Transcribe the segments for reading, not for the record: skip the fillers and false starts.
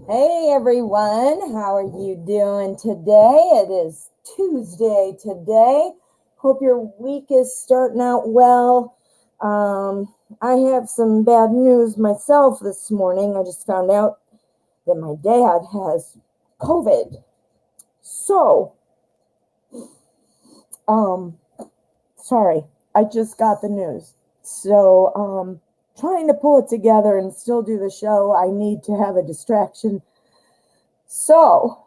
Hey everyone, how are you doing today? It is Tuesday today. Hope your week is starting out well. I have some bad news myself this morning. I just found out that my dad has COVID. So, sorry, I just got the news. So, trying to pull it together and still do the show, I need to have a distraction. So,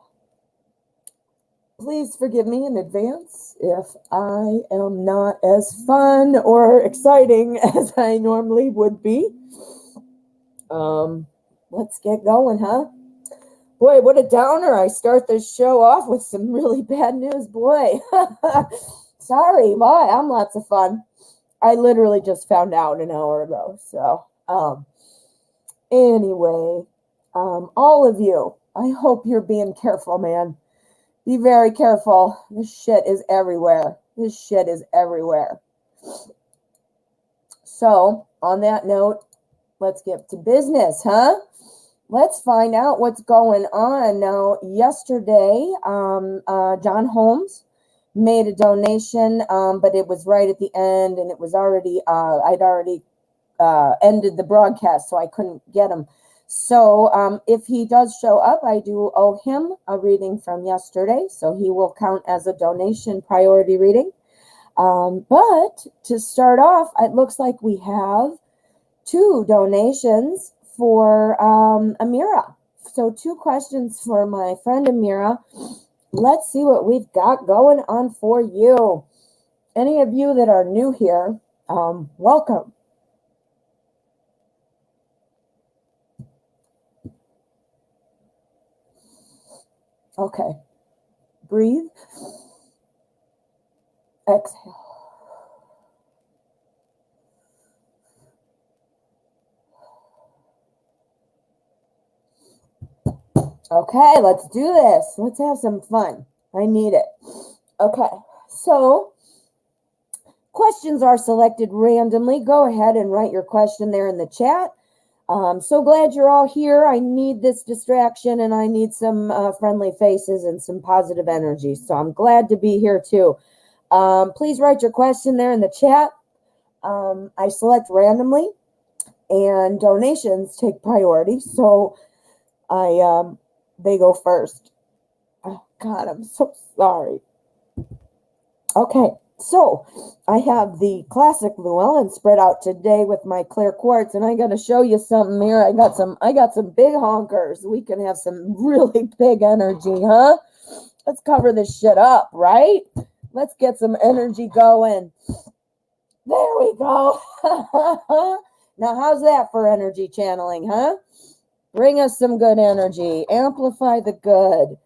please forgive me in advance if I am not as fun or exciting as I normally would be. Let's get going, huh? Boy, what a downer. I start this show off with some really bad news. Boy, sorry. Why? I'm lots of fun. I literally just found out an hour ago. So, anyway, all of you, I hope you're being careful, man. Be very careful. This shit is everywhere. This shit is everywhere. So, on that note, let's get to business, huh? Let's find out what's going on. Now, yesterday, John Holmes made a donation, but it was right at the end, and it was already, I'd already ended the broadcast, so I couldn't get him. So if he does show up, I do owe him a reading from yesterday, so he will count as a donation priority reading. But to start off, it looks like we have 2 donations for Amira. So 2 questions for my friend Amira. Let's see what we've got going on for you. Any of you that are new here, welcome. Okay. Breathe. Exhale. Okay, let's do this. Let's have some fun. I need it. Okay, so questions are selected randomly. Go ahead and write your question there in the chat. So glad you're all here. I need this distraction and I need some friendly faces and some positive energy. So I'm glad to be here too. Please write your question there in the chat. I select randomly and donations take priority. So they go first. Oh God, I'm so sorry. Okay. So I have the classic Llewellyn spread out today with my clear quartz, and I got to show you something here. I got some big honkers. We can have some really big energy, huh? Let's cover this shit up, right? Let's get some energy going. There we go. Now, how's that for energy channeling, huh? Bring us some good energy. Amplify the good.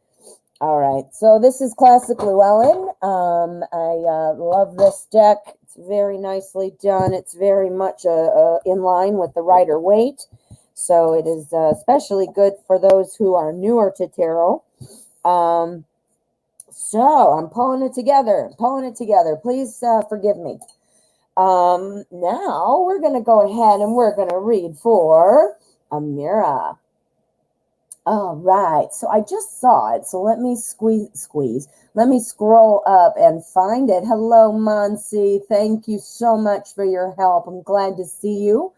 All right, so this is classic Llewellyn. I love this deck. It's very nicely done. It's very much in line with the Rider-Waite. So it is especially good for those who are newer to tarot. So I'm pulling it together. Please forgive me. Now we're going to go ahead and we're going to read for Amira. All right, so I just saw it. So let me squeeze. Let me scroll up and find it. Hello, Monsi. Thank you so much for your help. I'm glad to see you.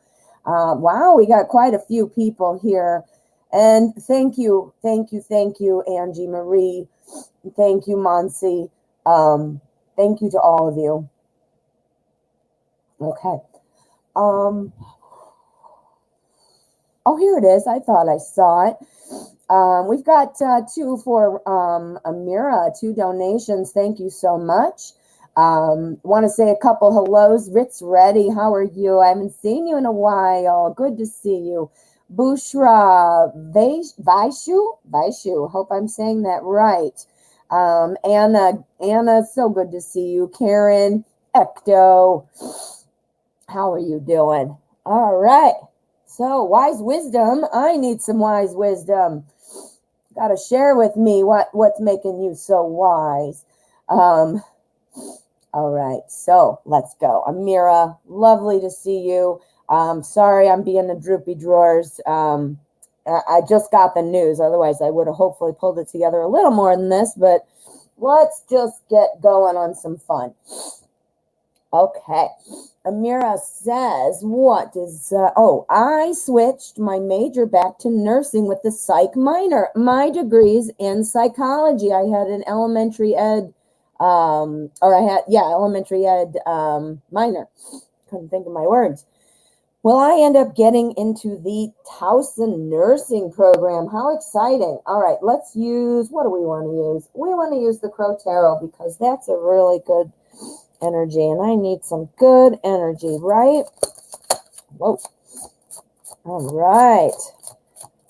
Wow, we got quite a few people here. And thank you, Angie Marie. Thank you, Monsi. Thank you to all of you. Okay. Oh, here it is. I thought I saw it. We've got 2 for Amira, 2 donations. Thank you so much. Want to say a couple hellos. Ritz Reddy, how are you? I haven't seen you in a while. Good to see you. Bushra Vaishu. Hope I'm saying that right. Anna, so good to see you. Karen, Ecto, how are you doing? All right. So, wise wisdom. I need some wise wisdom. Got to share with me what's making you so wise. All right, so let's go. Amira, lovely to see you. Sorry I'm being a droopy drawers. I just got the news. Otherwise, I would have hopefully pulled it together a little more than this, but let's just get going on some fun. Okay. Amira says, what is, I switched my major back to nursing with the psych minor. My degree's in psychology. I had an elementary ed, elementary ed minor. Couldn't think of my words. Well, I end up getting into the Towson nursing program. How exciting. All right, let's use, what do we want to use? We want to use the Crow Tarot because that's a really good energy, and I need some good energy, right? Whoa. All right.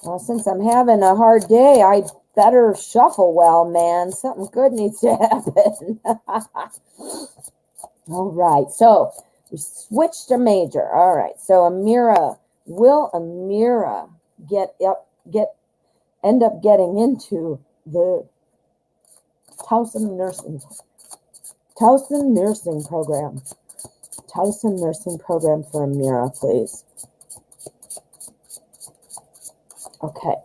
Well, since I'm having a hard day, I better shuffle well, man. Something good needs to happen. All right. So we switched to major. All right. So will Amira end up getting into the Towson nursing program? Towson nursing program for Amira, please. Okay.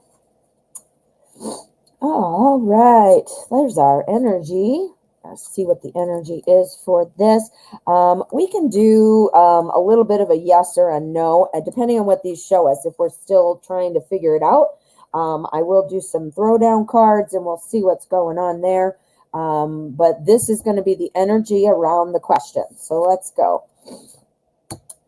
All right. There's our energy. Let's see what the energy is for this. We can do a little bit of a yes or a no, depending on what these show us. If we're still trying to figure it out, I will do some throwdown cards and we'll see what's going on there. But this is going to be the energy around the question. So let's go.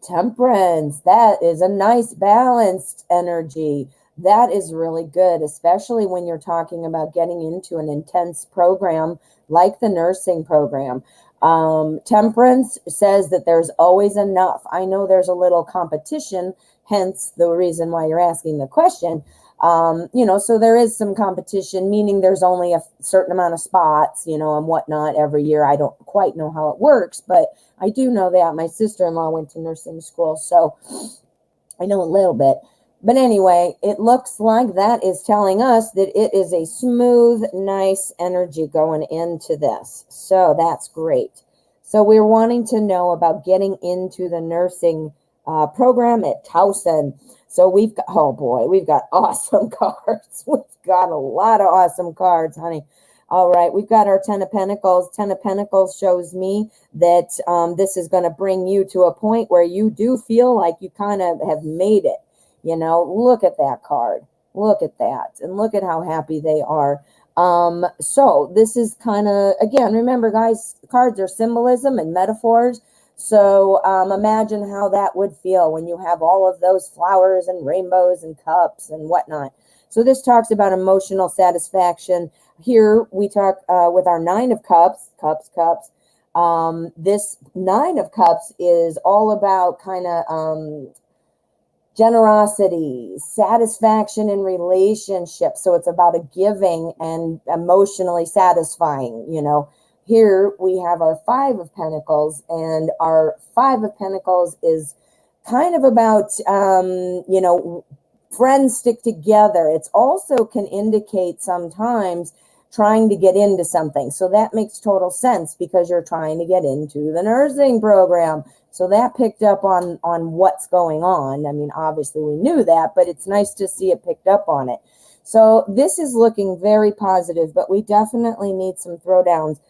Temperance. That is a nice balanced energy. That is really good, especially when you're talking about getting into an intense program like the nursing program. Temperance says that there's always enough. I know there's a little competition, hence the reason why you're asking the question. So there is some competition, meaning there's only a certain amount of spots, and whatnot every year. I don't quite know how it works, but I do know that my sister-in-law went to nursing school, so I know a little bit. But anyway, it looks like that is telling us that it is a smooth, nice energy going into this. So that's great. So we're wanting to know about getting into the nursing program at Towson. So we've got awesome cards. We've got a lot of awesome cards, honey. All right, we've got our Ten of Pentacles. Ten of Pentacles shows me that this is going to bring you to a point where you do feel like you kind of have made it. Look at that card. Look at that. And look at how happy they are. So this is kind of, again, remember, guys, cards are symbolism and metaphors. So imagine how that would feel when you have all of those flowers and rainbows and cups and whatnot. So this talks about emotional satisfaction. Here we talk with our Nine of Cups. This Nine of Cups is all about kind of generosity, satisfaction in relationships. So it's about a giving and emotionally satisfying, Here we have our Five of Pentacles, and our Five of Pentacles is kind of about, friends stick together. It's also can indicate sometimes trying to get into something. So that makes total sense because you're trying to get into the nursing program. So that picked up on what's going on. I mean, obviously we knew that, but it's nice to see it picked up on it. So this is looking very positive, but we definitely need some throwdowns.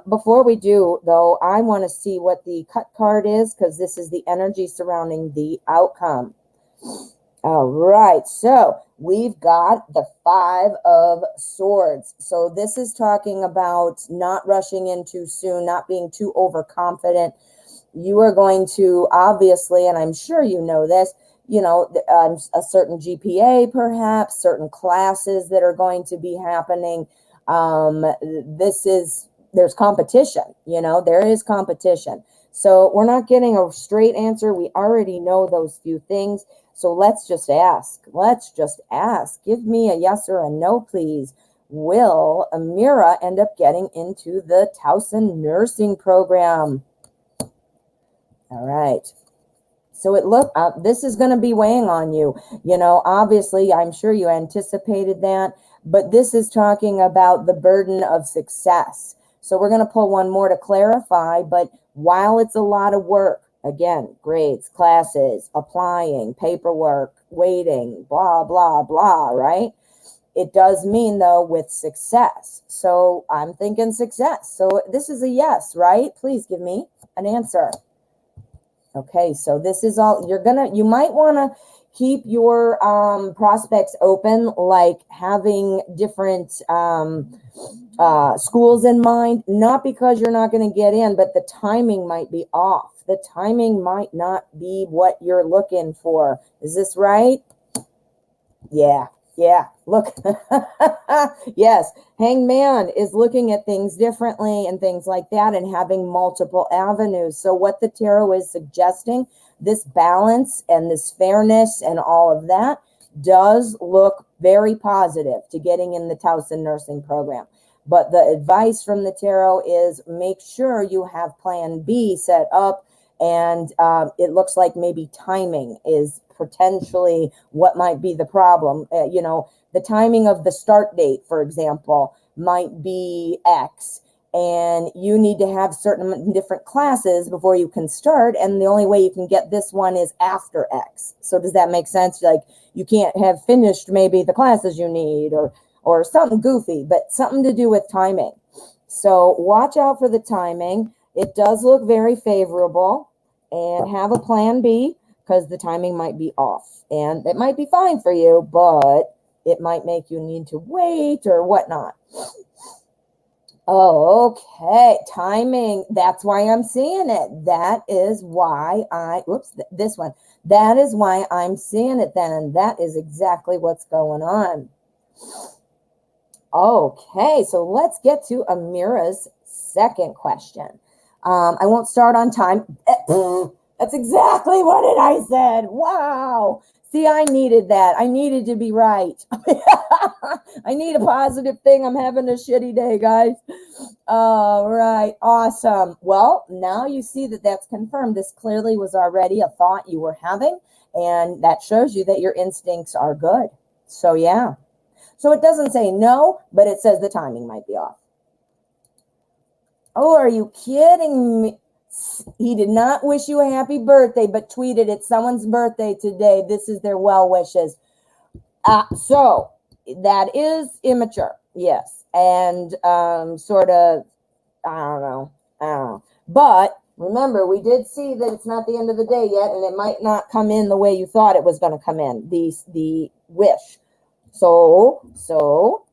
Before we do, though, I want to see what the cut card is because this is the energy surrounding the outcome. All right, so we've got the Five of Swords. So this is talking about not rushing in too soon, not being too overconfident. You are going to, obviously, and I'm sure you know this, a certain GPA, perhaps, certain classes that are going to be happening. There's competition, there is competition. So we're not getting a straight answer. We already know those few things. So let's just ask. Give me a yes or a no, please. Will Amira end up getting into the Towson nursing program? All right. So this is going to be weighing on you. Obviously, I'm sure you anticipated that, but this is talking about the burden of success. So we're going to pull one more to clarify, but while it's a lot of work, again, grades, classes, applying, paperwork, waiting, blah, blah, blah, right? It does mean, though, with success. So I'm thinking success. So this is a yes, right? Please give me an answer. Okay, so this is all, you might want to keep your prospects open, like having different schools in mind, not because you're not going to get in, but the timing might be off. The timing might not be what you're looking for. Is this right? Yeah. Look, yes, hangman is looking at things differently and things like that and having multiple avenues. So what the tarot is suggesting, this balance and this fairness and all of that does look very positive to getting in the Towson nursing program. But the advice from the tarot is make sure you have plan B set up, and it looks like maybe timing is potentially what might be the problem. The timing of the start date, for example, might be X, and you need to have certain different classes before you can start, and the only way you can get this one is after X. So does that make sense? Like, you can't have finished maybe the classes you need, or something goofy, but something to do with timing. So watch out for the timing. It does look very favorable, and have a plan B, because the timing might be off, and it might be fine for you, but it might make you need to wait or whatnot. Oh, okay. Timing. That's why I'm seeing it. That is why this one. That is why I'm seeing it then. And that is exactly what's going on. Okay. So let's get to Amira's second question. I won't start on time. That's exactly what I said. Wow. See, I needed that. I needed to be right. I need a positive thing. I'm having a shitty day, guys. All right. Awesome. Well, now you see that that's confirmed. This clearly was already a thought you were having, and that shows you that your instincts are good. So, yeah. So it doesn't say no, but it says the timing might be off. Oh, are you kidding me? He did not wish you a happy birthday, but tweeted it's someone's birthday today. This is their well wishes. So that is immature, yes, and sort of, I don't know. But remember, we did see that it's not the end of the day yet, and it might not come in the way you thought it was going to come in. The wish. So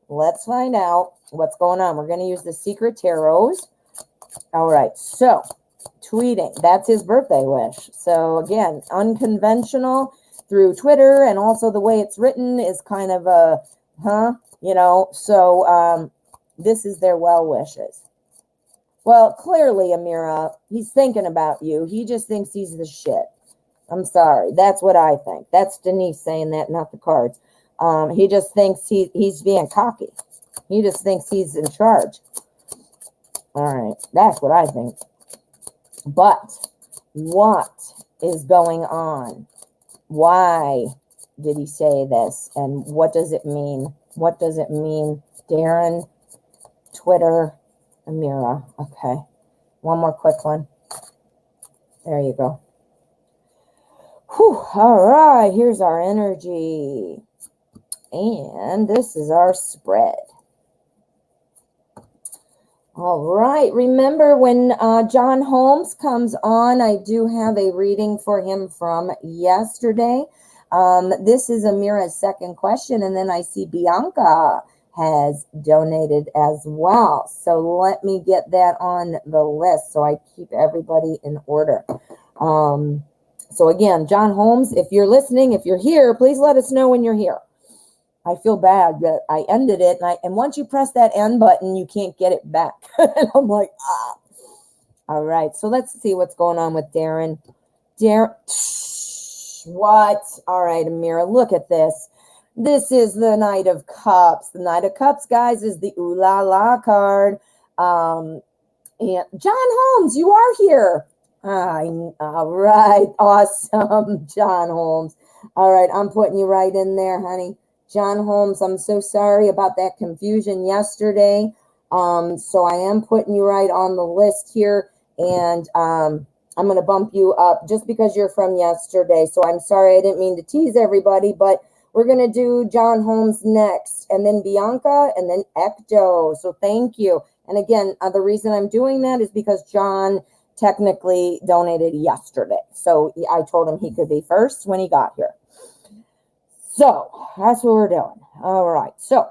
let's find out what's going on. We're going to use the secret tarots. All right, so tweeting, that's his birthday wish. So again, unconventional through Twitter, and also the way it's written is kind of a, so this is their well wishes. Well, clearly, Amira, he's thinking about you. He just thinks he's the shit. I'm sorry. That's what I think. That's Denise saying that, not the cards. He just thinks he's being cocky. He just thinks he's in charge. All right. That's what I think. But what is going on? Why did he say this? And what does it mean? What does it mean? Darren, Twitter, Amira. Okay. One more quick one. There you go. Whew. All right. Here's our energy. And this is our spread. All right. Remember, when John Holmes comes on, I do have a reading for him from yesterday. This is Amira's second question, and then I see Bianca has donated as well. So let me get that on the list so I keep everybody in order. So again, John Holmes, if you're listening, if you're here, please let us know when you're here. I feel bad that I ended it, and once you press that end button, you can't get it back. And I'm like, ah. All right, so let's see what's going on with Darren. What? All right, Amira, look at this. This is the Knight of Cups. The Knight of Cups, guys, is the Ooh La La card. And John Holmes, you are here. All right, awesome, John Holmes. All right, I'm putting you right in there, honey. John Holmes, I'm so sorry about that confusion yesterday. So I am putting you right on the list here, and I'm going to bump you up just because you're from yesterday. So I'm sorry, I didn't mean to tease everybody, but we're going to do John Holmes next, and then Bianca, and then Ecto. So thank you. And again, the reason I'm doing that is because John technically donated yesterday. So I told him he could be first when he got here. So that's what we're doing. All right. So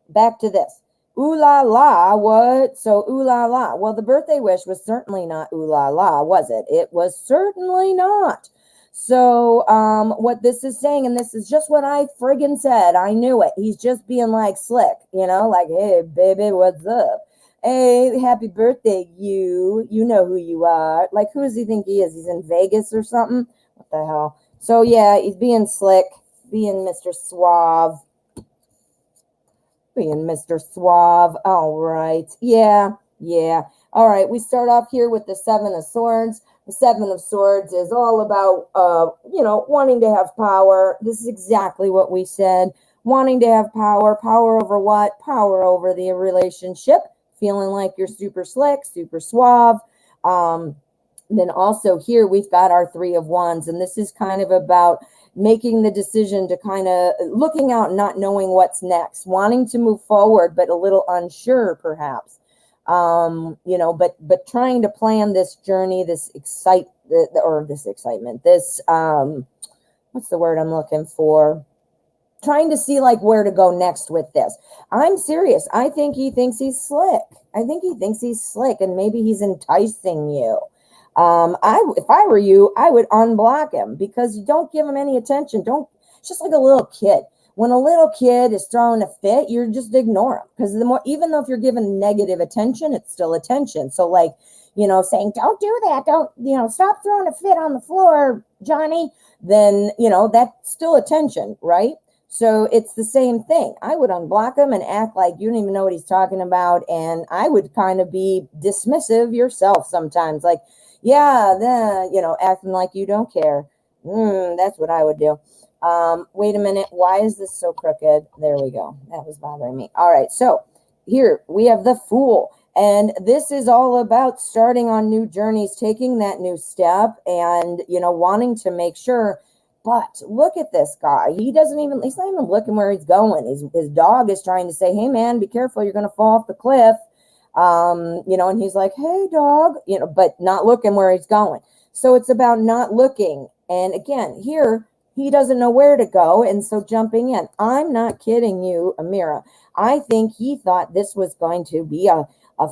back to this. Ooh la la, what? So ooh la la. Well, the birthday wish was certainly not ooh la la, was it? It was certainly not. So what this is saying, and this is just what I friggin' said, I knew it. He's just being like slick, like, hey, baby, what's up? Hey, happy birthday, you. You know who you are. Like, who does he think he is? He's in Vegas or something? What the hell? So yeah, he's being slick, being Mr. Suave. Being Mr. Suave. All right. Yeah. All right. We start off here with the Seven of Swords. The Seven of Swords is all about, wanting to have power. This is exactly what we said. Wanting to have power. Power over what? Power over the relationship. Feeling like you're super slick, super suave. Then also here we've got our Three of Wands, and this is kind of about making the decision to kind of looking out, not knowing what's next, wanting to move forward, but a little unsure perhaps. But trying to plan this journey, this excitement, what's the word I'm looking for? Trying to see like where to go next with this. I'm serious. I think he thinks he's slick. And maybe he's enticing you. If I were you, I would unblock him because you don't give him any attention. It's just like a little kid. When a little kid is throwing a fit, you're just ignore him because even though if you're giving negative attention, it's still attention. So like, saying, don't do that. Don't, stop throwing a fit on the floor, Johnny. Then, that's still attention, right? So it's the same thing. I would unblock him and act like you don't even know what he's talking about. And I would kind of be dismissive yourself sometimes. Like, yeah, then, acting like you don't care. That's what I would do. Wait a minute. Why is this so crooked? There we go. That was bothering me. All right. So here we have the Fool. And this is all about starting on new journeys, taking that new step and, wanting to make sure. But look at this guy. He's not even looking where he's going. His dog is trying to say, hey, man, be careful. You're going to fall off the cliff. And he's like, hey, dog, but not looking where he's going. So it's about not looking. And again, here, he doesn't know where to go. And so jumping in. I'm not kidding you, Amira. I think he thought this was going to be a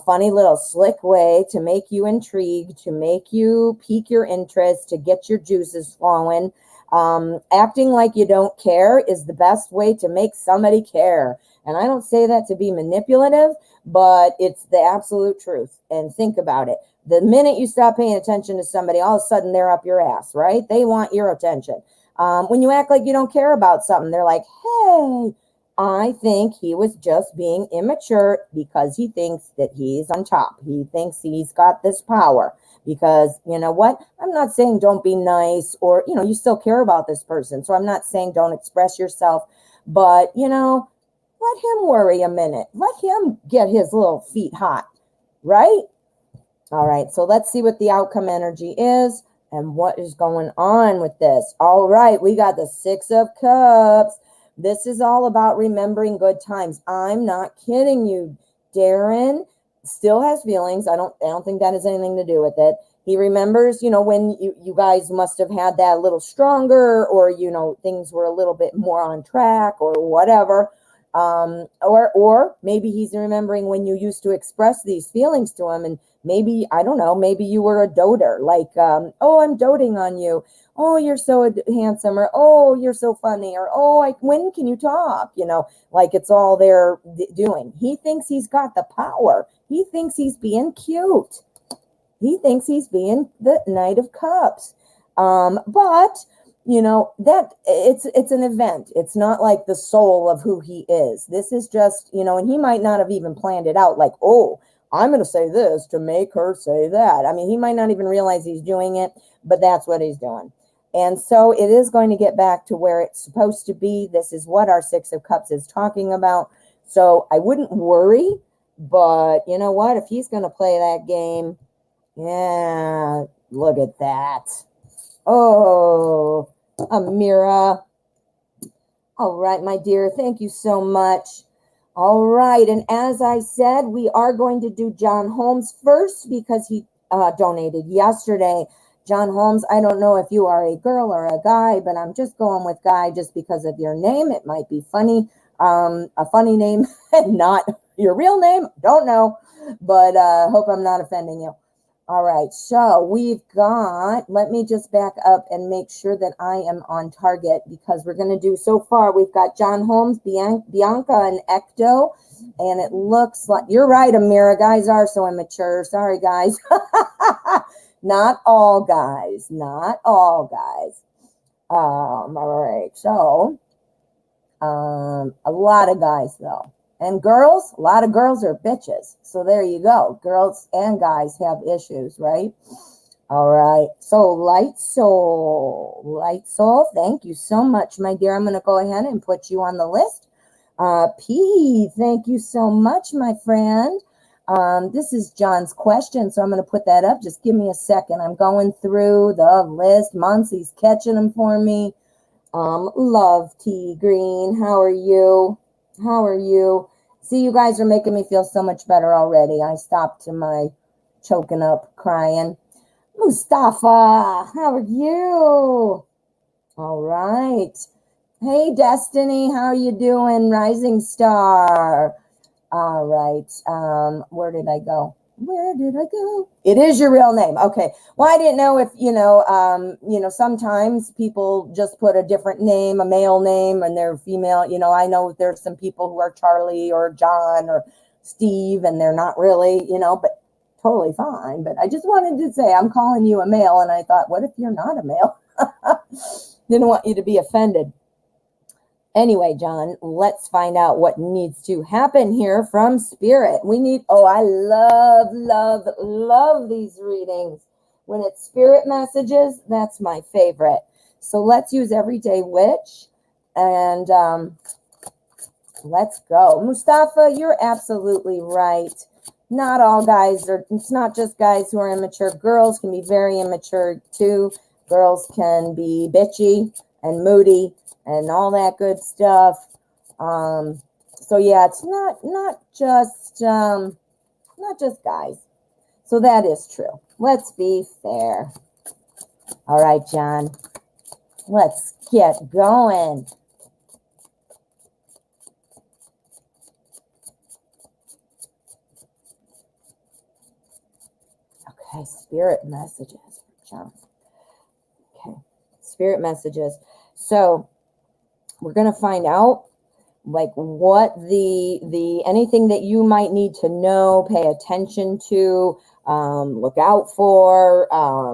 funny little slick way to make you intrigued, to make you pique your interest, to get your juices flowing. Acting like you don't care is the best way to make somebody care. And I don't say that to be manipulative, but it's the absolute truth. And think about it. The minute you stop paying attention to somebody, all of a sudden they're up your ass, right? They want your attention. When you act like you don't care about something, they're like, hey, I think he was just being immature because he thinks that he's on top. He thinks he's got this power. Because you know what? I'm not saying don't be nice or, you still care about this person. So I'm not saying don't express yourself. But, let him worry a minute. Let him get his little feet hot. Right? All right. So let's see what the outcome energy is and what is going on with this. All right. We got the Six of Cups. This is all about remembering good times. I'm not kidding you, Darren. Still has feelings. I don't think that has anything to do with it. He remembers, when you guys must have had that a little stronger or, things were a little bit more on track or whatever. Or maybe he's remembering when you used to express these feelings to him and maybe, I don't know, maybe you were a doter, like, oh, I'm doting on you. Oh, you're so handsome, or, oh, you're so funny, or, oh, when can you talk? Like it's all they're doing. He thinks he's got the power. He thinks he's being cute. He thinks he's being the Knight of Cups. But that it's an event. It's not like the soul of who he is. This is just, and he might not have even planned it out like, oh, I'm going to say this to make her say that. I mean, he might not even realize he's doing it, but that's what he's doing. And so it is going to get back to where it's supposed to be. This is what our Six of Cups is talking about. So I wouldn't worry But you know what? If he's going to play that game, yeah, look at that. Oh, Amira. All right, my dear. Thank you so much. All right. And as I said, we are going to do John Holmes first because he donated yesterday. John Holmes, I don't know if you are a girl or a guy, but I'm just going with guy just because of your name. It might be funny, a funny name, and not your real name. Don't know, but hope I'm not offending you. All right, so we've got, let me just back up and make sure that I am on target because we're going to do, so far, we've got John Holmes, Bianca, and Ecto, and it looks like, you're right, Amira, guys are so immature. Sorry, guys. Not all guys, not all guys. All right, so a lot of guys, though. And girls, a lot of girls are bitches. So there you go. Girls and guys have issues, right? All right. So Light Soul, thank you so much, my dear. I'm going to go ahead and put you on the list. P, thank you so much, my friend. This is John's question, so I'm going to put that up. Just give me a second. I'm going through the list. Muncie's catching them for me. Love T Green. How are you? How are you? See, you guys are making me feel so much better already. I stopped to my choking up, crying. Mustafa, how are you? All right. Hey, Destiny, how are you doing? Rising Star. All right. Where did I go? Where did I go? It is your real name. Okay. Well, I didn't know if, sometimes people just put a different name, a male name, and they're female. I know there's some people who are Charlie or John or Steve, and they're not really, but totally fine. But I just wanted to say, I'm calling you a male, and I thought, what if you're not a male? Didn't want you to be offended. Anyway, John, let's find out what needs to happen here from Spirit. I love these readings. When it's Spirit messages, that's my favorite. So let's use Everyday Witch and let's go. Mustafa, you're absolutely right. Not all guys it's not just guys who are immature. Girls can be very immature too. Girls can be bitchy and moody and all that good stuff. So yeah, it's not just guys. So that is true. Let's be fair. All right, John. Let's get going. Okay, spirit messages, John. Okay, spirit messages. So we're going to find out like what the anything that you might need to know, pay attention to, look out for,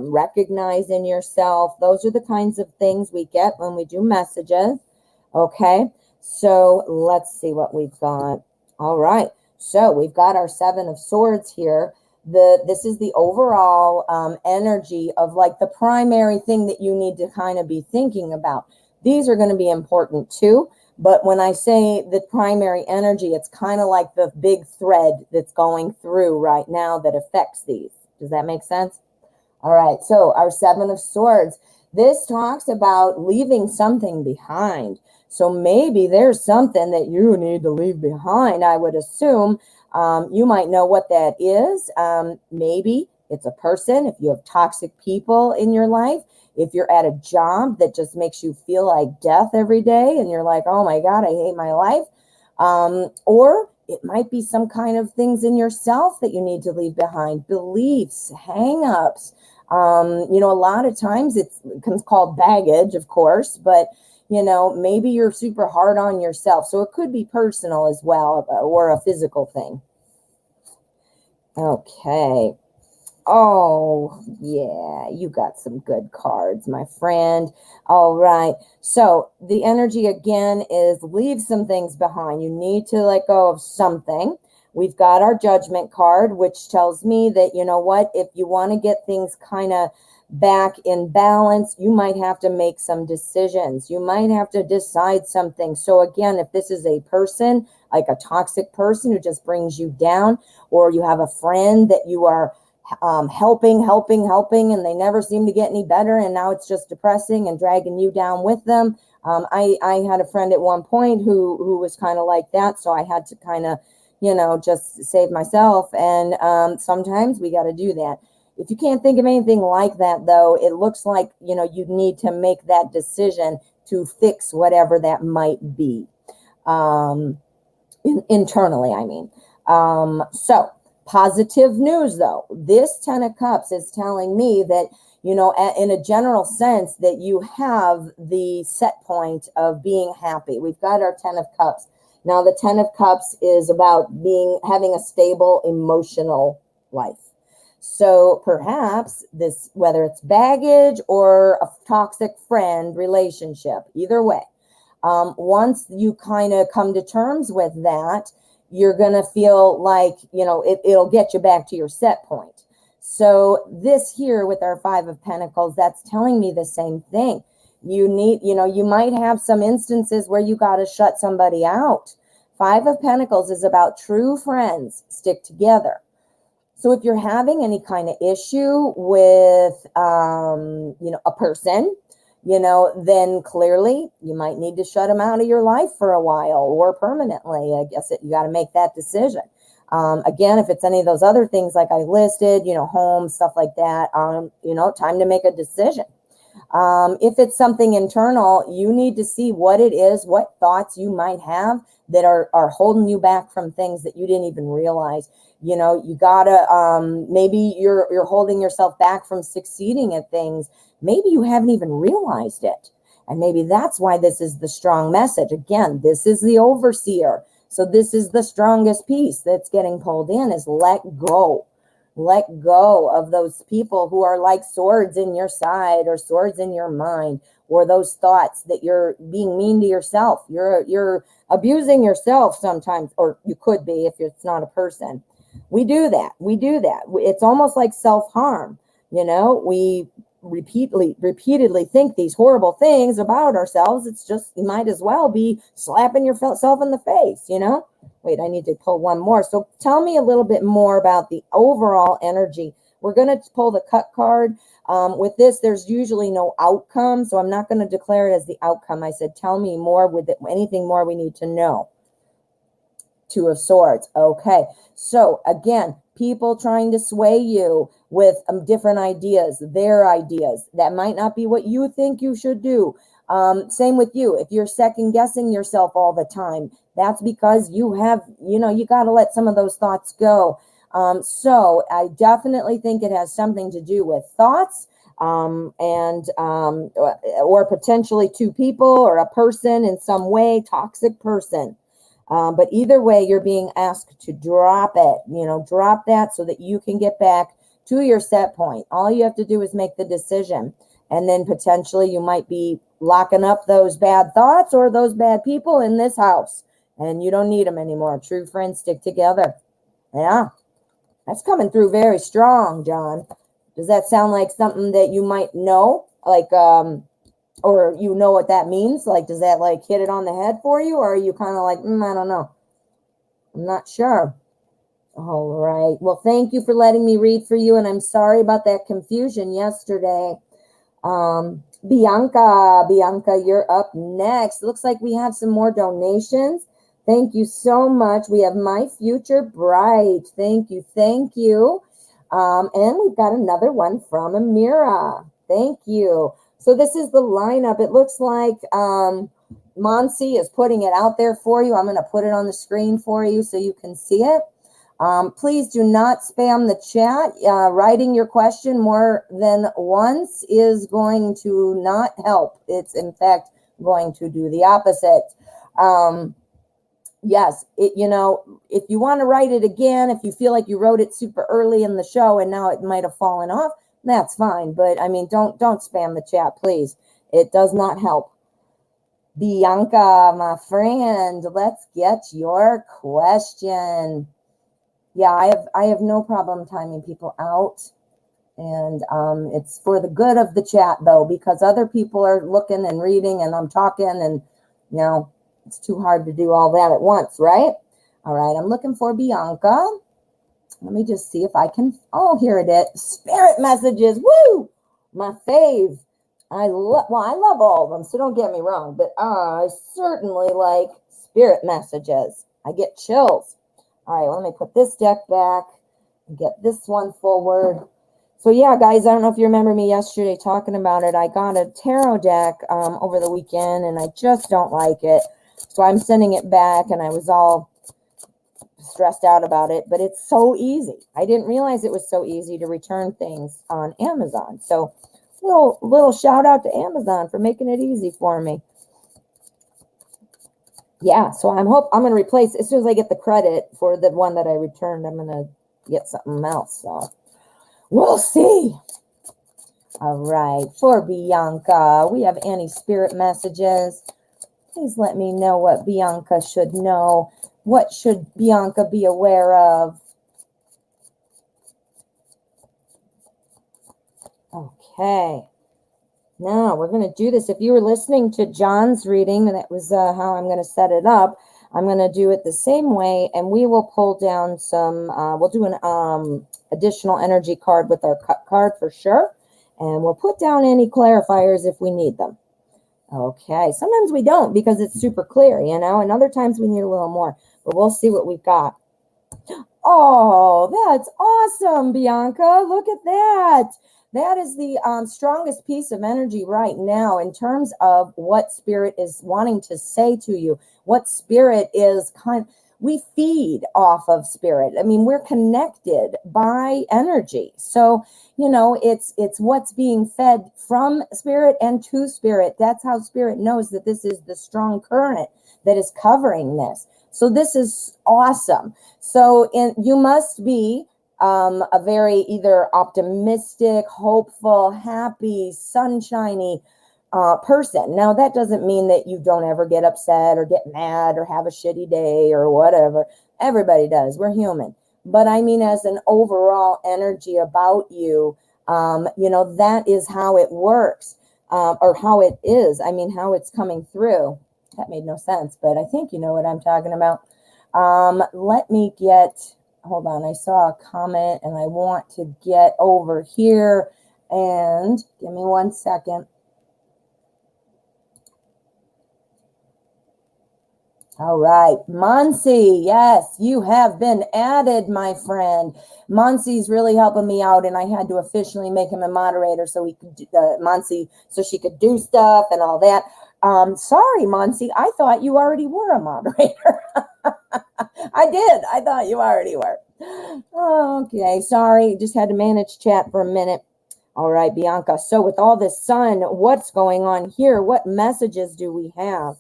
recognize in yourself. Those are the kinds of things we get when we do messages. Okay, so let's see what we've got. All right, so we've got our Seven of Swords here. This is the overall energy of like the primary thing that you need to kind of be thinking about. These are going to be important too. But when I say the primary energy, it's kind of like the big thread that's going through right now that affects these. Does that make sense? All right. So our Seven of Swords, this talks about leaving something behind. So maybe there's something that you need to leave behind. I would assume you might know what that is. Maybe it's a person. If you have toxic people in your life, if you're at a job that just makes you feel like death every day and you're like, oh my God, I hate my life. Or it might be some kind of things in yourself that you need to leave behind, beliefs, hang-ups. A lot of times it's called baggage, of course, but maybe you're super hard on yourself. So it could be personal as well, or a physical thing. Okay. Oh, yeah, you got some good cards, my friend. All right. So the energy again is leave some things behind. You need to let go of something. We've got our judgment card, which tells me that, you know what, if you want to get things kind of back in balance, you might have to make some decisions. You might have to decide something. So again, if this is a person, like a toxic person who just brings you down, or you have a friend that you are helping, and they never seem to get any better, and now it's just depressing and dragging you down with them. I had a friend at one point who was kind of like that, so I had to kind of, just save myself. And sometimes we got to do that. If you can't think of anything like that, though, it looks like, you need to make that decision to fix whatever that might be. Internally, I mean. So positive news, though. This 10 of Cups is telling me that, in a general sense, that you have the set point of being happy. We've got our 10 of Cups. Now, the 10 of Cups is about having a stable emotional life. So perhaps this, whether it's baggage or a toxic friend relationship, either way, once you kind of come to terms with that, you're going to feel like, it'll get you back to your set point. So this here with our 5 of Pentacles, that's telling me the same thing. You might have some instances where you got to shut somebody out. 5 of Pentacles is about true friends stick together. So if you're having any kind of issue with, a person, then clearly you might need to shut them out of your life for a while or permanently. I guess you got to make that decision. Again, if it's any of those other things like I listed, home, stuff like that, time to make a decision. If it's something internal, you need to see what it is, what thoughts you might have that are holding you back from things that you didn't even realize. You gotta, maybe you're holding yourself back from succeeding at things. Maybe you haven't even realized it. And maybe that's why this is the strong message. Again, this is the overseer. So this is the strongest piece that's getting pulled in, is let go. Let go of those people who are like swords in your side or swords in your mind, or those thoughts that you're being mean to yourself. You're abusing yourself sometimes, or you could be if it's not a person. We do that. It's almost like self-harm. We repeatedly think these horrible things about ourselves. It's just, you might as well be slapping yourself in the face, Wait, I need to pull one more. So tell me a little bit more about the overall energy. We're going to pull the cut card. With this, there's usually no outcome, so I'm not going to declare it as the outcome. I said, tell me more, with it, anything more we need to know. 2 of Swords. Okay. So again, people trying to sway you with different ideas, their ideas. That might not be what you think you should do. Same with you. If you're second guessing yourself all the time, that's because you have, you got to let some of those thoughts go. So I definitely think it has something to do with thoughts, or potentially 2 people or a person in some way, toxic person. But either way, you're being asked to drop it, drop that so that you can get back to your set point. All you have to do is make the decision. And then potentially you might be locking up those bad thoughts or those bad people in this house, and you don't need them anymore. True friends stick together. Yeah, that's coming through very strong, John. Does that sound like something that you might know? Like, or what that means? Like, does that like hit it on the head for you? Or are you kind of like, I don't know. I'm not sure. All right. Well, thank you for letting me read for you. And I'm sorry about that confusion yesterday. Bianca, you're up next. Looks like we have some more donations. Thank you so much. We have My Future Bright. Thank you. And we've got another one from Amira. Thank you. So this is the lineup. It looks like Monsi is putting it out there for you. I'm going to put it on the screen for you so you can see it. Please do not spam the chat. Writing your question more than once is going to not help. It's, in fact, going to do the opposite. Yes, if you want to write it again, if you feel like you wrote it super early in the show and now it might have fallen off, that's fine. But, I mean, don't spam the chat, please. It does not help. Bianca, my friend, let's get your question. yeah, I have no problem timing people out. And it's for the good of the chat, though, because other people are looking and reading and I'm talking and, it's too hard to do all that at once, right? All right, I'm looking for Bianca. Let me just see if I can. Oh, here it is. Spirit messages. Woo! My fave. I love all of them, so don't get me wrong, but I certainly like spirit messages. I get chills. All right, let me put this deck back and get this one forward. So yeah, guys, I don't know if you remember me yesterday talking about it. I got a tarot deck over the weekend, and I just don't like it. So I'm sending it back, and I was all stressed out about it, but it's so easy. I didn't realize it was so easy to return things on Amazon. So little shout out to Amazon for making it easy for me. Yeah, so I'm going to replace, as soon as I get the credit for the one that I returned, I'm going to get something else. So we'll see. All right, for Bianca, we have any spirit messages. Please let me know what Bianca should know. What should Bianca be aware of? Okay. Now we're going to do this. If you were listening to John's reading, and that was how I'm going to set it up, I'm going to do it the same way, and we will pull down some, we'll do an additional energy card with our cut card for sure, and we'll put down any clarifiers if we need them. Okay, sometimes we don't because it's super clear, and other times we need a little more, but we'll see what we've got. Oh, that's awesome, Bianca. Look at that. That is the strongest piece of energy right now in terms of what Spirit is wanting to say to you. What Spirit is we feed off of Spirit. I mean, we're connected by energy. So, it's what's being fed from Spirit and to Spirit. That's how Spirit knows that this is the strong current that is covering this. So this is awesome. So you must be a very either optimistic, hopeful, happy, sunshiny person. Now, that doesn't mean that you don't ever get upset or get mad or have a shitty day or whatever. Everybody does. We're human. But I mean, as an overall energy about you, that is how it works, or how it is. I mean, how it's coming through. That made no sense, but I think you know what I'm talking about. Let me hold on. I saw a comment and I want to get over here, and give me 1 second. All right, Monsi, yes, you have been added, my friend. Monsi's really helping me out, and I had to officially make him a moderator so he could, Monsi, so she could do stuff and all that. Sorry, Monsi, I thought you already were a moderator. I did. I thought you already were. Okay, sorry, just had to manage chat for a minute. All right, Bianca. So with all this sun, what's going on here? What messages do we have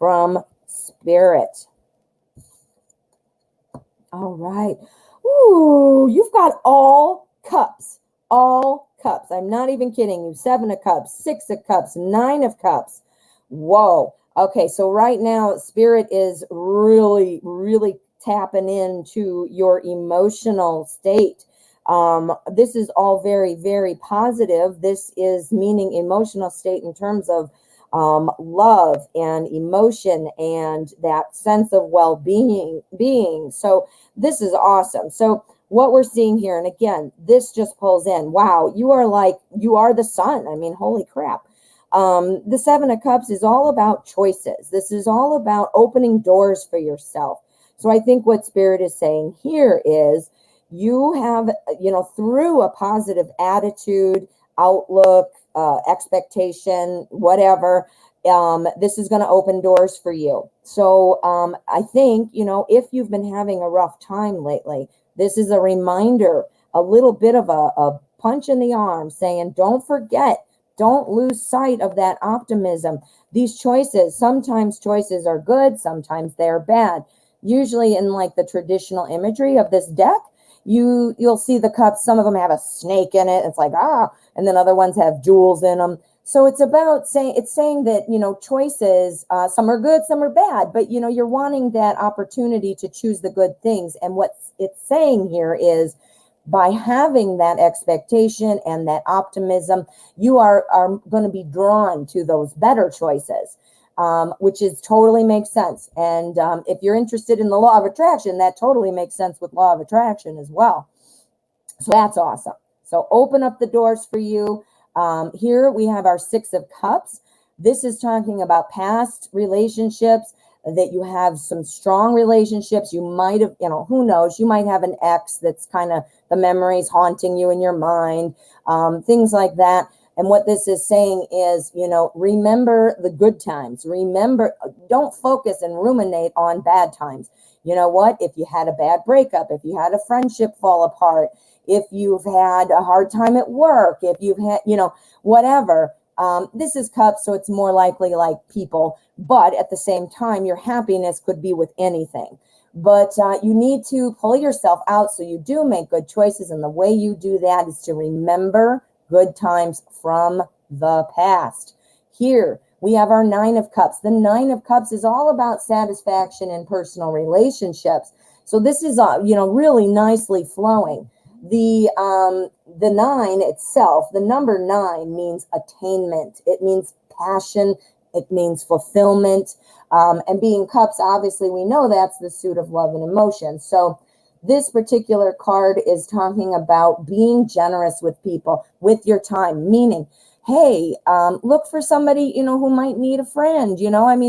from Spirit? All right. Ooh, you've got all cups. All cups. I'm not even kidding you. 7 of cups, 6 of cups, 9 of cups. Whoa. Okay, so right now, Spirit is really, really tapping into your emotional state. This is all very, very positive. This is meaning emotional state in terms of love and emotion and that sense of well-being. So this is awesome. So what we're seeing here, and again, this just pulls in. Wow, you are the sun. I mean, holy crap. The 7 of Cups is all about choices. This is all about opening doors for yourself. So I think what Spirit is saying here is you have, through a positive attitude, outlook, expectation, whatever, this is going to open doors for you. So I think, if you've been having a rough time lately, this is a reminder, a little bit of a punch in the arm saying, don't forget, don't lose sight of that optimism. These choices, sometimes choices are good, sometimes they're bad. Usually in like the traditional imagery of this deck, you'll see the cups, some of them have a snake in it. It's like, and then other ones have jewels in them. So it's about saying that, choices, some are good, some are bad, but, you're wanting that opportunity to choose the good things. And what it's saying here is by having that expectation and that optimism, you are going to be drawn to those better choices, which is totally makes sense. And if you're interested in the law of attraction, that totally makes sense with law of attraction as well. So that's awesome. So open up the doors for you. Here we have our Six of Cups. This is talking about past relationships, that you have some strong relationships. You might have, who knows, you might have an ex that's kind of the memories haunting you in your mind, things like that. And what this is saying is, remember the good times. Remember, don't focus and ruminate on bad times. You know what? If you had a bad breakup, if you had a friendship fall apart, if you've had a hard time at work, if you've had, whatever, this is cups, so it's more likely like people, but at the same time, your happiness could be with anything. But you need to pull yourself out so you do make good choices. And the way you do that is to remember good times from the past. Here we have our Nine of Cups. The Nine of Cups is all about satisfaction in personal relationships. So this is, really nicely flowing. The nine itself, the number 9 means attainment. It means passion. It means fulfillment. And being cups, obviously, we know that's the suit of love and emotion. So this particular card is talking about being generous with people, with your time, meaning, hey, look for somebody, who might need a friend.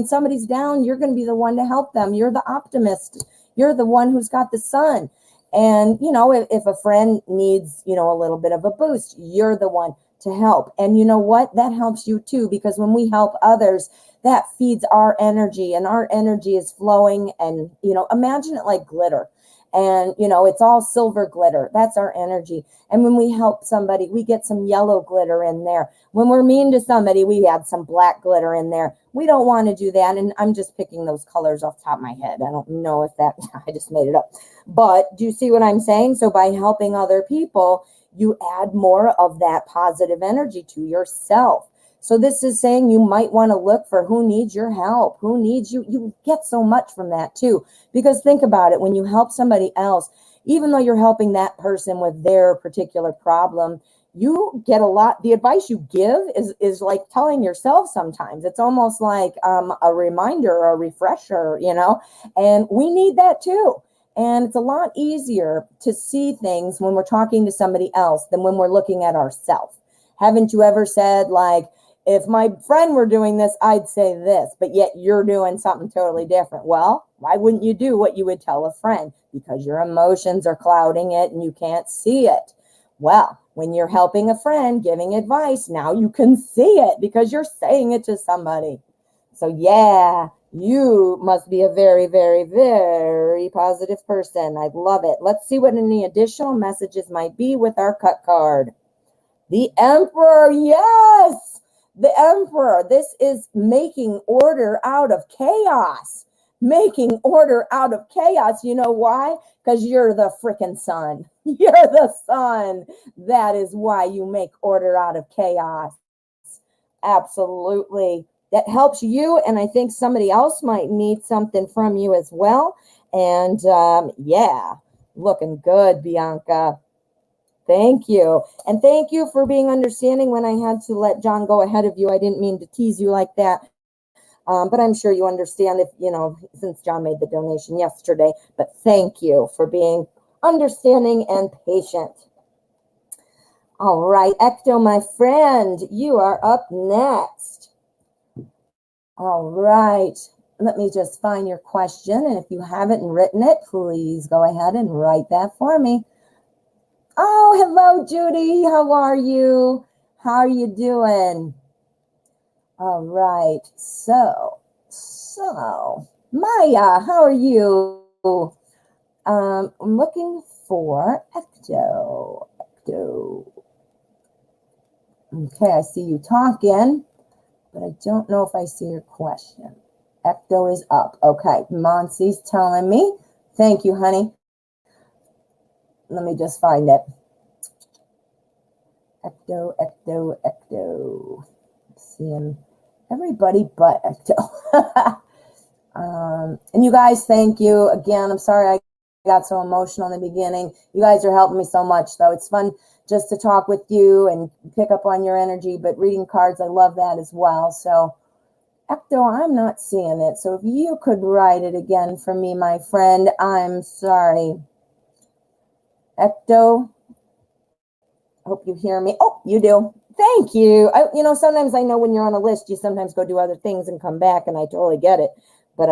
Somebody's down, you're going to be the one to help them. You're the optimist. You're the one who's got the sun. And, if a friend needs, a little bit of a boost, you're the one to help. And you know what? That helps you too, because when we help others, that feeds our energy, and our energy is flowing. And, imagine it like glitter. And, it's all silver glitter. That's our energy. And when we help somebody, we get some yellow glitter in there. When we're mean to somebody, we add some black glitter in there. We don't want to do that. And I'm just picking those colors off the top of my head. I don't know if that, I just made it up. But do you see what I'm saying? So by helping other people, you add more of that positive energy to yourself. So this is saying you might want to look for who needs your help, who needs you. You get so much from that too. Because think about it, when you help somebody else, even though you're helping that person with their particular problem, you get a lot. The advice you give is like telling yourself sometimes. It's almost like a reminder or a refresher, and we need that too. And it's a lot easier to see things when we're talking to somebody else than when we're looking at ourselves. Haven't you ever said, like, if my friend were doing this, I'd say this, but yet you're doing something totally different? Well, why wouldn't you do what you would tell a friend? Because your emotions are clouding it and you can't see it. Well, when you're helping a friend, giving advice, now you can see it because you're saying it to somebody. So yeah, you must be a very, very, very positive person. I love it. Let's see what any additional messages might be with our cut card. The Emperor, yes! The Emperor. This is making order out of chaos. Making order out of chaos. You know why? Because you're the freaking sun. You're the sun. That is why you make order out of chaos. Absolutely. That helps you, and I think somebody else might need something from you as well. And yeah, looking good, Bianca. Thank you. And thank you for being understanding when I had to let John go ahead of you. I didn't mean to tease you like that. But I'm sure you understand if, since John made the donation yesterday. But thank you for being understanding and patient. All right, Ecto, my friend, you are up next. All right. Let me just find your question. And if you haven't written it, please go ahead and write that for me. Oh, hello, Judy. How are you? How are you doing? All right. So, Maya, how are you? I'm looking for Ecto. Okay, I see you talking, but I don't know if I see your question. Ecto is up. Okay, Monsi's telling me. Thank you, honey. Let me just find it. Ecto. seeing everybody but Ecto. And you guys, thank you again. I'm sorry I got so emotional in the beginning. You guys are helping me so much, though. It's fun just to talk with you and pick up on your energy, but reading cards, I love that as well. So Ecto, I'm not seeing it. So if you could write it again for me, my friend, I'm sorry. Ecto, hope you hear me. Oh, you do. Thank you. Sometimes I know when you're on a list, you sometimes go do other things and come back, and I totally get it. But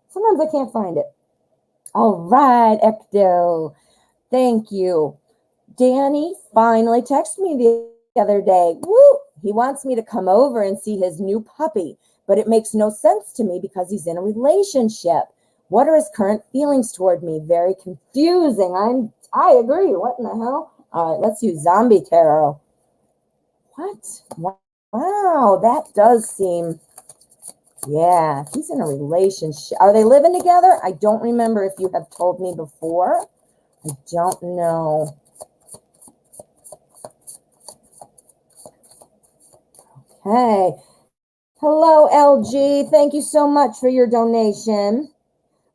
sometimes I can't find it. All right, Ecto. Thank you. Danny finally texted me the other day. Woo! He wants me to come over and see his new puppy, but it makes no sense to me because he's in a relationship. What are his current feelings toward me? Very confusing. I agree. What in the hell? All right, let's use Zombie Tarot. What? Wow, that does seem... Yeah, he's in a relationship. Are they living together? I don't remember if you have told me before. I don't know. Okay. Hello, LG. Thank you so much for your donation.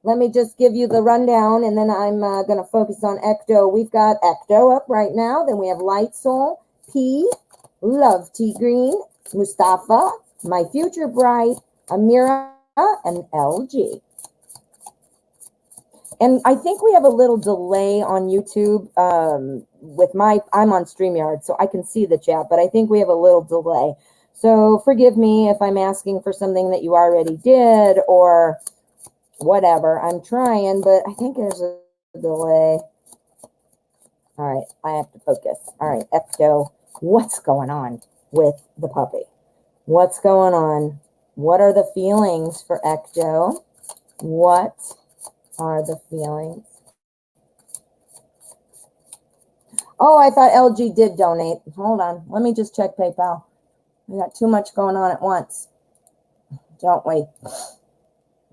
Let me just give you the rundown, and then I'm going to focus on Ecto. We've got Ecto up right now. Then we have Light Soul, P, Love Tea Green, Mustafa, My Future Bright, Amira, and LG. And I think we have a little delay on YouTube I'm on StreamYard, so I can see the chat, but I think we have a little delay. So forgive me if I'm asking for something that you already did or whatever. I'm trying, but I think there's a delay. All right, I have to focus. All right, Ecto, what's going on with the puppy? What's going on? What are the feelings for Ecto? What are the feelings? Oh, I thought LG did donate. Hold on. Let me just check PayPal. We got too much going on at once, don't we?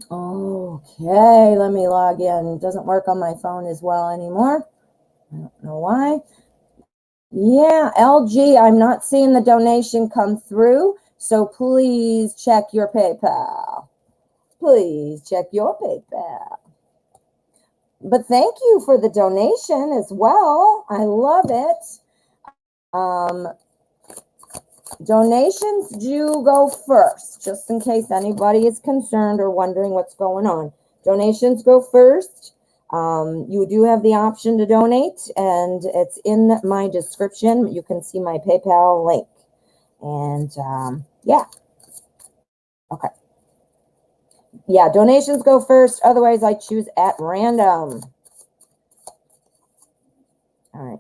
Okay, let me log in. It doesn't work on my phone as well anymore. I don't know why. Yeah, LG, I'm not seeing the donation come through, so please check your PayPal. Please check your PayPal. But thank you for the donation as well. I love it. Donations do go first, just in case anybody is concerned or wondering what's going on. Donations go first. You do have the option to donate, and it's in my description. You can see my PayPal link. And yeah. Okay. Yeah, donations go first. Otherwise, I choose at random. All right.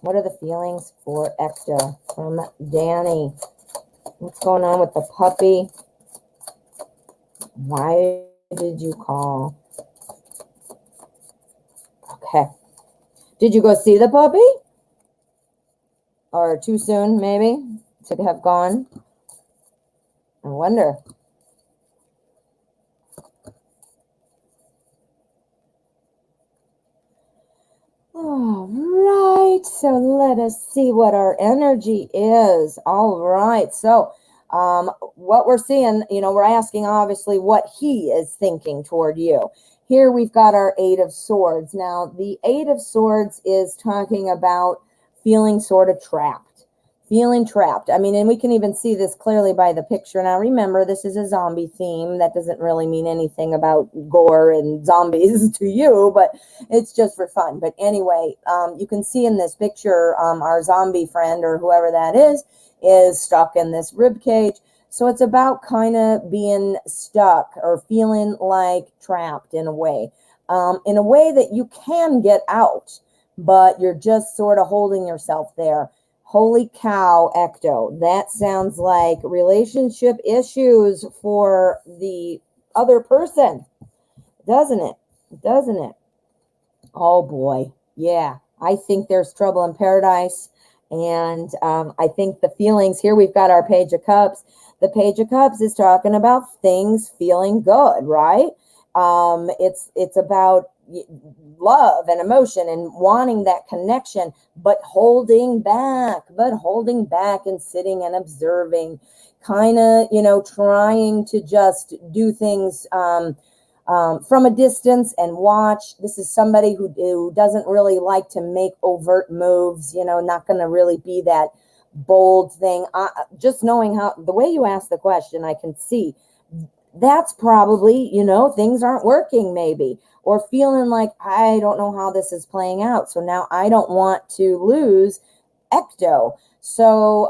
What are the feelings for Ecto from Danny? What's going on with the puppy? Why did you call? Okay. Did you go see the puppy? Or too soon, maybe, to have gone? I wonder. All right, so let us see what our energy is. All right, so what we're seeing, we're asking obviously what he is thinking toward you. Here we've got our Eight of Swords. Now, the Eight of Swords is talking about feeling sort of trapped. Feeling trapped. I mean, and we can even see this clearly by the picture. Now, remember, this is a zombie theme. That doesn't really mean anything about gore and zombies to you, but it's just for fun. But anyway, you can see in this picture, our zombie friend or whoever that is stuck in this rib cage. So it's about kind of being stuck or feeling like trapped in a way that you can get out, but you're just sort of holding yourself there. Holy cow, Ecto. That sounds like relationship issues for the other person. Doesn't it? Doesn't it? Oh, boy. Yeah. I think there's trouble in paradise. And I think the feelings here, we've got our Page of Cups. The Page of Cups is talking about things feeling good, right? It's about love and emotion and wanting that connection, but holding back and sitting and observing, kind of, trying to just do things from a distance and watch. This is somebody who doesn't really like to make overt moves, not going to really be that bold thing. Just knowing how, the way you ask the question, I can see that's probably, things aren't working maybe, or feeling like, I don't know how this is playing out. So now I don't want to lose ecto. So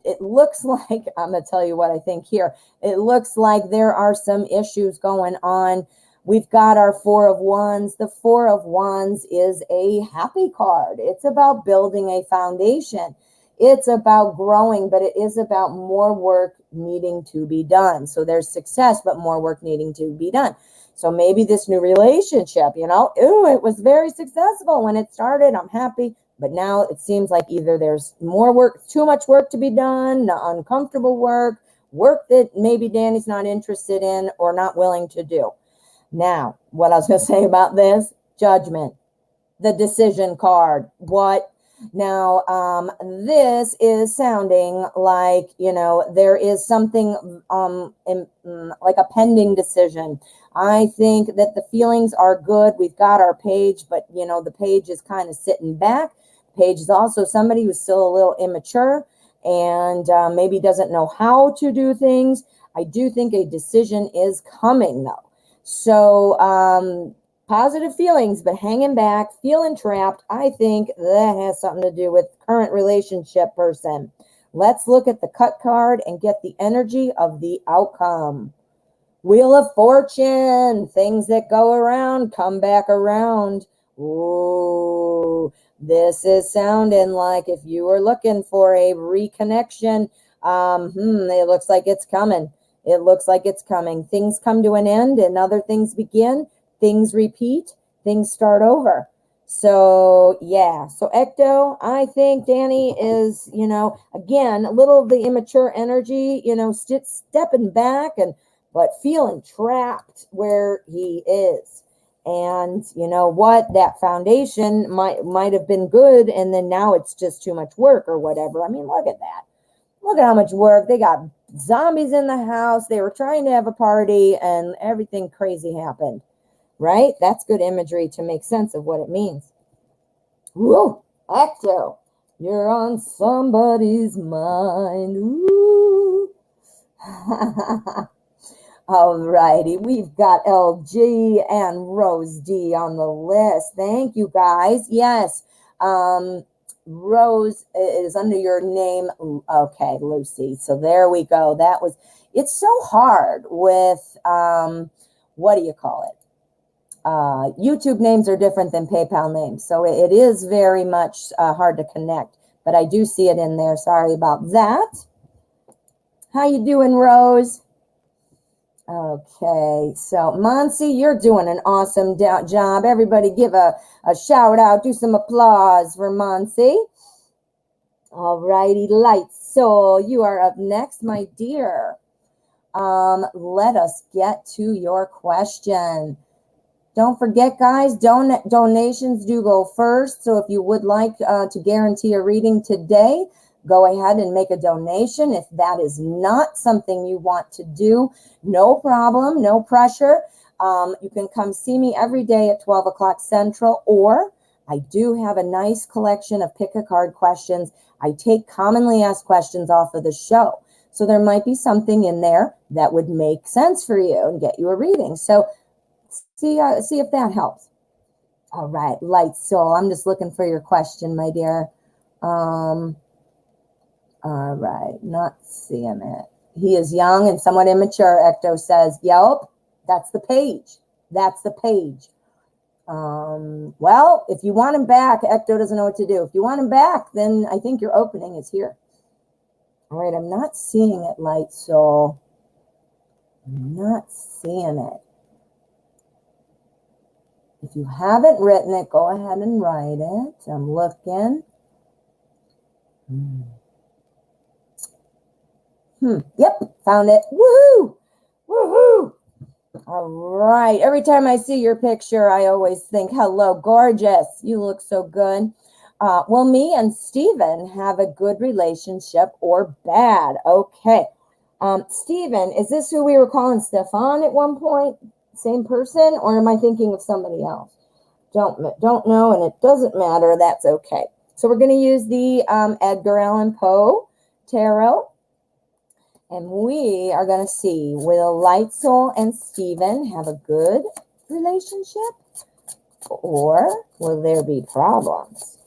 it looks like, I'm going to tell you what I think here. It looks like there are some issues going on. We've got our Four of Wands. The Four of Wands is a happy card. It's about building a foundation. It's about growing, but it is about more work needing to be done. So there's success, but more work needing to be done. So maybe this new relationship, it was very successful when it started. I'm happy. But now it seems like either there's more work, too much work to be done, uncomfortable work that maybe Danny's not interested in or not willing to do. Now, what I was going to say about this, Judgment, the decision card. What? Now, this is sounding like, there is something like a pending decision. I think that the feelings are good. We've got our page, but, the page is kind of sitting back. Page is also somebody who's still a little immature and maybe doesn't know how to do things. I do think a decision is coming, though. So positive feelings, but hanging back, feeling trapped. I think that has something to do with current relationship person. Let's look at the cut card and get the energy of the outcome. Wheel of Fortune, things that go around come back around. Ooh, this is sounding like if you were looking for a reconnection, it looks like it's coming. It looks like it's coming. Things come to an end and other things begin. Things repeat. Things start over. So, yeah. So, Ecto, I think Danny is, again, a little of the immature energy, stepping back but feeling trapped where he is. And you know what? That foundation might have been good, and then now it's just too much work or whatever. I mean, look at that. Look at how much work. They got zombies in the house. They were trying to have a party, and everything crazy happened. Right? That's good imagery to make sense of what it means. Woo! Ecto, you're on somebody's mind. Woo! Alrighty, we've got LG and Rose D on the list. Thank you, guys. Yes, Rose is under your name. Okay, Lucy. So there we go. It's so hard with, what do you call it? YouTube names are different than PayPal names. So it is very much hard to connect, but I do see it in there. Sorry about that. How you doing, Rose? Okay, so Monsi, you're doing an awesome job. Everybody give a shout out, do some applause for Monsi. All righty, Light Soul, you are up next, my dear. Let us get to your question. Don't forget, guys, donations do go first. So if you would like to guarantee a reading today, go ahead and make a donation. If that is not something you want to do, no problem, no pressure. You can come see me every day at 12 o'clock Central, or I do have a nice collection of pick a card questions. I take commonly asked questions off of the show. So there might be something in there that would make sense for you and get you a reading. So see if that helps. All right, Light Soul, I'm just looking for your question, my dear. All right, not seeing it. He is young and somewhat immature, Ecto says. Yep, that's the page. That's the page. Well, if you want him back, Ecto doesn't know what to do. If you want him back, then I think your opening is here. All right, I'm not seeing it, Light Soul. I'm not seeing it. If you haven't written it, go ahead and write it. I'm looking. Yep, found it. Woohoo! Woohoo! All right. Every time I see your picture, I always think, hello, gorgeous. You look so good. Will me and Steven have a good relationship or bad? Okay. Steven, is this who we were calling Stefan at one point? Same person? Or am I thinking of somebody else? Don't know, and it doesn't matter. That's okay. So we're going to use the Edgar Allan Poe Tarot. And we are going to see, will Light Soul and Steven have a good relationship? Or will there be problems?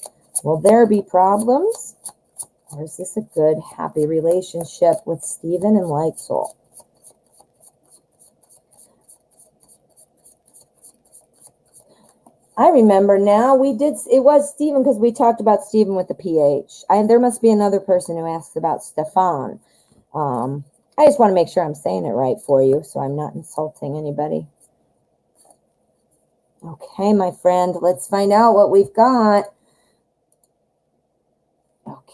Will there be problems? Or is this a good, happy relationship with Steven and Light Soul? I remember now, it was Steven because we talked about Steven with the PH. There must be another person who asked about Stefan. I just want to make sure I'm saying it right for you, so I'm not insulting anybody. Okay, my friend, let's find out what we've got. Okay.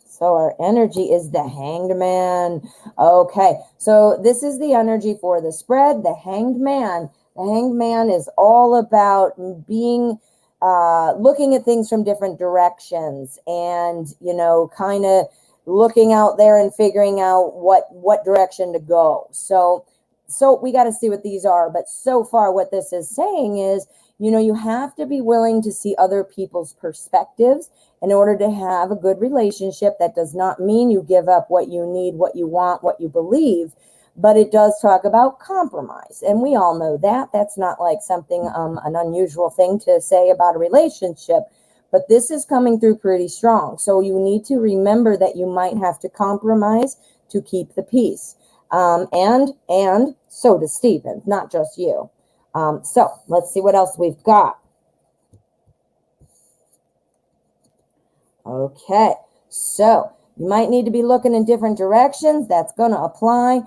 So our energy is the Hanged Man. Okay, so this is the energy for the spread, the Hanged Man. The Hanged Man is all about being, looking at things from different directions and, kind of looking out there and figuring out what direction to go. So we got to see what these are. But so far what this is saying is, you have to be willing to see other people's perspectives in order to have a good relationship. That does not mean you give up what you need, what you want, what you believe, but it does talk about compromise. And we all know that. That's not like something, an unusual thing to say about a relationship. But this is coming through pretty strong. So you need to remember that you might have to compromise to keep the peace. And so does Steven, not just you. So let's see what else we've got. Okay, so you might need to be looking in different directions. That's going to apply.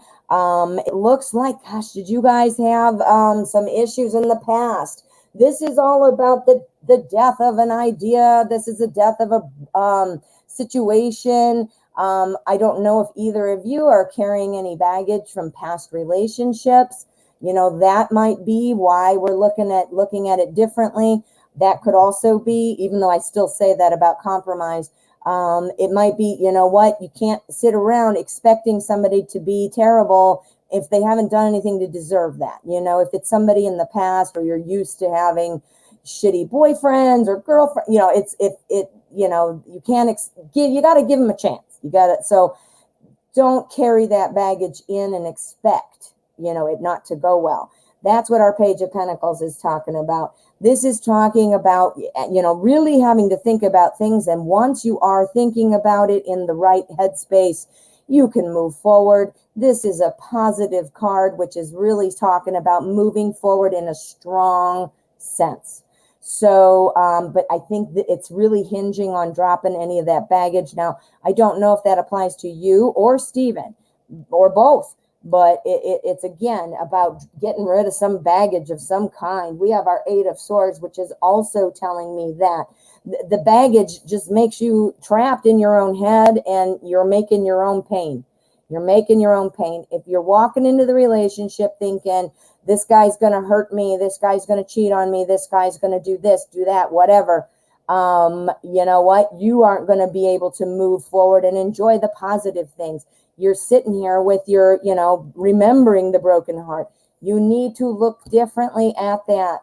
It looks like, gosh, did you guys have some issues in the past? This is all about the death of an idea. This is the death of a situation. I don't know if either of you are carrying any baggage from past relationships. That might be why we're looking at it differently. That could also be, even though I still say that about compromise, it might be, you can't sit around expecting somebody to be terrible if they haven't done anything to deserve that. If it's somebody in the past, or you're used to having shitty boyfriends or girlfriends, you can't you got to give them a chance. So don't carry that baggage in and expect, it not to go well. That's what our Page of Pentacles is talking about. This is talking about, really having to think about things. And once you are thinking about it in the right headspace, you can move forward. This is a positive card, which is really talking about moving forward in a strong sense. So, but I think that it's really hinging on dropping any of that baggage. Now, I don't know if that applies to you or Steven or both. But it's again about getting rid of some baggage of some kind. We have our Eight of Swords, which is also telling me that the baggage just makes you trapped in your own head, and you're making your own pain. You're making your own pain. If you're walking into the relationship thinking, this guy's going to hurt me, this guy's going to cheat on me, this guy's going to do this, do that, whatever, you know what? You aren't going to be able to move forward and enjoy the positive things. You're sitting here with your, remembering the broken heart. You need to look differently at that.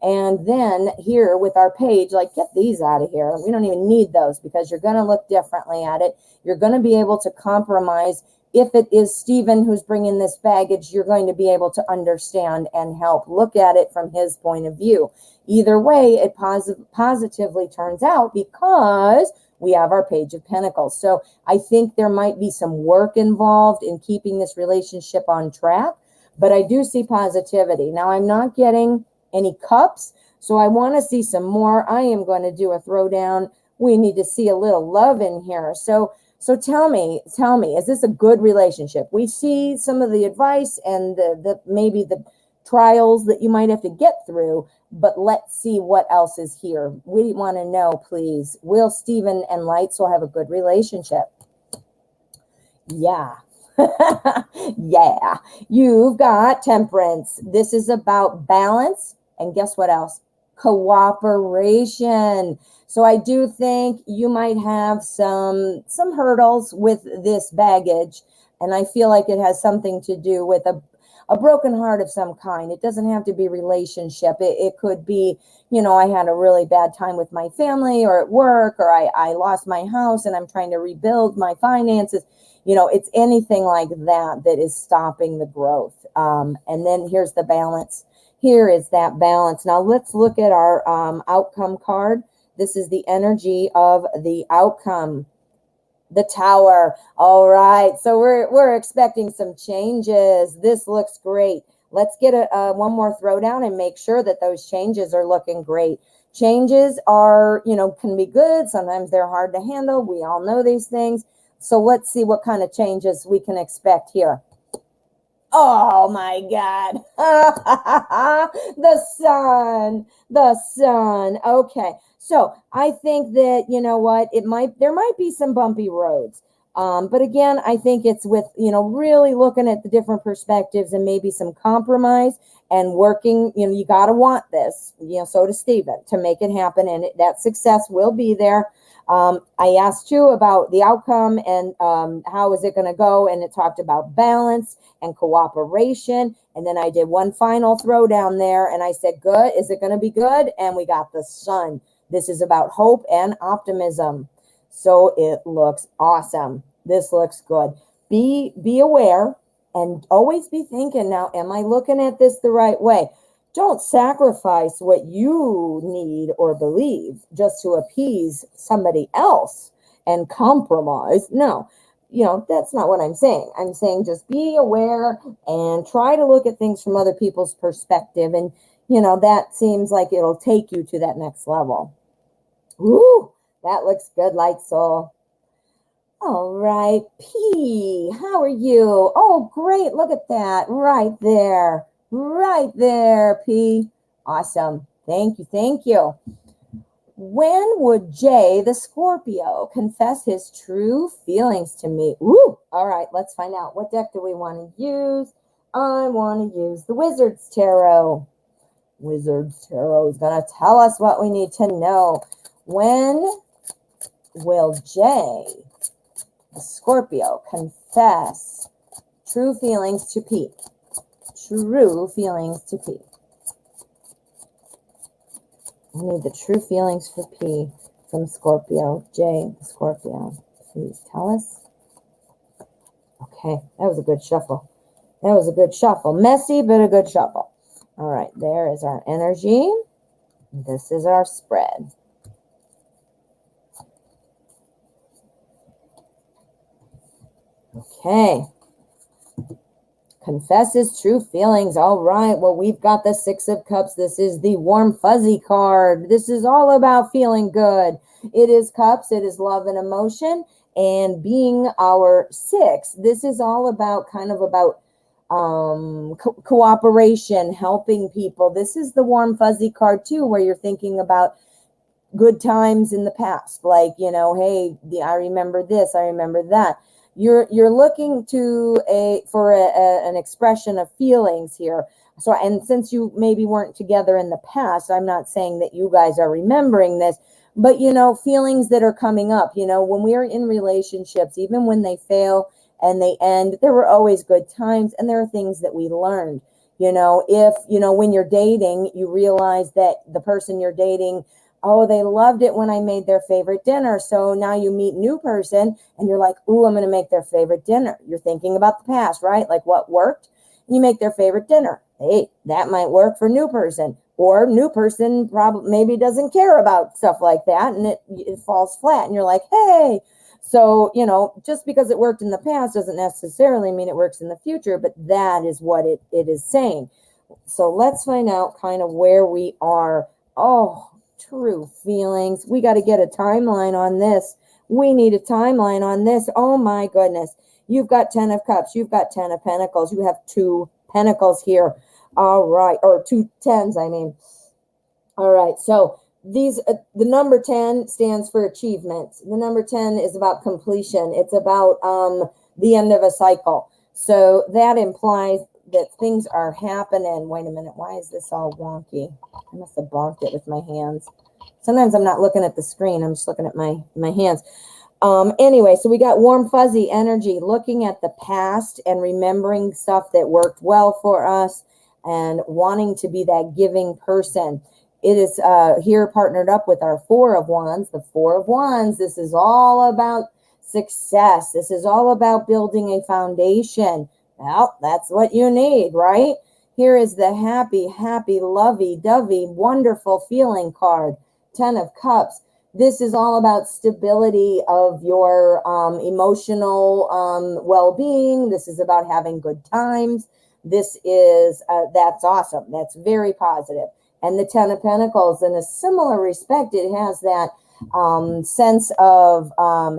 And then here with our page, get these out of here. We don't even need those, because you're going to look differently at it. You're going to be able to compromise. If it is Steven who's bringing this baggage, you're going to be able to understand and help look at it from his point of view. Either way, it positively turns out, because we have our Page of Pentacles. So I think there might be some work involved in keeping this relationship on track, but I do see positivity. Now, I'm not getting any cups, so I want to see some more. I am going to do a throwdown. We need to see a little love in here. So tell me, is this a good relationship? We see some of the advice and maybe the trials that you might have to get through, but let's see what else is here. We want to know, please, will Steven and Light Soul have a good relationship? Yeah. Yeah, you've got Temperance. This is about balance. And guess what else? Cooperation. So I do think you might have some hurdles with this baggage. And I feel like it has something to do with a broken heart of some kind. It doesn't have to be relationship. It could be, I had a really bad time with my family or at work, or I lost my house and I'm trying to rebuild my finances. It's anything like that is stopping the growth. And then here's the balance. Here is that balance. Now let's look at our outcome card. This is the energy of the outcome. The Tower. All right. So we're expecting some changes. This looks great. Let's get one more throwdown and make sure that those changes are looking great. Changes are, can be good. Sometimes they're hard to handle. We all know these things. So let's see what kind of changes we can expect here. Oh my God. The sun. Okay. So I think that, what, there might be some bumpy roads. But again, I think it's with, really looking at the different perspectives and maybe some compromise and working, you got to want this, so to Stephen, to make it happen. And that success will be there. I asked you about the outcome and how is it going to go? And it talked about balance and cooperation. And then I did one final throwdown there and I said, good, is it going to be good? And we got the sun. This is about hope and optimism. So it looks awesome. This looks good. Be aware and always be thinking, now, am I looking at this the right way? Don't sacrifice what you need or believe just to appease somebody else and compromise. No, that's not what I'm saying. I'm saying just be aware and try to look at things from other people's perspective. And, that seems like it'll take you to that next level. Ooh, that looks good, Light Soul. All right, P, how are you? Oh, great. Look at that right there. Right there, P. Awesome. Thank you. Thank you. When would Jay, the Scorpio, confess his true feelings to me? Ooh, all right, let's find out. What deck do we want to use? I want to use the Wizard's Tarot. Wizard's Tarot is going to tell us what we need to know. When will Jay, the Scorpio, confess true feelings to P? True feelings to P. I need the true feelings for P from Scorpio. Jay, the Scorpio. Please tell us. Okay, that was a good shuffle. That was a good shuffle. Messy, but a good shuffle. All right, there is our energy. This is our spread. Okay. Confess his true feelings. All right. Well, we've got the Six of Cups. This is the warm, fuzzy card. This is all about feeling good. It is cups. It is love and emotion. And being our six, this is all about cooperation, helping people. This is the warm, fuzzy card, too, where you're thinking about good times in the past. Like, hey, I remember this. I remember that. You're looking to an expression of feelings here. So, and since you maybe weren't together in the past, I'm not saying that you guys are remembering this, but feelings that are coming up, when we are in relationships, even when they fail and they end, there were always good times and there are things that we learned. If, when you're dating, you realize that the person you're dating, oh, they loved it when I made their favorite dinner. So now you meet a new person and you're like, ooh, I'm going to make their favorite dinner. You're thinking about the past, right? Like what worked? And you make their favorite dinner. Hey, that might work for new person. Or new person probably maybe doesn't care about stuff like that and it falls flat. And you're like, hey. So, just because it worked in the past doesn't necessarily mean it works in the future, but that is what it is saying. So let's find out kind of where we are. Oh, true feelings. We got to get a timeline on this. We need a timeline on this. Oh my goodness. You've got 10 of Cups. You've got 10 of Pentacles. You have 2 Pentacles here. All right. Or 2 tens, I mean. All right. So these, the number 10 stands for achievements. The number 10 is about completion. It's about the end of a cycle. So that implies that things are happening. Wait a minute, why is this all wonky? I must have bonked it with my hands. Sometimes I'm not looking at the screen, I'm just looking at my hands. Anyway, so we got warm, fuzzy energy, looking at the past and remembering stuff that worked well for us and wanting to be that giving person. It is here partnered up with our Four of Wands. The Four of Wands, this is all about success. This is all about building a foundation. Well, that's what you need, right? Here is the happy, lovey-dovey, wonderful feeling card. 10 of Cups. This is all about stability of your emotional well-being. This is about having good times. This is, that's awesome. That's very positive. And the 10 of Pentacles, in a similar respect, it has that sense of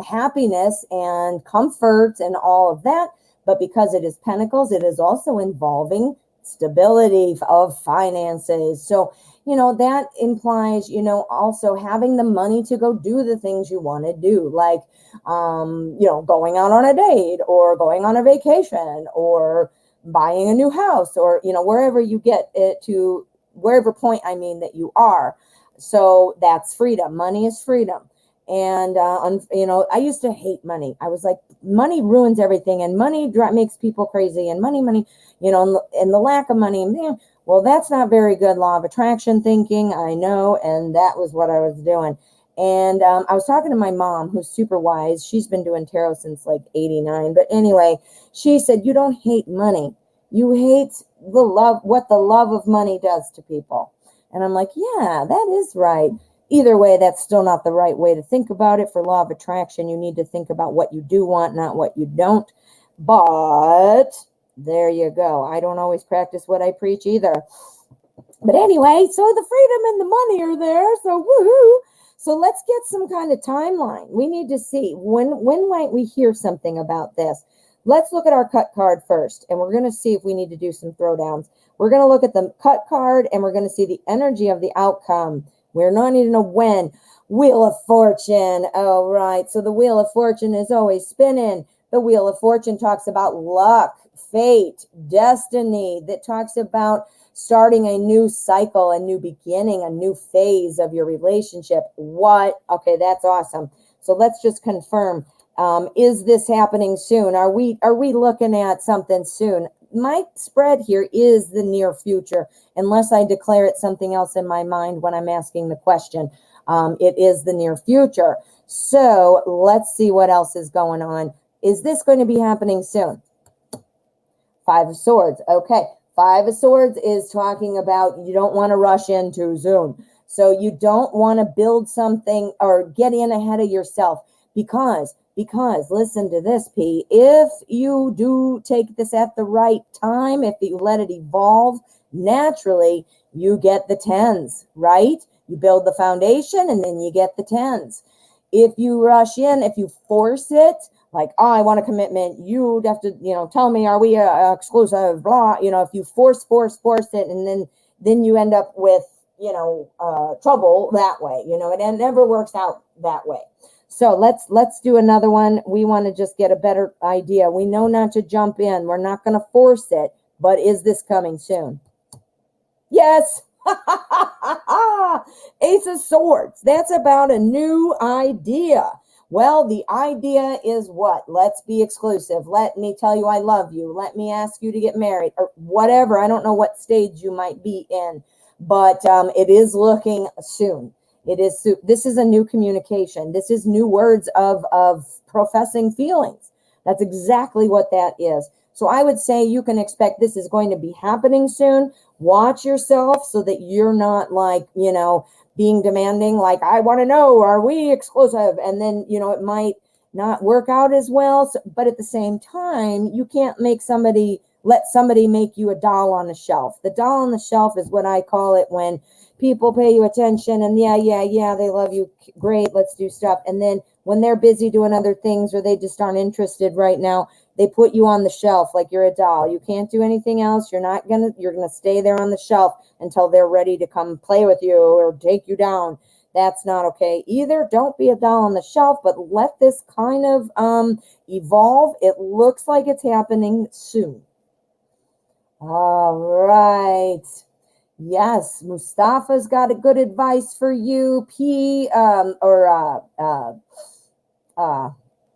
happiness and comfort and all of that. But because it is Pentacles, it is also involving stability of finances. So, you know, that implies, you know, also having the money to go do the things you want to do, like, you know, going out on a date or going on a vacation or buying a new house or, you know, wherever you get it to, wherever point, I mean, that you are. So that's freedom. Money is freedom. And, you know, I used to hate money. I was like, money ruins everything and money makes people crazy and money, you know, and the lack of money, man. Well, that's not very good law of attraction thinking, I know, and that was what I was doing. And I was talking to my mom, who's super wise. She's been doing tarot since like 89. But anyway, she said, you don't hate money. You hate the love, what the love of money does to people. And I'm like, yeah, that is right. Either way, that's still not the right way to think about it. For law of attraction, you need to think about what you do want, not what you don't. But there you go. I don't always practice what I preach either. But anyway, so the freedom and the money are there. So woohoo. So let's get some kind of timeline. We need to see when might we hear something about this. Let's look at our cut card first, and we're going to see if we need to do some throwdowns. We're going to look at the cut card, and we're going to see the energy of the outcome. We're not need to know when. Wheel of Fortune. All right. So the Wheel of Fortune is always spinning. The Wheel of Fortune talks about luck, fate, destiny. That talks about starting a new cycle, a new beginning, a new phase of your relationship. What? Okay, that's awesome. So let's just confirm. Is this happening soon? Are we looking at something soon? My spread here is the near future, unless I declare it something else in my mind when I'm asking the question. It is the near future. So let's see what else is going on. Is this going to be happening soon? Five of Swords. Okay. Five of Swords is talking about you don't want to rush in too soon. So you don't want to build something or get in ahead of yourself because listen to this, P. If you do take this at the right time, if you let it evolve naturally, you get the tens, right? You build the foundation and then you get the tens. If you rush in, if you force it, like, oh, I want a commitment, you'd have to, you know, tell me, are we exclusive, blah, you know, if you force it, and then you end up with, you know, trouble that way, you know, it never works out that way. So let's do another one. We want to just get a better idea. We know not to jump in. We're not going to force it, but is this coming soon? Yes. Ace of Swords. That's about a new idea. Well, the idea is what? Let's be exclusive. Let me tell you I love you. Let me ask you to get married or whatever. I don't know what stage you might be in, but it is looking soon. It is. This is a new communication. This is new words of professing feelings. That's exactly what that is. So I would say you can expect this is going to be happening soon. Watch yourself so that you're not like, you know, being demanding, like, I want to know, are we exclusive? And then, you know, it might not work out as well. So, but at the same time, you can't let somebody make you a doll on the shelf. The doll on the shelf is what I call it when people pay you attention and yeah, they love you. Great, let's do stuff. And then when they're busy doing other things or they just aren't interested right now, they put you on the shelf like you're a doll. You can't do anything else. You're going to stay there on the shelf until they're ready to come play with you or take you down. That's not okay either. Don't be a doll on the shelf, but let this kind of evolve. It looks like it's happening soon. All right. Yes, Mustafa's got a good advice for you.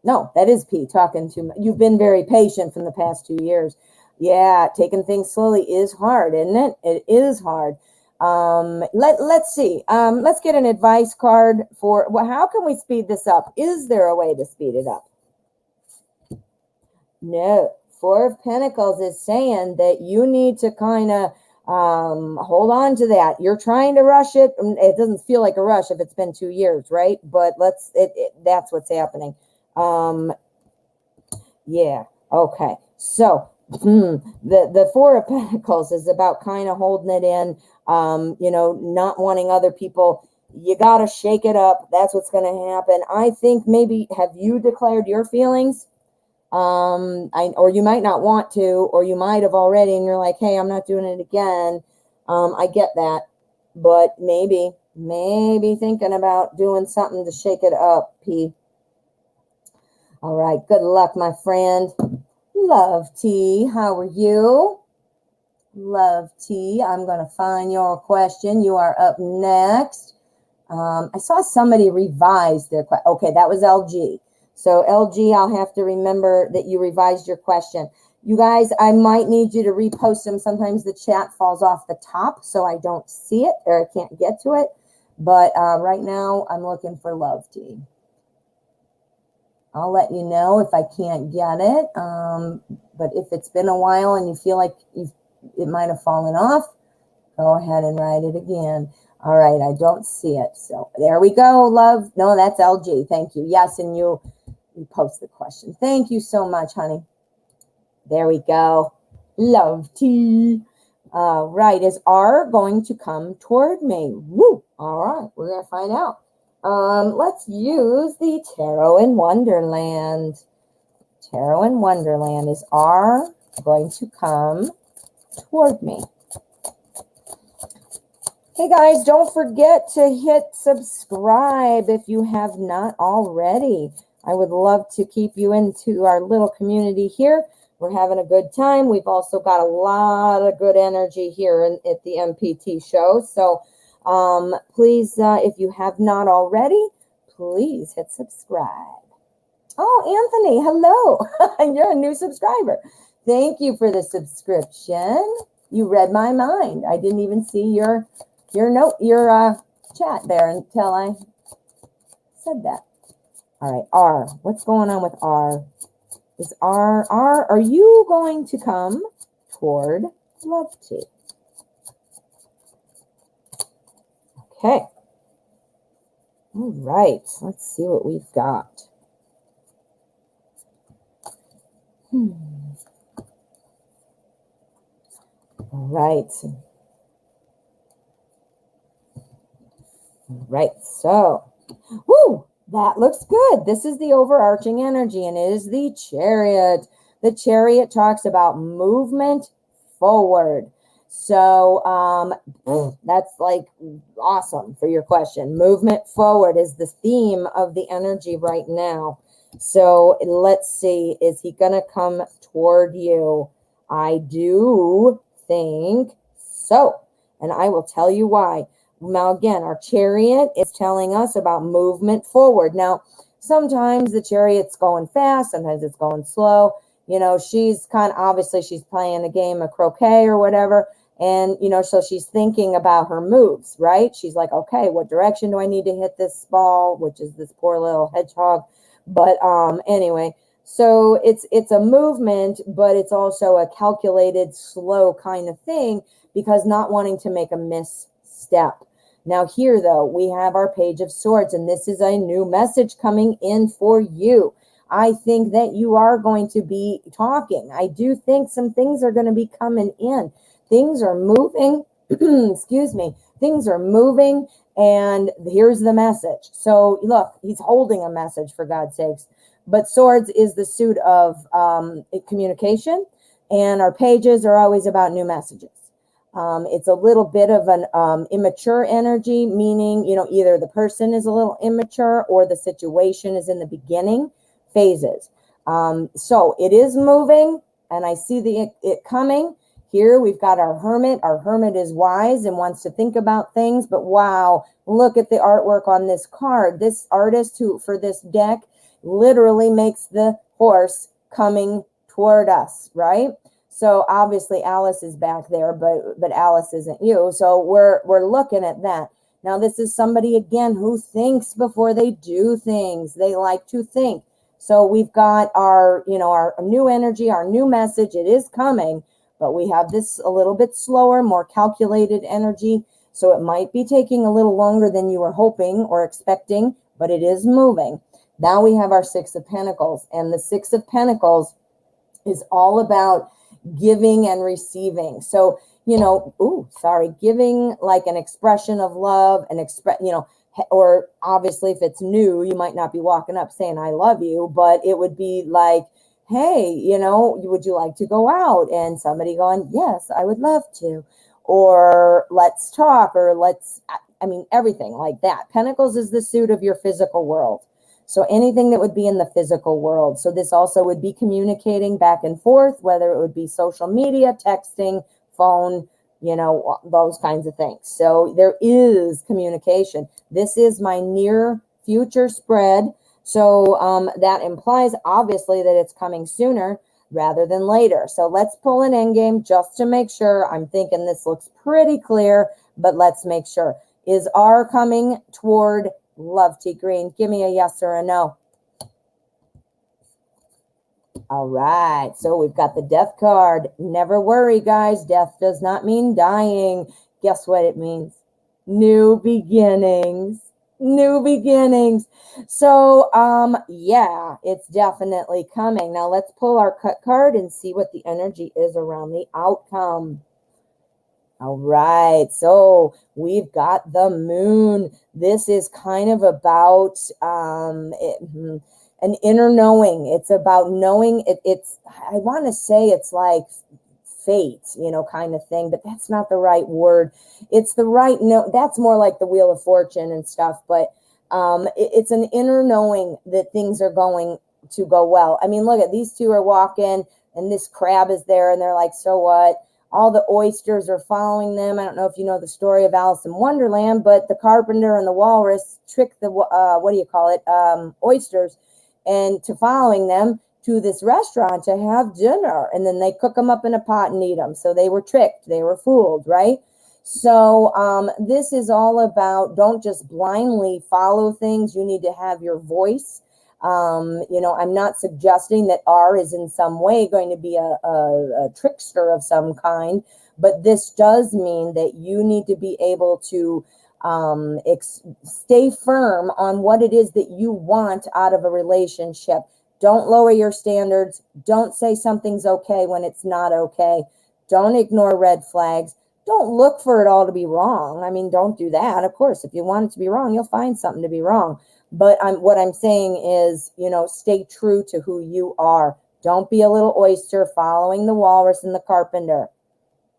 No, that is P talking to me. You've been very patient from the past 2 years. Yeah, taking things slowly is hard, isn't it? It is hard. Let's see. Let's get an advice card for, well, how can we speed this up? Is there a way to speed it up? No. Four of Pentacles is saying that you need to kind of hold on to that. You're trying to rush it. It doesn't feel like a rush if it's been 2 years, right? But that's what's happening. Yeah. Okay. So the Four of Pentacles is about kind of holding it in, not wanting other people. You got to shake it up. That's what's going to happen. I think maybe, have you declared your feelings? Or you might not want to, or you might have already, and you're like, hey, I'm not doing it again. I get that, but maybe thinking about doing something to shake it up, P. All right, good luck, my friend. Love T, how are you? Love T, I'm going to find your question. You are up next. I saw somebody revise their question. Okay, that was LG. So LG, I'll have to remember that you revised your question. You guys, I might need you to repost them. Sometimes the chat falls off the top, so I don't see it or I can't get to it. But right now, I'm looking for Love T. I'll let you know if I can't get it. But if it's been a while and you feel like it might have fallen off, go ahead and write it again. All right, I don't see it. So there we go, love. No, that's LG. Thank you. Yes, and you post the question. Thank you so much, honey. There we go. Love T. All right, is R going to come toward me? Woo. All right, we're going to find out. Let's use the Tarot in Wonderland. Tarot in Wonderland. Is R going to come toward me? Hey guys, don't forget to hit subscribe if you have not already. I would love to keep you into our little community here. We're having a good time. We've also got a lot of good energy here at the MPT show. So please, if you have not already, please hit subscribe. Oh, Anthony, hello. You're a new subscriber. Thank you for the subscription. You read my mind. I didn't even see your chat there until I said that. All right, R. What's going on with R? Is R, are you going to come toward Love T? Okay. All right, let's see what we've got. All right. Right, so, woo, that looks good. This is the overarching energy, and it is the Chariot. The Chariot talks about movement forward. So, that's like awesome for your question. Movement forward is the theme of the energy right now. So, let's see, is he going to come toward you? I do think so, and I will tell you why. Now, again, our Chariot is telling us about movement forward. Now, sometimes the Chariot's going fast. Sometimes it's going slow. She's obviously she's playing a game of croquet or whatever. And, so she's thinking about her moves, right? She's like, okay, what direction do I need to hit this ball? Which is this poor little hedgehog. But anyway, so it's a movement, but it's also a calculated, slow kind of thing because not wanting to make a misstep. Now here, though, we have our Page of Swords, and this is a new message coming in for you. I think that you are going to be talking. I do think some things are going to be coming in. Things are moving. Excuse me. Things are moving, and here's the message. So, look, he's holding a message, for God's sakes. But Swords is the suit of communication, and our pages are always about new messages. It's a little bit of an immature energy, meaning, either the person is a little immature or the situation is in the beginning phases. So it is moving, and I see it coming. Here we've got our hermit. Our hermit is wise and wants to think about things, but wow, look at the artwork on this card. This artist for this deck literally makes the horse coming toward us, right? So obviously Alice is back there, but Alice isn't you. So we're looking at that. Now this is somebody again who thinks before they do things. They like to think. So we've got our new energy, our new message. It is coming, but we have this a little bit slower, more calculated energy. So it might be taking a little longer than you were hoping or expecting, but it is moving. Now we have our Six of Pentacles, and the Six of Pentacles is all about giving and receiving. So, giving like an expression of love and or obviously if it's new, you might not be walking up saying, I love you, but it would be like, hey, would you like to go out? And somebody going, yes, I would love to, or let's talk, or everything like that. Pentacles is the suit of your physical world. So anything that would be in the physical world. So this also would be communicating back and forth, whether it would be social media, texting, phone, those kinds of things. So there is communication. This is my near future spread. So that implies obviously that it's coming sooner rather than later. So let's pull an endgame just to make sure. I'm thinking this looks pretty clear, but let's make sure. Is R coming toward Love T Green? Give me a yes or a no. All right, so we've got the Death card. Never worry, guys. Death does not mean dying. Guess what it means? New beginnings. New beginnings. So, yeah, it's definitely coming. Now let's pull our cut card and see what the energy is around the outcome. All right, so we've got the moon. This is kind of about an inner knowing. It's about knowing I want to say it's like fate, kind of thing, but that's not the right word. It's the right no. That's more like the Wheel of Fortune and stuff, but it's an inner knowing that things are going to go well. I mean, look at these two are walking and this crab is there and they're like, so what? All the oysters are following them. I don't know if you know the story of Alice in Wonderland, but the carpenter and the walrus tricked the, oysters and to following them to this restaurant to have dinner. And then they cook them up in a pot and eat them. So they were tricked. They were fooled, right? So this is all about don't just blindly follow things. You need to have your voice. I'm not suggesting that R is in some way going to be a trickster of some kind, but this does mean that you need to be able to stay firm on what it is that you want out of a relationship. Don't lower your standards. Don't say something's okay when it's not okay. Don't ignore red flags. Don't look for it all to be wrong. I mean, don't do that. Of course, if you want it to be wrong, you'll find something to be wrong. But what I'm saying is, stay true to who you are. Don't be a little oyster following the walrus and the carpenter.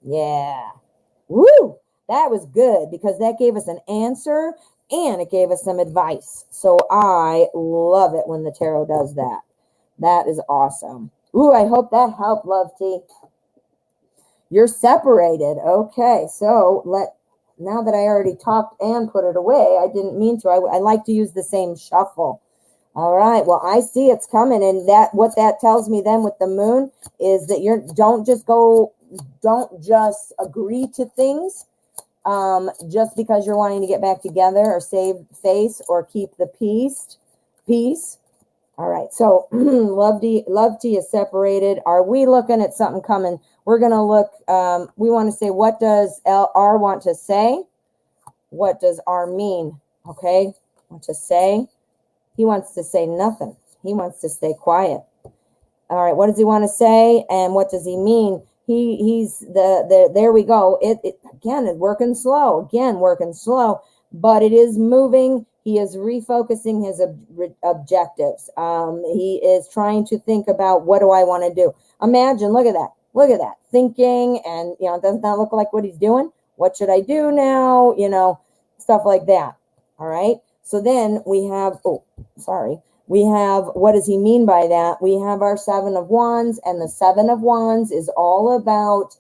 Yeah. Woo! That was good because that gave us an answer and it gave us some advice. So I love it when the tarot does that. That is awesome. Ooh, I hope that helped, Love T. You're separated. Okay, so now that I already talked and put it away, I didn't mean to. I like to use the same shuffle. All right, well, I see it's coming, and what that tells me then with the moon is that don't just agree to things just because you're wanting to get back together or save face or keep the peace. All right, so Love T is separated. Are we looking at something coming? We're going to look, we want to say, what does R want to say? What does R mean? Okay, want to say? He wants to say nothing. He wants to stay quiet. All right, what does he want to say? And what does he mean? He's there we go. It again is working slow. But it is moving. He is refocusing his objectives. He is trying to think about, what do I want to do? Imagine, look at that. Look at that. Thinking, and, it does not look like what he's doing. What should I do now? Stuff like that. All right. So then we have, we have, what does he mean by that? We have our 7 of Wands, and the 7 of Wands is all about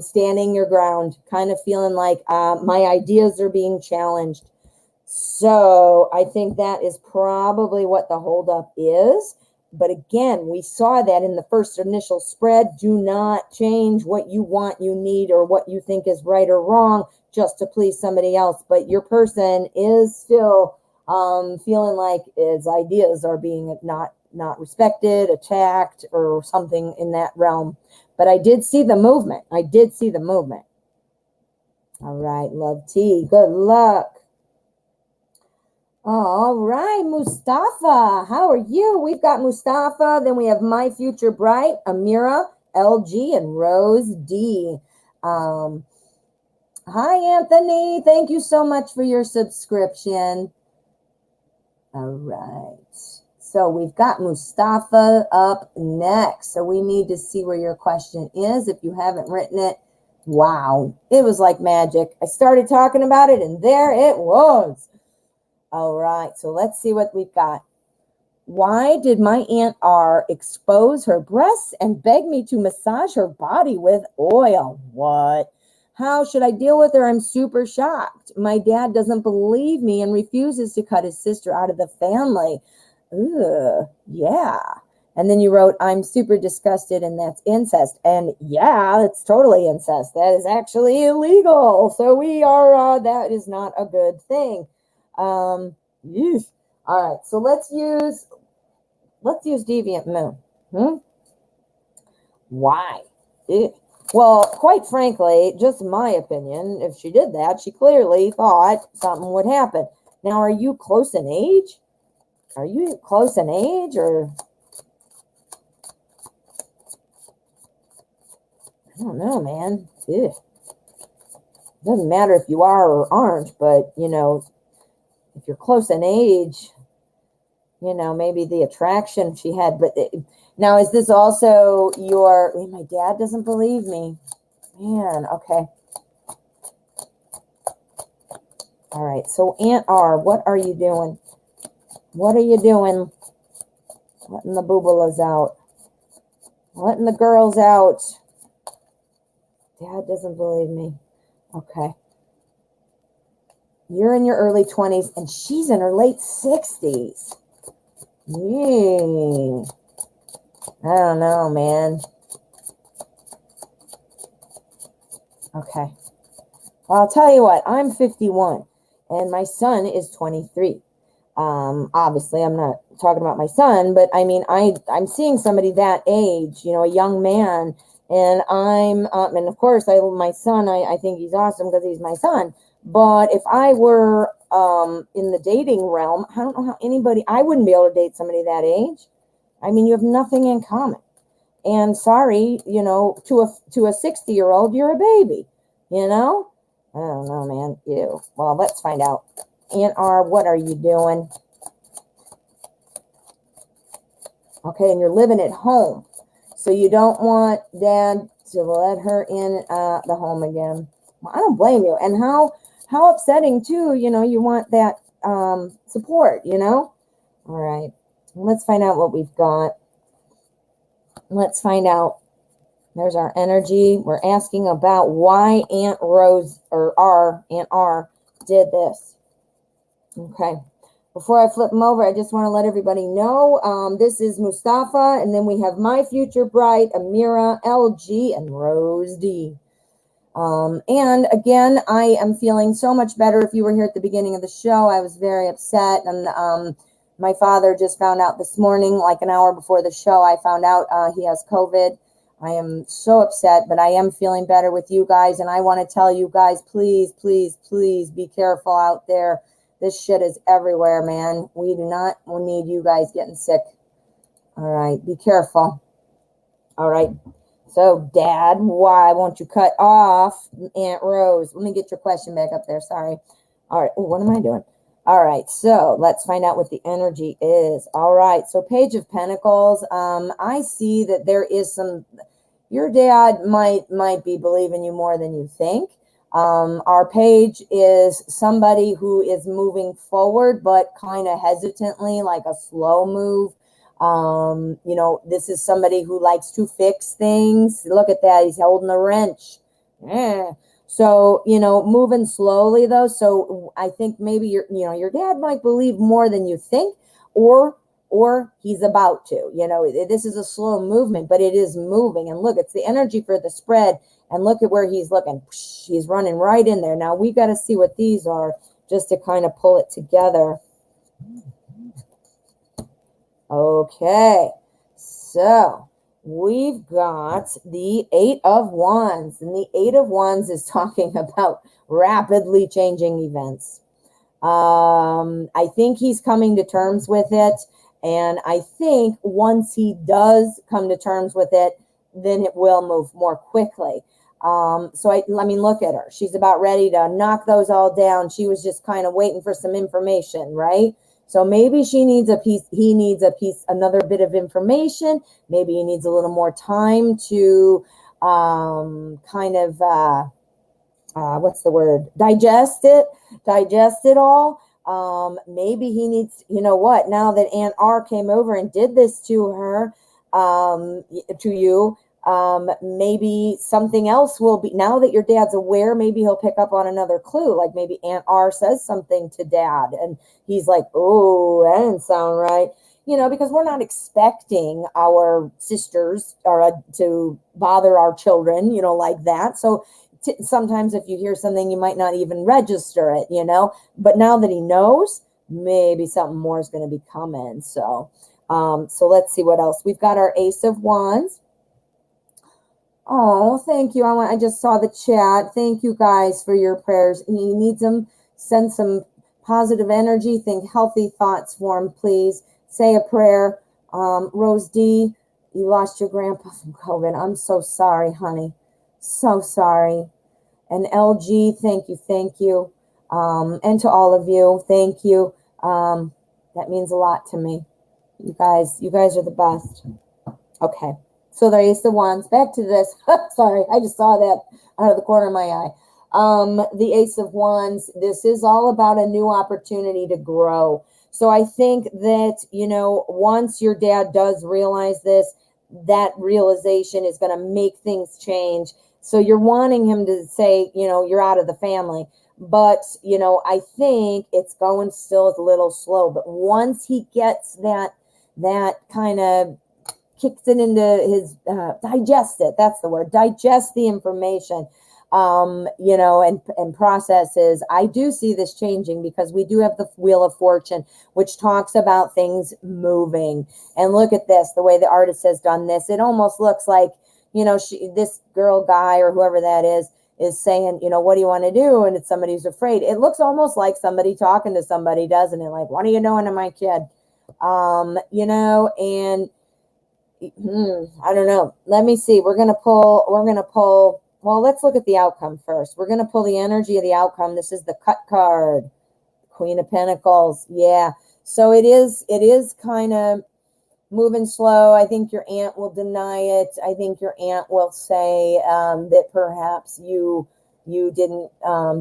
standing your ground, kind of feeling like my ideas are being challenged. So I think that is probably what the holdup is. But again, we saw that in the first initial spread. Do not change what you want, you need, or what you think is right or wrong just to please somebody else. But your person is still feeling like his ideas are being not respected, attacked, or something in that realm. But I did see the movement. All right, love T. Good luck. All right, Mustafa, how are you? We've got Mustafa, then we have My Future Bright, Amira, LG, and Rose D. Hi, Anthony. Thank you so much for your subscription. All right. So we've got Mustafa up next. So we need to see where your question is. If you haven't written it, wow, it was like magic. I started talking about it, and there it was. All right, so let's see what we've got. Why did my Aunt R expose her breasts and beg me to massage her body with oil? What? How should I deal with her? I'm super shocked. My dad doesn't believe me and refuses to cut his sister out of the family. Ugh, yeah. And then you wrote, I'm super disgusted, and that's incest. And yeah, it's totally incest. That is actually illegal. So we are, that is not a good thing. All right, so let's use deviant moon. Why? Well, quite frankly, just my opinion, if she did that, she clearly thought something would happen. Now, are you close in age? Or I don't know, man. It doesn't matter if you are or aren't, but if you're close in age, maybe the attraction she had. But now, is this also my dad doesn't believe me? Man, okay. All right, so Aunt R, what are you doing? Letting the boobalas out. Letting the girls out. Dad doesn't believe me. Okay. You're in your early 20s, and she's in her late 60s. I don't know, man. Okay. Well, I'll tell you what. I'm 51, and my son is 23. Obviously, I'm not talking about my son, but I mean, I'm seeing somebody that age, a young man, and and of course, my son, I think he's awesome because he's my son. But if I were in the dating realm, I don't know how I wouldn't be able to date somebody that age. I mean, you have nothing in common. And sorry, to a 60-year-old, you're a baby, I don't know, man. Ew. Well, let's find out. Aunt R, what are you doing? Okay, and you're living at home. So you don't want Dad to let her in the home again. Well, I don't blame you. And how upsetting, too, you want that support, All right, let's find out what we've got. Let's find out. There's our energy. We're asking about why Aunt R did this. Okay. Before I flip them over, I just want to let everybody know this is Mustafa, and then we have My Future Bright, Amira, LG, and Rose D. And again, I am feeling so much better. If you were here at the beginning of the show, I was very upset, and my father just found out this morning, like an hour before the show, I found out he has COVID. I am so upset, but I am feeling better with you guys, and I want to tell you guys, please, please, please be careful out there. This shit is everywhere, man. We do not need you guys getting sick. All right, be careful. All right. So, Dad, why won't you cut off Aunt Rose? Let me get your question back up there. Sorry. All right. Ooh, what am I doing? All right. So, let's find out what the energy is. All right. So, Page of Pentacles. I see that there is some, your dad might be believing you more than you think. Our page is somebody who is moving forward, but kind of hesitantly, like a slow move. This is somebody who likes to fix things. Look at that. He's holding a wrench. Yeah. So, moving slowly though. So I think maybe your dad might believe more than you think, or he's about to. This is a slow movement, but it is moving. And look, it's the energy for the spread. And look at where he's looking. He's running right in there. Now we got to see what these are just to kind of pull it together. Okay, so we've got the 8 of Wands, and the 8 of Wands is talking about rapidly changing events. I think he's coming to terms with it, and I think once he does come to terms with it, then it will move more quickly. I mean, look at her. She's about ready to knock those all down. She was just kind of waiting for some information, right? So maybe he needs another bit of information. Maybe he needs a little more time to what's the word? Digest it all. Maybe he needs, now that Aunt R came over and did this to her, to you, maybe something else will be, now that your dad's aware, maybe he'll pick up on another clue. Like maybe Aunt R says something to dad and he's like, oh, that didn't sound right. Because we're not expecting our sisters to bother our children, like that. So sometimes if you hear something, you might not even register it, but now that he knows, maybe something more is going to be coming. So let's see what else. We've got our Ace of Wands. Oh, thank you. I just saw the chat. Thank you guys for your prayers. He needs them. Send some positive energy. Think healthy thoughts for him, please. Say a prayer. Rose D, you lost your grandpa from COVID. I'm so sorry, honey. So sorry. And LG, thank you. And to all of you, thank you. That means a lot to me. You guys are the best. Okay. So there is the Wands. Back to this. Sorry, I just saw that out of the corner of my eye. The Ace of Wands, this is all about a new opportunity to grow. So I think that, once your dad does realize this, that realization is going to make things change. So you're wanting him to say, you're out of the family. But, I think it's going still a little slow. But once he gets that kind of kicks it into his, digest it. That's the word. Digest the information, and processes. I do see this changing because we do have the Wheel of Fortune, which talks about things moving. And look at this, the way the artist has done this. It almost looks like, this girl, guy, or whoever that is saying, what do you want to do? And it's somebody who's afraid. It looks almost like somebody talking to somebody, doesn't it? Like, what are you doing to my kid? And I don't know. Let me see. We're going to pull, well, let's look at the outcome first. We're going to pull the energy of the outcome. This is the cut card, Queen of Pentacles. Yeah. So it is kind of moving slow. I think your aunt will deny it. I think your aunt will say that perhaps you didn't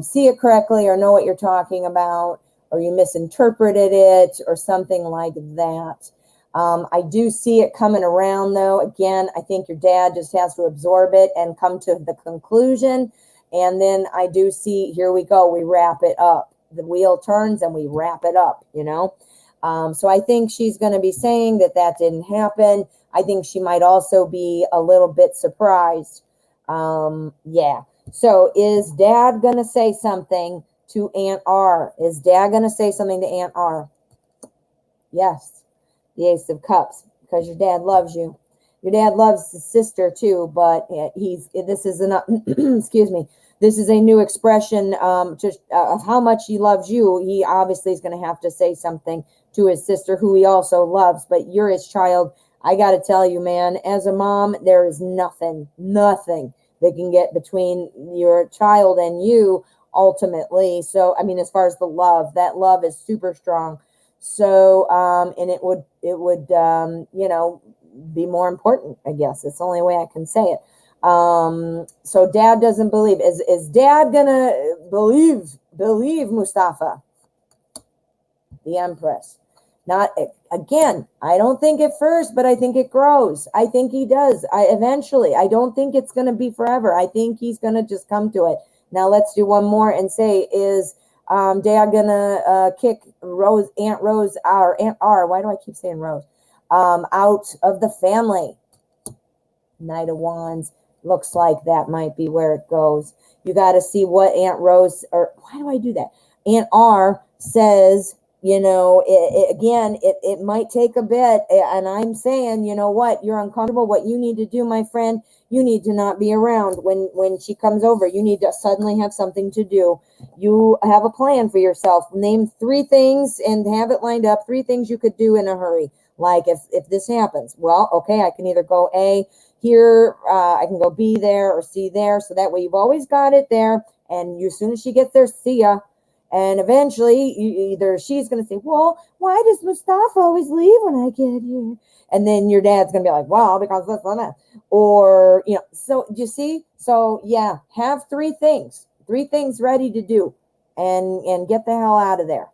see it correctly or know what you're talking about, or you misinterpreted it or something like that. I do see it coming around, though. Again, I think your dad just has to absorb it and come to the conclusion. And then I do see, here we go, we wrap it up. The wheel turns and we wrap it up, So I think she's going to be saying that didn't happen. I think she might also be a little bit surprised. Yeah. So is dad going to say something to Aunt R? Is dad going to say something to Aunt R? Yes. The Ace of Cups, because your dad loves you. Your dad loves his sister too, but this is excuse me, this is a new expression of how much he loves you. He obviously is going to have to say something to his sister, who he also loves, but you're his child. I got to tell you, man, as a mom, there is nothing that can get between your child and you ultimately. So, I mean, as far as the love, that love is super strong. So, and it would, be more important, I guess. It's the only way I can say it. So dad doesn't believe. Is dad gonna believe Mustafa? The Empress. Not again, I don't think at first, but I think it grows. I think he does. Eventually. I don't think it's gonna be forever. I think he's gonna just come to it. Now let's do one more and say, is dad gonna kick Aunt Rose, or Aunt R, why do I keep saying Rose? Out of the family? Knight of Wands. Looks like that might be where it goes. You got to see what Aunt Rose, or why do I do that? Aunt R says, it might take a bit. And I'm saying, you know what? You're uncomfortable. What you need to do, my friend, you need to not be around when she comes over. You need to suddenly have something to do. You have a plan for yourself. Name 3 things and have it lined up. 3 things you could do in a hurry. Like if this happens, well, okay, I can either go here, I can go B there or C there. So that way you've always got it there. And as soon as she gets there, see ya. And eventually either she's going to say, well, why does Mustafa always leave when I get here? And then your dad's going to be like, well, because this and that. Or, so do you see? So yeah, have 3 things ready to do and get the hell out of there.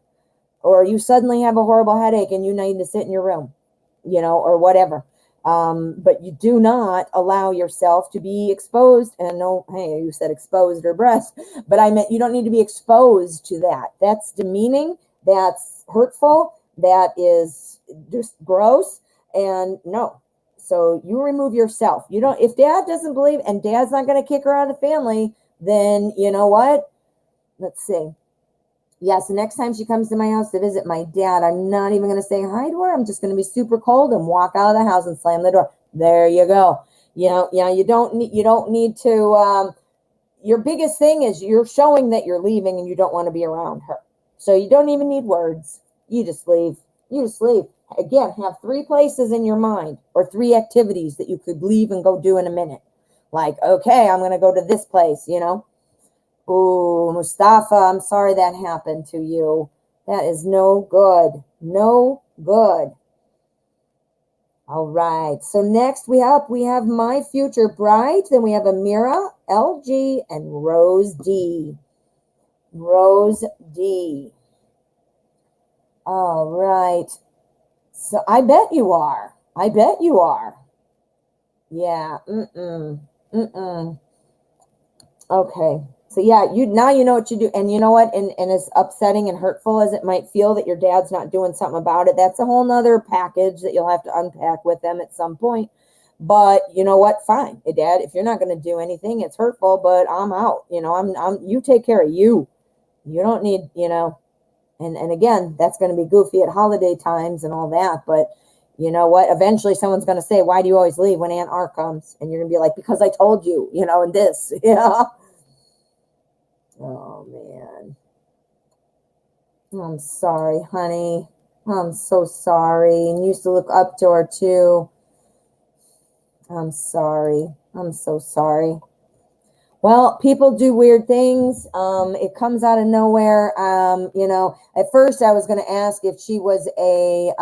Or you suddenly have a horrible headache and you need to sit in your room, or whatever. But you do not allow yourself to be exposed. And no, hey, you said exposed or breast, but I meant you don't need to be exposed to that. That's demeaning. That's hurtful. That is just gross. And no. So you remove yourself. If dad doesn't believe and dad's not going to kick her out of the family, then you know what? Let's see. Yes, the next time she comes to my house to visit my dad, I'm not even going to say hi to her. I'm just going to be super cold and walk out of the house and slam the door. There you go. You don't need to. Your biggest thing is you're showing that you're leaving and you don't want to be around her. So you don't even need words. You just leave. Again, have 3 places in your mind or 3 activities that you could leave and go do in a minute. Like, okay, I'm going to go to this place, Oh, Mustafa, I'm sorry that happened to you. That is no good. No good. All right. So next we have my future bride. Then we have Amira, LG, and Rose D. Rose D. All right. So I bet you are. Yeah. Okay. So yeah, now you know what you do. And you know what? And as upsetting and hurtful as it might feel that your dad's not doing something about it, that's a whole nother package that you'll have to unpack with them at some point. But you know what? Fine. Hey, Dad, if you're not going to do anything, it's hurtful, but I'm out. You take care of you. You don't need, and again, that's going to be goofy at holiday times and all that. But you know what? Eventually someone's going to say, why do you always leave when Aunt R comes? And you're going to be like, because I told you, and this, Oh, man. I'm sorry, honey. I'm so sorry. And you used to look up to her, too. I'm sorry. I'm so sorry. Well, people do weird things. It comes out of nowhere. At first I was going to ask if she was a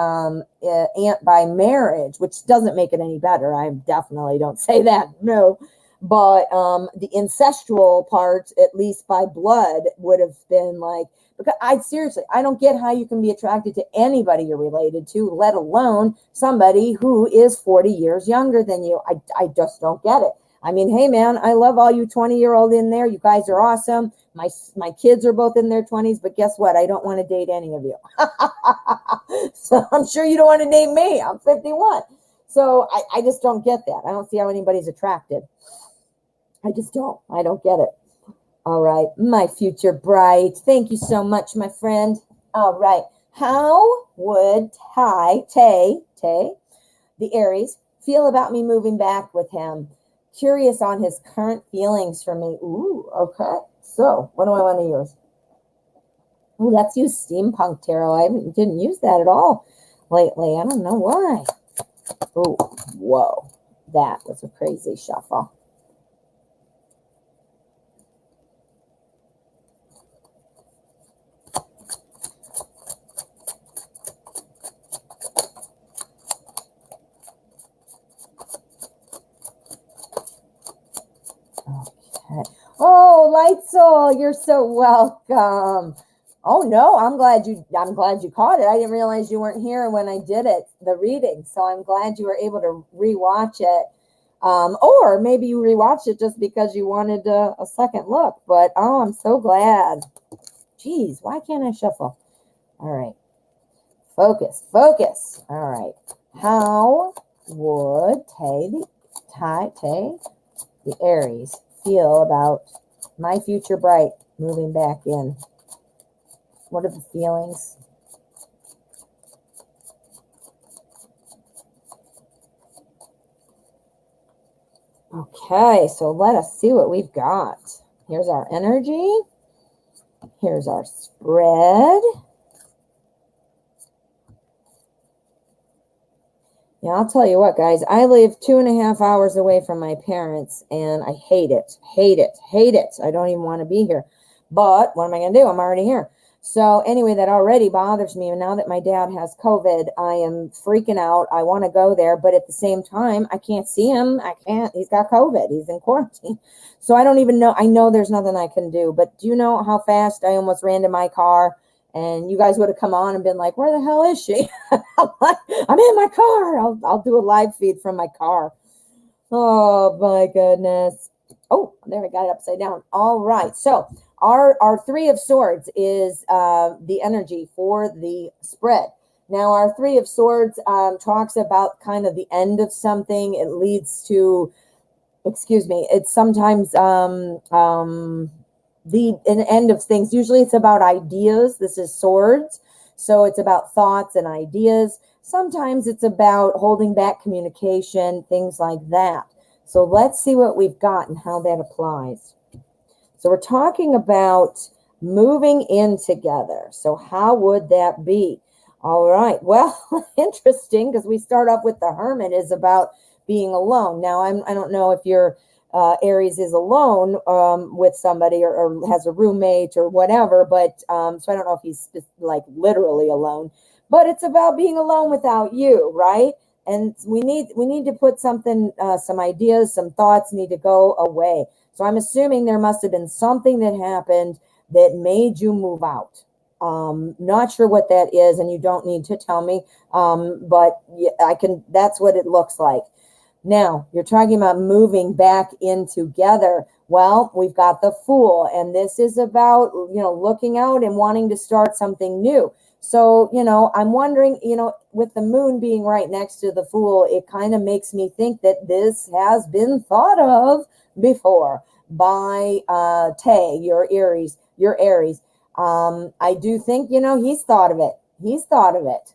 aunt by marriage, which doesn't make it any better. I definitely don't say that. No. But the incestual part, at least by blood, would have been like, because I don't get how you can be attracted to anybody you're related to, let alone somebody who is 40 years younger than you. I just don't get it. I mean, hey, man, I love all you 20-year-old in there. You guys are awesome. My kids are both in their 20s, but guess what? I don't want to date any of you. So I'm sure you don't want to date me. I'm 51. So I just don't get that. I don't see how anybody's attracted. I just don't. I don't get it. All right. My future bride. Thank you so much, my friend. All right. How would Tay, the Aries, feel about me moving back with him? Curious on his current feelings for me. Ooh, okay. So, what do I want to use? Ooh, let's use Steampunk Tarot. I didn't use that at all lately. I don't know why. Ooh, whoa. That was a crazy shuffle. light soul. You're so welcome. Oh no, I'm glad you caught it. I didn't realize you weren't here when I did it, the reading. So I'm glad you were able to rewatch it. Or maybe you rewatched it just because you wanted a second look. But oh, I'm so glad. Jeez, why can't I shuffle? All right. Focus, focus. All right. How would the Aries feel about my future bright moving back in? What are the feelings? Okay, so let us see what we've got. Here's our energy. Here's our spread. Yeah, I'll tell you what, guys. I live 2.5 hours away from my parents, and I hate it. Hate it. Hate it. I don't even want to be here. But what am I going to do? I'm already here. So anyway, that already bothers me. And now that my dad has COVID, I am freaking out. I want to go there, but at the same time, I can't see him. I can't. He's got COVID. He's in quarantine. So I don't even know. I know there's nothing I can do. But do you know how fast I almost ran to my car? And you guys would have come on and been like, where the hell is she? I'm in my car. I'll do a live feed from my car. Oh, my goodness. Oh, there, I got it upside down. All right. So our Three of Swords is the energy for the spread. Now, our Three of Swords talks about kind of the end of something. It leads to, it's sometimes an end of things. Usually it's about ideas. This is swords. So it's about thoughts and ideas. Sometimes it's about holding back communication, things like that. So let's see what we've got and how that applies. So we're talking about moving in together. So how would that be? All right. Well, interesting, because we start off with the Hermit is about being alone. Now, I don't know if you're Aries is alone with somebody or has a roommate or whatever, but so I don't know if he's like literally alone, but it's about being alone without you, right? And we need to put something, some ideas, some thoughts need to go away. So I'm assuming there must have been something that happened that made you move out. Not sure what that is, and you don't need to tell me, but that's what it looks like. Now, you're talking about moving back in together. Well, we've got the Fool, and this is about, looking out and wanting to start something new. So, I'm wondering, with the Moon being right next to the Fool, it kind of makes me think that this has been thought of before by Tay, your Aries. I do think, he's thought of it. He's thought of it.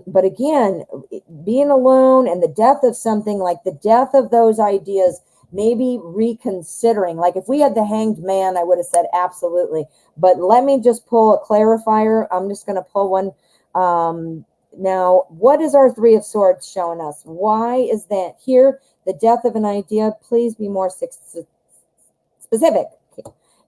But again, being alone and the death of something, like the death of those ideas, maybe reconsidering. Like if we had the Hanged Man, I would have said absolutely. But let me just pull a clarifier. I'm just going to pull one. Now, what is our Three of Swords showing us? Why is that here? The death of an idea. Please be more specific.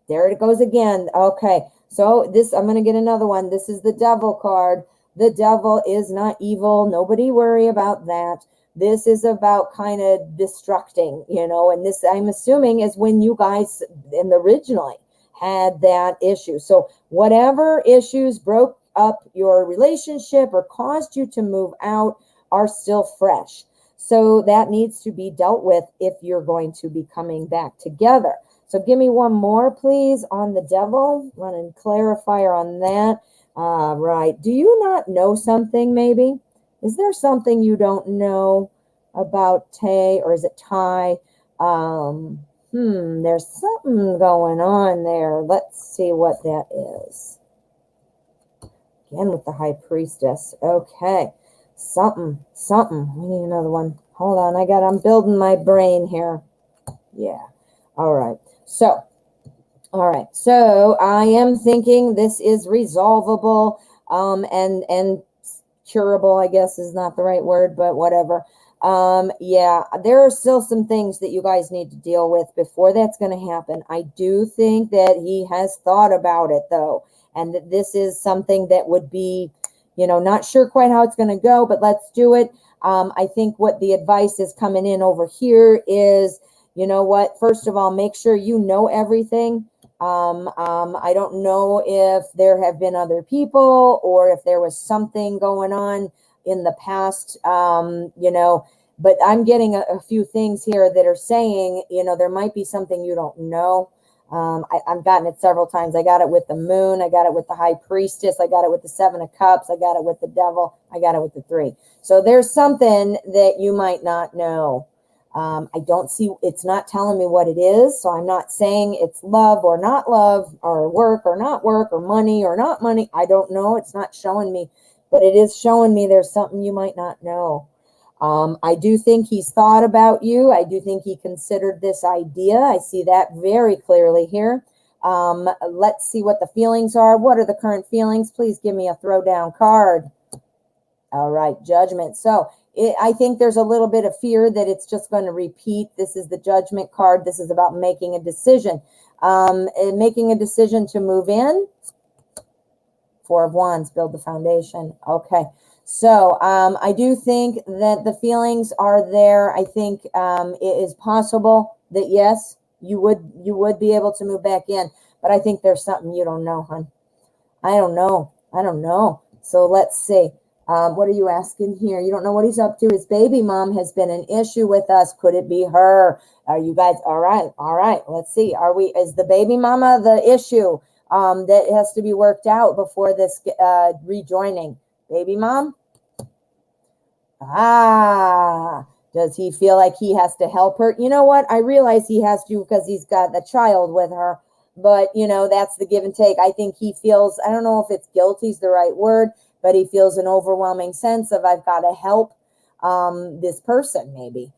There it goes again. Okay. So I'm going to get another one. This is the Devil card. The devil is not evil. Nobody worry about that. This is about kind of destructing, and this, I'm assuming, is when you guys originally had that issue. So whatever issues broke up your relationship or caused you to move out are still fresh. So that needs to be dealt with if you're going to be coming back together. So give me one more, please, on the devil. Run a clarifier on that. Right. Do you not know something, maybe? Is there something you don't know about Tay, or is it Ty? There's something going on there. Let's see what that is. Again with the High Priestess. Okay. Something. We need another one. Hold on. I'm building my brain here. Yeah. All right. All right, so I am thinking this is resolvable and curable, I guess is not the right word, but whatever. Yeah, there are still some things that you guys need to deal with before that's going to happen. I do think that he has thought about it, though, and that this is something that would be, not sure quite how it's going to go, but let's do it. I think what the advice is coming in over here is, you know what? First of all, make sure you know everything. I don't know if there have been other people or if there was something going on in the past, but I'm getting a few things here that are saying, there might be something you don't know. I've gotten it several times. I got it with the moon. I got it with the high priestess. I got it with the 7 of cups. I got it with the devil. I got it with the 3. So there's something that you might not know. I don't see, it's not telling me what it is. So I'm not saying it's love or not love or work or not work or money or not money. I don't know. It's not showing me, but it is showing me there's something you might not know. I do think he's thought about you. I do think he considered this idea. I see that very clearly here. Let's see what the feelings are. What are the current feelings? Please give me a throwdown card. All right, judgment. So I think there's a little bit of fear that it's just going to repeat. This is the judgment card. This is about making a decision. Making a decision to move in. 4 of Wands, build the foundation. Okay. So I do think that the feelings are there. I think it is possible that, yes, you would be able to move back in. But I think there's something you don't know, hon. I don't know. So let's see. What are you asking here? You don't know what he's up to. His baby mom has been an issue with us. Could it be her? Are you guys all right? All right. Let's see. Is the baby mama the issue that has to be worked out before this rejoining? Baby mom? Does he feel like he has to help her? You know what? I realize he has to because he's got the child with her. But, that's the give and take. I think he feels, I don't know if it's guilty is the right word, but he feels an overwhelming sense of I've got to help this person maybe.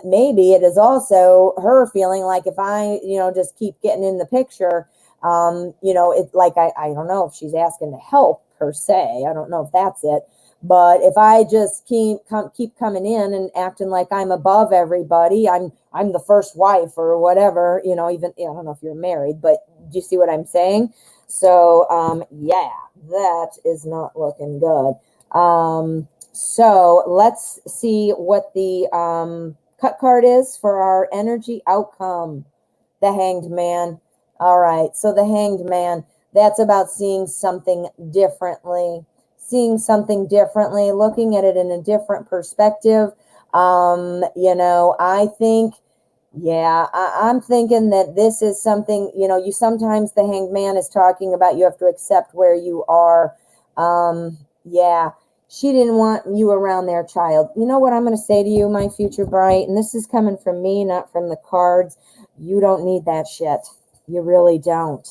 Maybe it is also her feeling like if I, just keep getting in the picture, it's like I don't know if she's asking to help per se. I don't know if that's it. But if I just keep coming in and acting like I'm above everybody, I'm the first wife or whatever, even I don't know if you're married, but do you see what I'm saying? So yeah, that is not looking good. So let's see what the cut card is for our energy outcome. The Hanged Man. All right, so the Hanged Man, that's about seeing something differently. Looking at it in a different perspective. I think, I'm thinking that this is something, you sometimes the Hanged Man is talking about you have to accept where you are. She didn't want you around their child. You know what I'm going to say to you, my future bright, and this is coming from me, not from the cards. You don't need that shit. You really don't.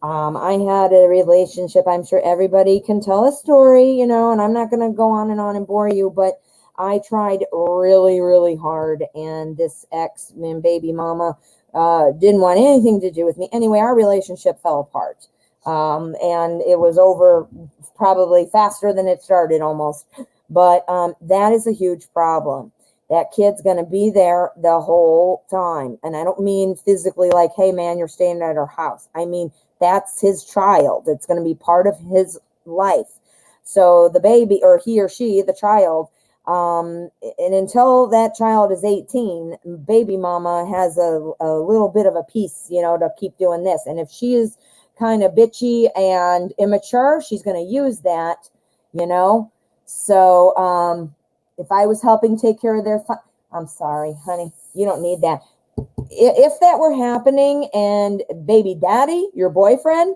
I had a relationship. I'm sure everybody can tell a story, and I'm not going to go on and bore you, but I tried really, really hard, and this ex-man baby mama didn't want anything to do with me. Anyway, our relationship fell apart, and it was over probably faster than it started almost, but that is a huge problem. That kid's going to be there the whole time, and I don't mean physically like, hey, man, you're staying at our house. I mean, that's his child. It's going to be part of his life. So the baby, or he or she, the child, and until that child is 18, baby mama has a little bit of a piece, to keep doing this. And if she is kind of bitchy and immature, she's going to use that, So if I was helping take care of their I'm sorry, honey, you don't need that. If that were happening and baby daddy, your boyfriend,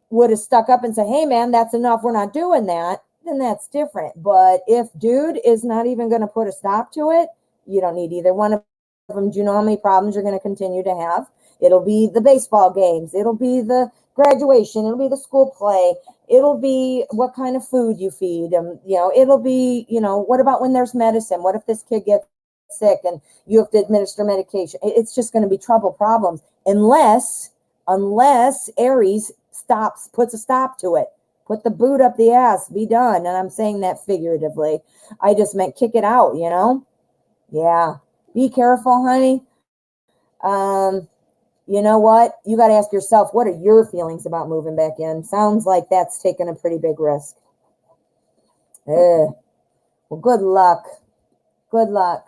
would have stuck up and said, hey, man, that's enough. We're not doing that. Then that's different. But if dude is not even going to put a stop to it, you don't need either one of them. Do you know how many problems you're going to continue to have? It'll be the baseball games. It'll be the graduation. It'll be the school play. It'll be what kind of food you feed them. It'll be, what about when there's medicine? What if this kid gets sick and you have to administer medication? It's just going to be problems unless Aries puts a stop to it. Put the boot up the ass, be done. And I'm saying that figuratively. I just meant kick it out, Yeah. Be careful, honey. You know what? You got to ask yourself, what are your feelings about moving back in? Sounds like that's taking a pretty big risk. Well, good luck. Good luck.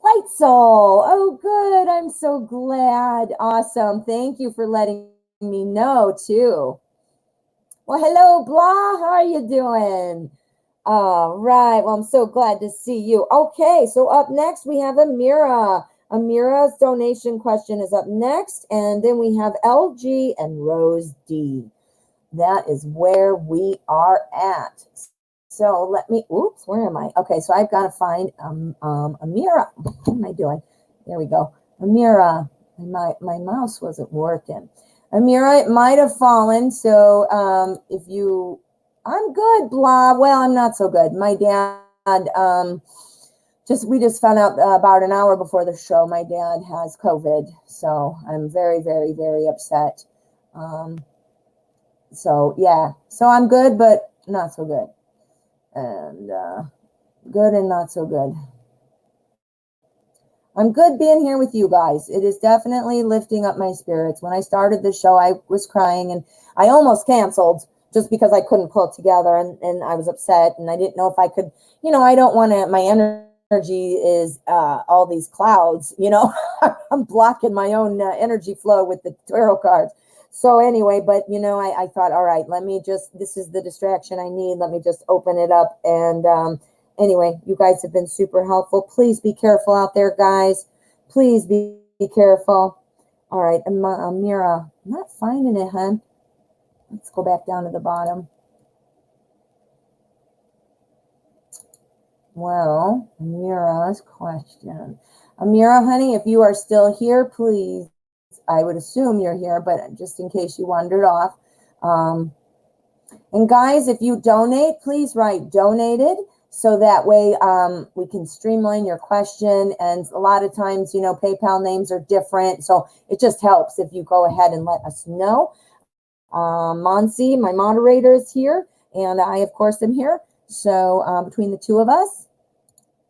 Why Light Soul. Oh, good. I'm so glad. Awesome. Thank you for letting me know, too. Well, hello, Blah. How are you doing? All right. Well, I'm so glad to see you. Okay, so up next we have Amira. Amira's donation question is up next, and then we have LG and Rose D. That is where we are at. So let me, oops, where am I? Okay, so I've got to find Amira. What am I doing? There we go. Amira. My mouse wasn't working. Amira, it might have fallen. So if you, I'm good, Blah. Well, I'm not so good. My dad, we just found out about an hour before the show, my dad has COVID. So I'm very, very, very upset. So yeah, so I'm good, but not so good. And good and not so good. I'm good being here with you guys. It is definitely lifting up my spirits. When I started the show, I was crying and I almost canceled just because I couldn't pull it together and I was upset and I didn't know if I could, I don't want to, my energy is all these clouds, I'm blocking my own energy flow with the tarot cards. So anyway, but I thought, all right, this is the distraction I need. Let me just open it up. And anyway, you guys have been super helpful. Please be careful out there, guys. Please be careful. All right, Amira, I'm not finding it, hon. Let's go back down to the bottom. Well, Amira's question. Amira, honey, if you are still here, please. I would assume you're here, but just in case you wandered off. And guys, if you donate, please write donated so that way we can streamline your question. And a lot of times, PayPal names are different. So it just helps if you go ahead and let us know. Monsi, my moderator, is here. And I, of course, am here. So between the two of us,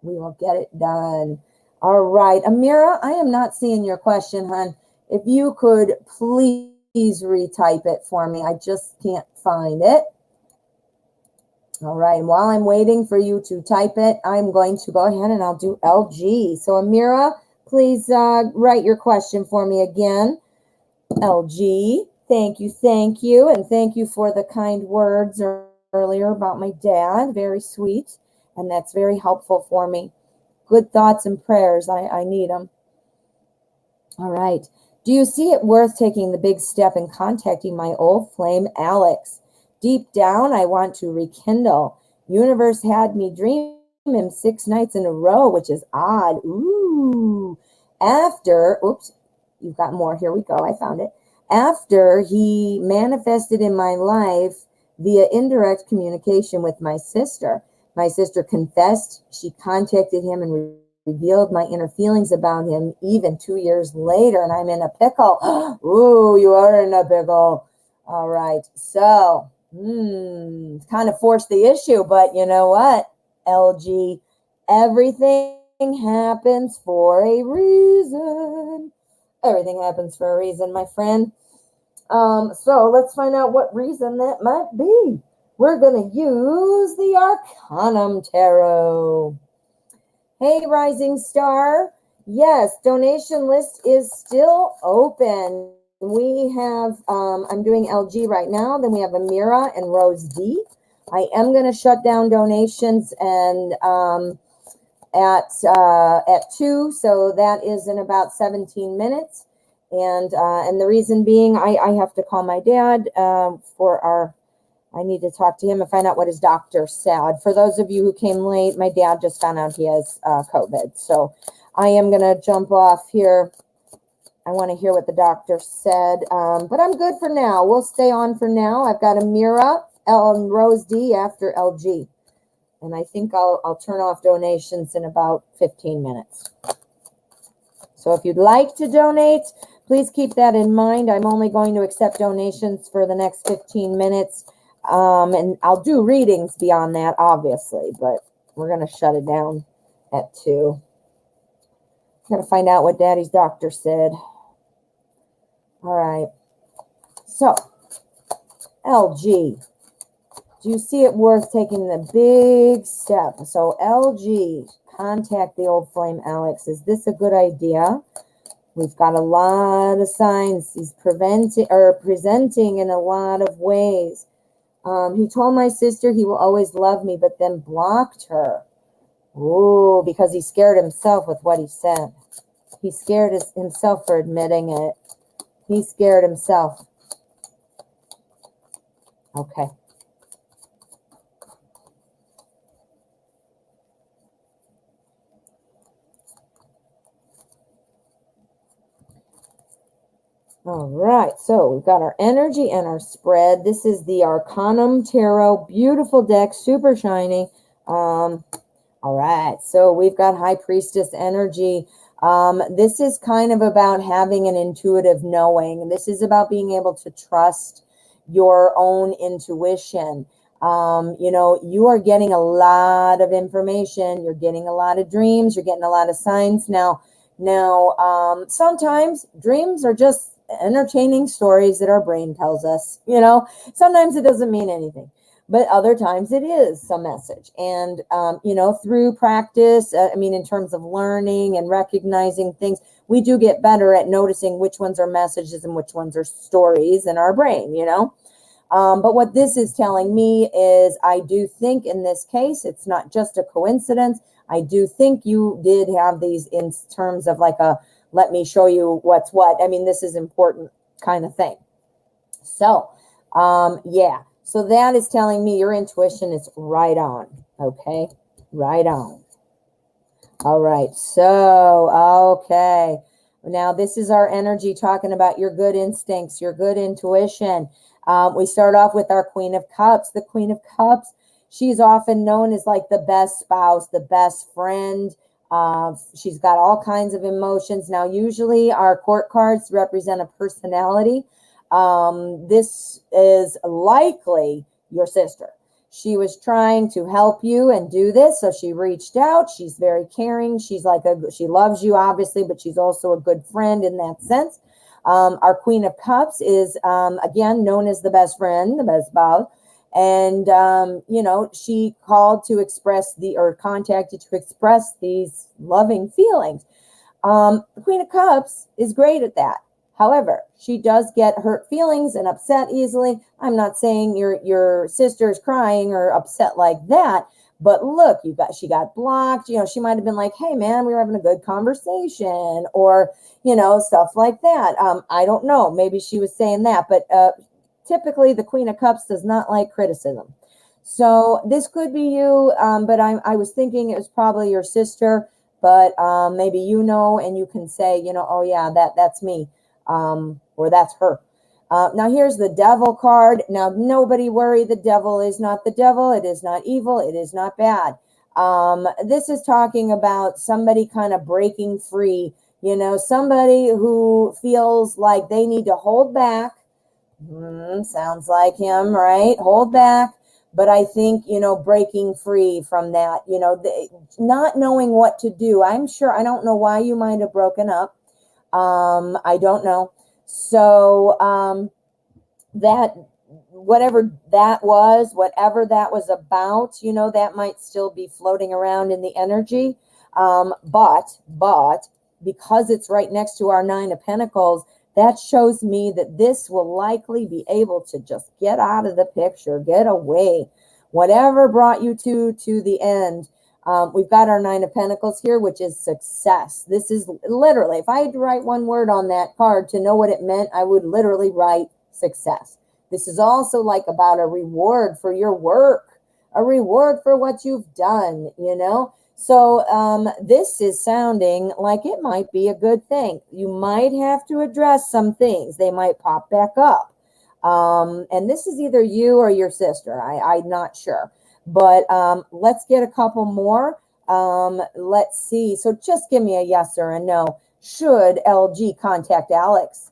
we will get it done. All right. Amira, I am not seeing your question, hon. If you could please retype it for me. I just can't find it. All right. And while I'm waiting for you to type it, I'm going to go ahead and I'll do LG. So Amira, please write your question for me again. LG, thank you. And thank you for the kind words earlier about my dad. Very sweet. And that's very helpful for me. Good thoughts and prayers. I need them. All right. Do you see it worth taking the big step in contacting my old flame, Alex? Deep down, I want to rekindle. Universe had me dream him 6 nights in a row, which is odd. Ooh. Oops, you've got more. Here we go. I found it. After he manifested in my life via indirect communication with my sister. My sister confessed. She contacted him and revealed my inner feelings about him even 2 years later, and I'm in a pickle. Ooh, you are in a pickle. All right. So, kind of forced the issue, but you know what, LG, everything happens for a reason. Everything happens for a reason, my friend. So let's find out what reason that might be. We're going to use the Arcanum Tarot. Hey, Rising Star. Yes, donation list is still open. We have, I'm doing LG right now. Then we have Amira and Rose D. I am going to shut down donations and at 2. So that is in about 17 minutes. And the reason being, I have to call my dad I need to talk to him and find out what his doctor said. For those of you who came late, my dad just found out he has COVID. So I am going to jump off here. I want to hear what the doctor said. But I'm good for now. We'll stay on for now. I've got Amira, and Rose D after LG. And I think I'll turn off donations in about 15 minutes. So if you'd like to donate, please keep that in mind. I'm only going to accept donations for the next 15 minutes. And I'll do readings beyond that, obviously, but we're going to shut it down at 2. I'm going to find out what Daddy's doctor said. All right. So, LG, do you see it worth taking the big step? So, LG, contact the old flame, Alex. Is this a good idea? We've got a lot of signs. He's presenting in a lot of ways. He told my sister he will always love me, but then blocked her. Ooh, because he scared himself with what he said. He scared himself for admitting it. He scared himself. Okay. All right, so we've got our energy and our spread. This is the Arcanum Tarot. Beautiful deck, super shiny. All right, so we've got High Priestess energy. This is kind of about having an intuitive knowing. This is about being able to trust your own intuition. You know, you are getting a lot of information. You're getting a lot of dreams. You're getting a lot of signs. Now, sometimes dreams are just entertaining stories that our brain tells us. You know, sometimes it doesn't mean anything, but other times it is some message. And, you know, through practice, I mean, in terms of learning and recognizing things, we do get better at noticing which ones are messages and which ones are stories in our brain, you know. But what this is telling me is I do think in this case, it's not just a coincidence. I do think you did have these in terms of like a, let me show you what's what. I mean, this is important kind of thing. So, yeah. So that is telling me your intuition is right on. Okay. Right on. All right. So, okay. Now this is our energy talking about your good instincts, your good intuition. We start off with our Queen of Cups. The Queen of Cups, she's often known as like the best spouse, the best friend. She's got all kinds of emotions. Now, usually our court cards represent a personality. This is likely your sister. She was trying to help you and do this, so she reached out. She's very caring. She's like she loves you, obviously, but she's also a good friend in that sense. Our Queen of Cups is, again, known as the best friend, the best spouse. And, you know, she called to express or contacted to express these loving feelings. The Queen of Cups is great at that. However, she does get hurt feelings and upset easily. I'm not saying your sister's crying or upset like that, but look, she got blocked. You know, she might have been like, hey man, we were having a good conversation, or, you know, stuff like that. I don't know. Maybe she was saying that, but, typically the Queen of Cups does not like criticism. So this could be you, but I was thinking it was probably your sister, but maybe you know, and you can say, you know, oh yeah, that's me, or that's her. Now here's the Devil card. Now nobody worry, the devil is not the devil. It is not evil. It is not bad. This is talking about somebody kind of breaking free, you know, somebody who feels like they need to hold back. Sounds like him, right? Hold back. But I think, you know, breaking free from that, you know, not knowing what to do. I'm sure, I don't know why you might have broken up. I don't know. So that, whatever that was about, you know, that might still be floating around in the energy. But because it's right next to our Nine of Pentacles, that shows me that this will likely be able to just get out of the picture, get away. Whatever brought you to the end. We've got our Nine of Pentacles here, which is success. This is literally, if I had to write one word on that card to know what it meant, I would literally write success. This is also like about a reward for your work, a reward for what you've done, you know. So this is sounding like it might be a good thing. You might have to address some things. They might pop back up. And this is either you or your sister. I'm not sure. But let's get a couple more. Let's see. So just give me a yes or a no. Should LG contact Alex?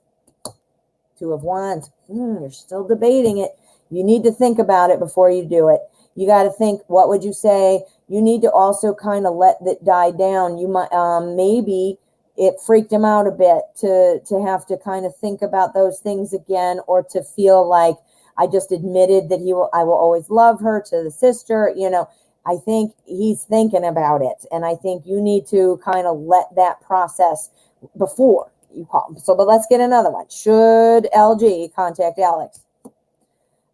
Two of Wands. You're still debating it. You need to think about it before you do it. You got to think, what would you say? You need to also kind of let that die down. You might, maybe it freaked him out a bit to have to kind of think about those things again, or to feel like I just admitted that I will always love her, to the sister, you know. I think he's thinking about it. And I think you need to kind of let that process before you call him. So, but let's get another one. Should LG contact Alex?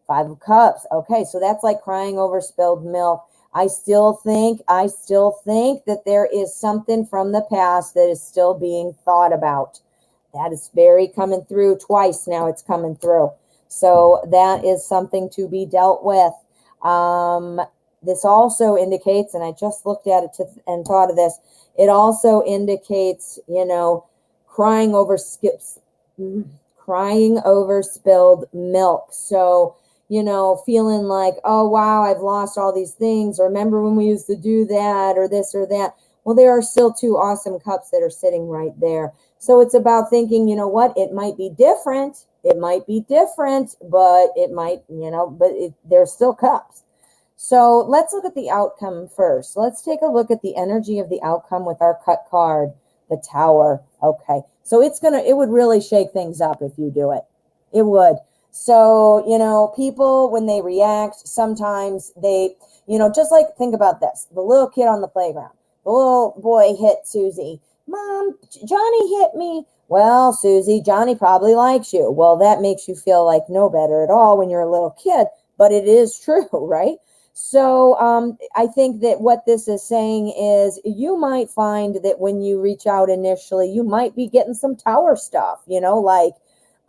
5 of Cups. Okay, so that's like crying over spilled milk. I still think that there is something from the past that is still being thought about. That is very coming through twice now. It's coming through. So that is something to be dealt with. This also indicates, and I just looked at it and thought of this, it also indicates, crying over spilled milk. So, feeling like, oh, wow, I've lost all these things. Or remember when we used to do that or this or that. Well, there are still 2 awesome cups that are sitting right there. So it's about thinking, you know what, it might be different. It might be different, but it might, they're still cups. So let's look at the outcome first. Let's take a look at the energy of the outcome with our cut card, the Tower. Okay. So it would really shake things up if you do it. It would. So, people, when they react, sometimes they, just like, think about this. The little kid on the playground. The little boy hit Susie. Mom, Johnny hit me. Well, Susie, Johnny probably likes you. Well, that makes you feel like no better at all when you're a little kid, but it is true, right? So I think that what this is saying is you might find that when you reach out initially, you might be getting some Tower stuff, like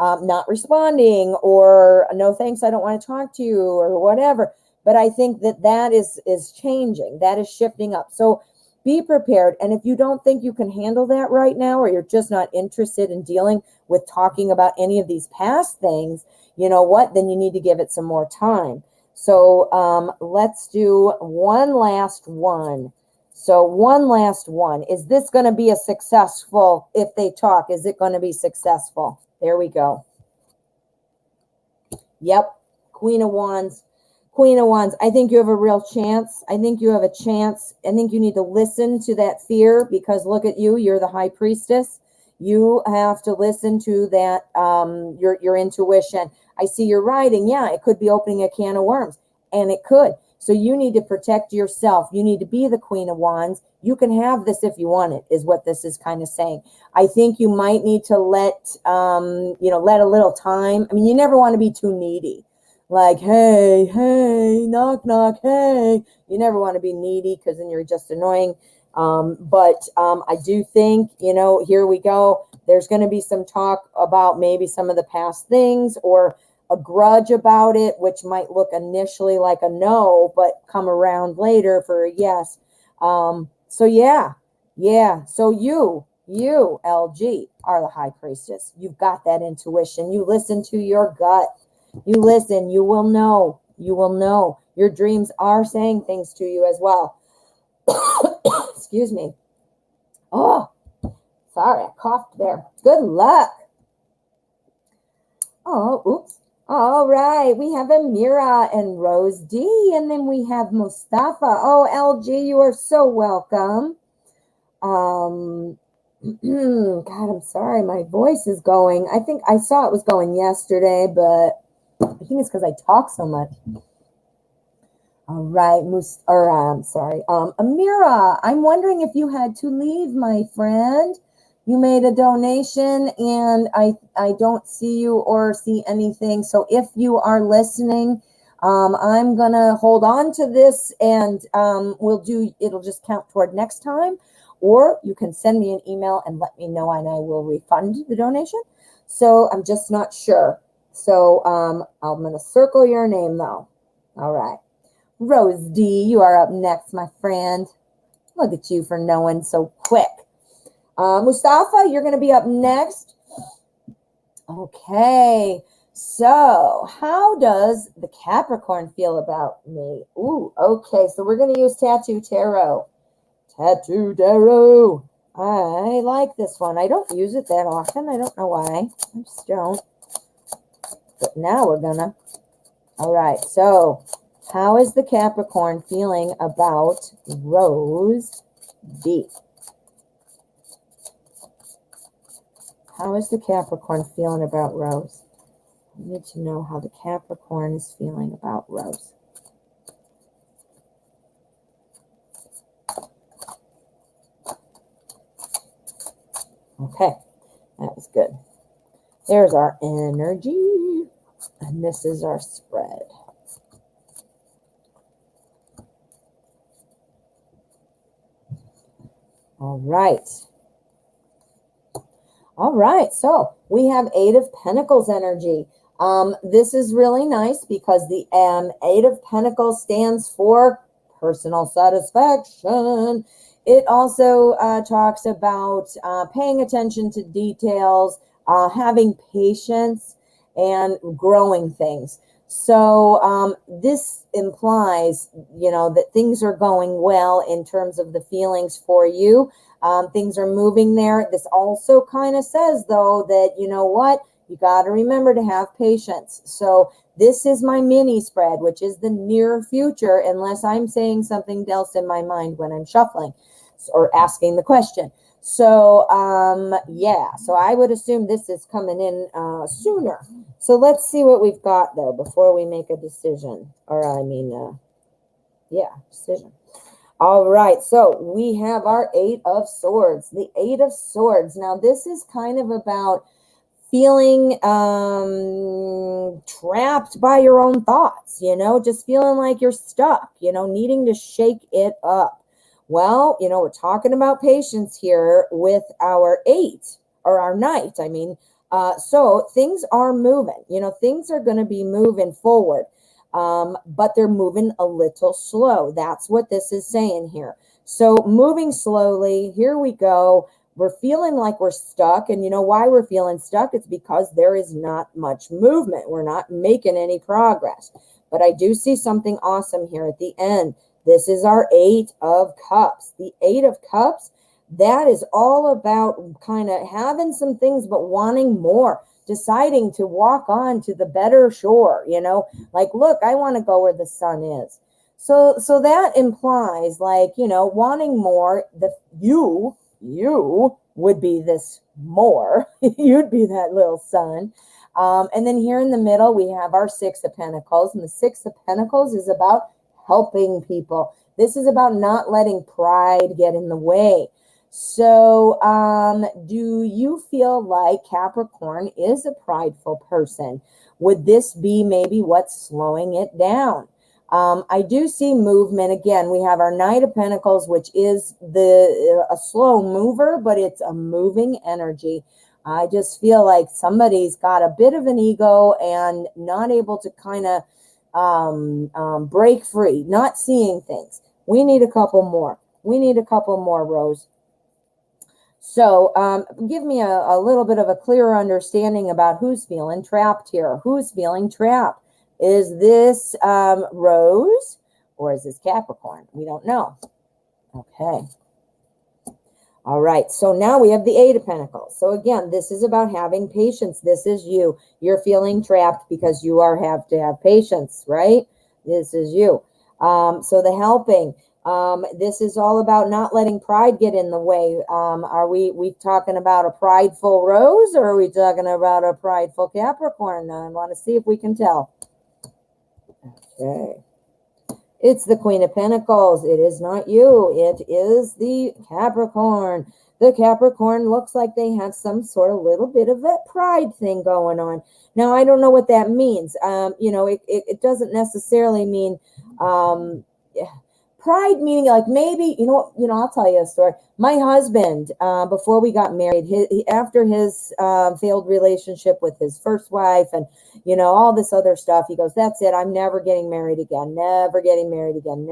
not responding or no thanks, I don't want to talk to you or whatever. But I think that is changing. That is shifting up. So be prepared. And if you don't think you can handle that right now, or you're just not interested in dealing with talking about any of these past things, you know what? Then you need to give it some more time. So let's do one last one. So one last one. Is this going to be a successful, if they talk, is it going to be successful? There we go. Yep. Queen of Wands. Queen of Wands. I think you have a real chance. I think you have a chance. I think you need to listen to that fear, because look at you. You're the High Priestess. You have to listen to that, your intuition. I see you're writing. Yeah, it could be opening a can of worms, and it could. So you need to protect yourself. You need to be the Queen of Wands. You can have this if you want it, is what this is kind of saying. I think you might need to let a little time. I mean, you never want to be too needy. Like, hey, knock, knock, hey. You never want to be needy, because then you're just annoying. But I do think, here we go. There's going to be some talk about maybe some of the past things, or a grudge about it, which might look initially like a no, but come around later for a yes. So yeah. So you, LG, are the High Priestess. You've got that intuition. You listen to your gut. You listen. You will know. You will know. Your dreams are saying things to you as well. Excuse me. Oh, sorry, I coughed there. Good luck. Oh, oops. All right, we have Amira and Rose D, and then we have Mustafa. Oh, LG, you are so welcome. God, I'm sorry, my voice is going. I think I saw it was going yesterday, but I think it's because I talk so much. All right, Amira, I'm wondering if you had to leave, my friend. You made a donation, and I don't see you or see anything. So if you are listening, I'm going to hold on to this, and it'll just count toward next time. Or you can send me an email and let me know, and I will refund the donation. So I'm just not sure. So I'm going to circle your name, though. All right. Rose D, you are up next, my friend. Look at you for knowing so quick. Mustafa, you're going to be up next. Okay. So how does the Capricorn feel about me? Ooh, okay. So we're going to use Tattoo Tarot. Tattoo Tarot. I like this one. I don't use it that often. I don't know why. I just don't. But now we're going to. All right. So how is the Capricorn feeling about Rose D? How is the Capricorn feeling about Rose? I need to know how the Capricorn is feeling about Rose. Okay, that was good. There's our energy, and this is our spread. All right. All right, so we have Eight of Pentacles energy. This is really nice because the Eight of Pentacles stands for personal satisfaction. It also talks about paying attention to details, having patience, and growing things. So this implies, that things are going well in terms of the feelings for you. Things are moving there. This also kind of says, though, that, you know what? You got to remember to have patience. So this is my mini spread, which is the near future, unless I'm saying something else in my mind when I'm shuffling or asking the question. So, yeah, so I would assume this is coming in sooner. So let's see what we've got, though, before we make a decision. Decision. All right, so we have our Eight of Swords. The Eight of Swords. Now, this is kind of about feeling trapped by your own thoughts, just feeling like you're stuck, needing to shake it up. Well, we're talking about patience here with our eight, or our knight, so things are moving, things are going to be moving forward. But they're moving a little slow. That's what this is saying here. So moving slowly, here we go. We're feeling like we're stuck. And you know why we're feeling stuck? It's because there is not much movement. We're not making any progress. But I do see something awesome here at the end. This is our Eight of Cups. The Eight of Cups, that is all about kind of having some things but wanting more. Deciding to walk on to the better shore, like, look, I want to go where the sun is. So that implies, like, wanting more. You would be this more. You'd be that little sun. And then here in the middle, we have our Six of Pentacles. And the Six of Pentacles is about helping people. This is about not letting pride get in the way. So do you feel like Capricorn is a prideful person? Would this be maybe what's slowing it down? I do see movement. Again, we have our Knight of Pentacles, which is a slow mover, but it's a moving energy. I just feel like somebody's got a bit of an ego and not able to kind of break free, not seeing things. We need a couple more. Rose. So give me a little bit of a clearer understanding about who's feeling trapped here. Who's feeling trapped? Is this Rose or is this Capricorn? We don't know. Okay. All right. So now we have the Eight of Pentacles. So again, this is about having patience. This is you. You're feeling trapped because you have to have patience, right? This is you. So the helping. This is all about not letting pride get in the way. Are we talking about a prideful Rose, or are we talking about a prideful Capricorn? I want to see if we can tell. Okay. It's the Queen of Pentacles. It is not you. It is the Capricorn. The Capricorn looks like they have some sort of little bit of a pride thing going on. Now, I don't know what that means. It doesn't necessarily mean pride, meaning like maybe, I'll tell you a story. My husband, before we got married, after his failed relationship with his first wife and, all this other stuff, he goes, that's it. I'm never getting married again. Never getting married again.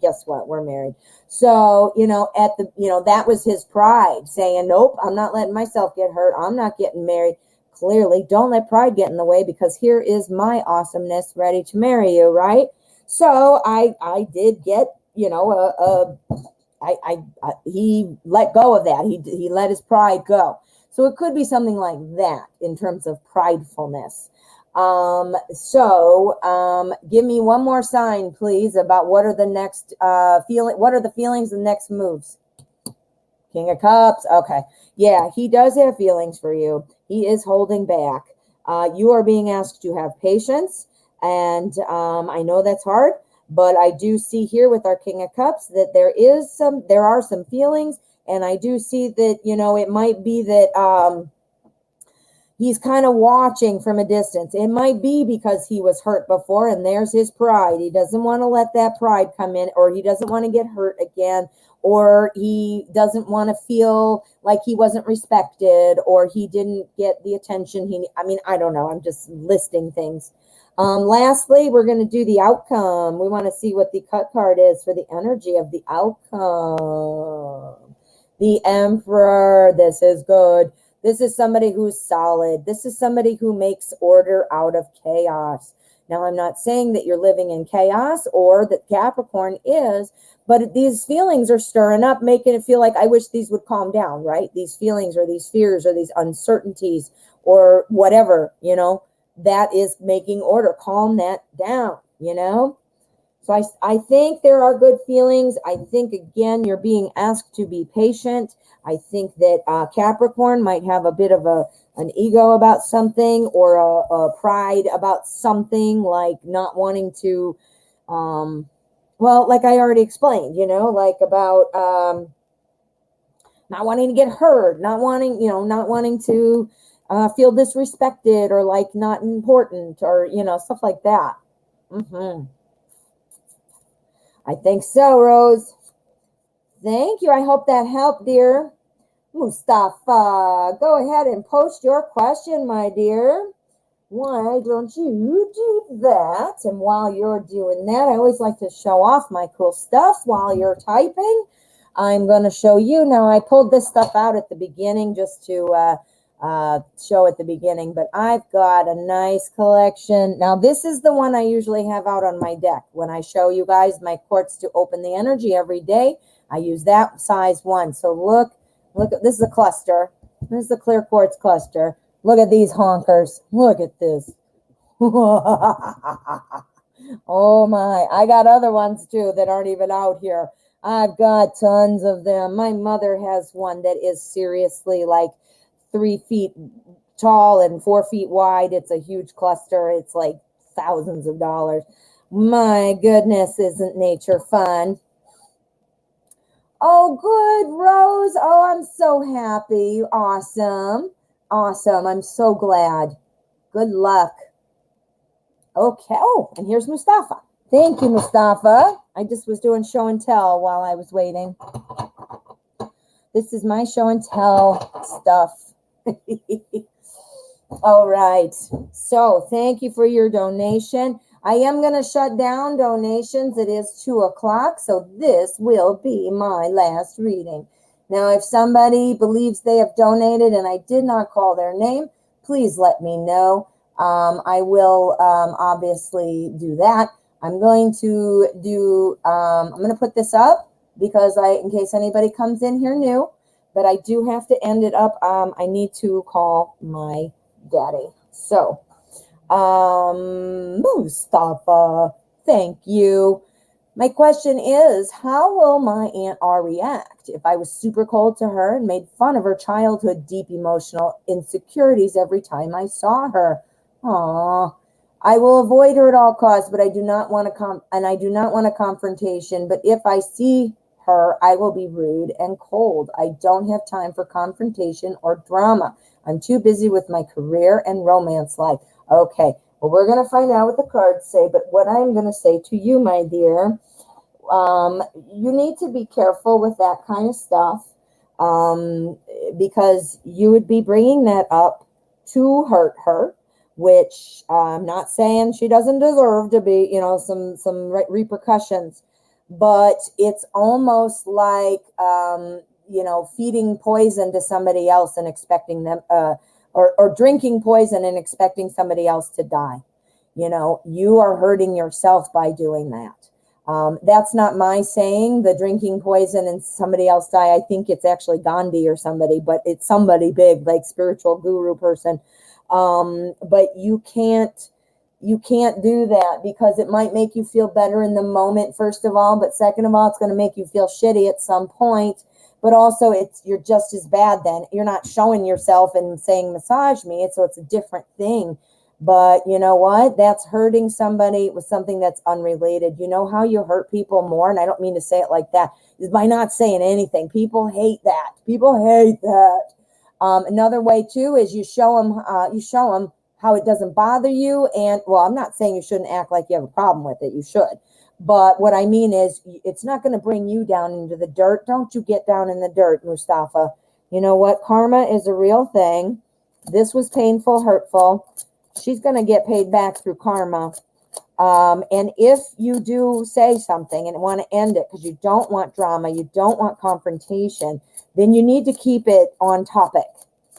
Guess what? We're married. So, that was his pride saying, nope, I'm not letting myself get hurt. I'm not getting married. Clearly, don't let pride get in the way, because here is my awesomeness ready to marry you, right? So I did get, he let go of that. He let his pride go. So it could be something like that in terms of pridefulness. Give me one more sign, please, about what are the next what are the feelings and next moves? King of Cups. Okay. Yeah, he does have feelings for you. He is holding back. You are being asked to have patience. And I know that's hard, but I do see here with our King of Cups that there are some feelings. And I do see that, it might be that he's kind of watching from a distance. It might be because he was hurt before, and there's his pride. He doesn't want to let that pride come in, or he doesn't want to get hurt again, or he doesn't want to feel like he wasn't respected, or he didn't get the attention I don't know. I'm just listing things. Lastly, we're going to do the outcome. We want to see what the cut card is for the energy of the outcome. The Emperor. This is good. This is somebody who's solid. This is somebody who makes order out of chaos. Now, I'm not saying that you're living in chaos or that Capricorn is, but these feelings are stirring up, making it feel like I wish these would calm down, right? These feelings or these fears or these uncertainties or whatever, that is making order. Calm that down, So I think there are good feelings. I think, again, you're being asked to be patient. I think that Capricorn might have a bit of an ego about something, or a pride about something, like not wanting to, like I already explained, like about not wanting to get hurt, not wanting to feel disrespected, or like not important, or, stuff like that. I think so, Rose. Thank you. I hope that helped, dear. Mustafa, go ahead and post your question, my dear. Why don't you do that? And while you're doing that, I always like to show off my cool stuff while you're typing. I'm going to show you. Now, I pulled this stuff out at the beginning just to show at the beginning, but I've got a nice collection. Now, this is the one I usually have out on my deck. When I show you guys my quartz to open the energy every day, I use that size one. So look at this. Is a cluster. This is the clear quartz cluster. Look at these honkers. Look at this. Oh my, I got other ones too that aren't even out here. I've got tons of them. My mother has one that is seriously like 3 feet tall and 4 feet wide. It's a huge cluster. It's like thousands of dollars. My goodness, isn't nature fun? Oh, good, Rose. Oh, I'm so happy. Awesome. I'm so glad. Good luck. Okay. Oh, and here's Mustafa. Thank you, Mustafa. I just was doing show and tell while I was waiting. This is my show and tell stuff. All right. So thank you for your donation. I am going to shut down donations. It is 2:00, so this will be my last reading. Now, if somebody believes they have donated and I did not call their name, please let me know. I will obviously do that. I'm going to put this up because in case anybody comes in here new, but I do have to end it up. I need to call my daddy. So, Mustafa, thank you. My question is, how will my Aunt R react if I was super cold to her and made fun of her childhood deep emotional insecurities every time I saw her? Aww. I will avoid her at all costs, but I do not want a confrontation. But if I see her, I will be rude and cold. I don't have time for confrontation or drama. I'm too busy with my career and romance life. Okay, well, we're going to find out what the cards say, but what I'm going to say to you, my dear, you need to be careful with that kind of stuff, because you would be bringing that up to hurt her, which I'm not saying she doesn't deserve to be, some repercussions, but it's almost like, feeding poison to somebody else and expecting them, or drinking poison and expecting somebody else to die. You are hurting yourself by doing that. That's not my saying, the drinking poison and somebody else die. I think it's actually Gandhi or somebody, but it's somebody big, like spiritual guru person. But you can't do that, because it might make you feel better in the moment, first of all, but second of all, it's going to make you feel shitty at some point. But also, you're just as bad then. You're not showing yourself and saying, massage me. So it's a different thing. But you know what? That's hurting somebody with something that's unrelated. You know how you hurt people more? And I don't mean to say it like that, is by not saying anything. People hate that. People hate that. Another way too is you show them how it doesn't bother you. And well, I'm not saying you shouldn't act like you have a problem with it. You should. But what I mean is it's not going to bring you down into the dirt. Don't you get down in the dirt, Mustafa. You know what? Karma is a real thing. This was painful, hurtful. She's going to get paid back through karma. And if you do say something and want to end it because you don't want drama, you don't want confrontation, then you need to keep it on topic.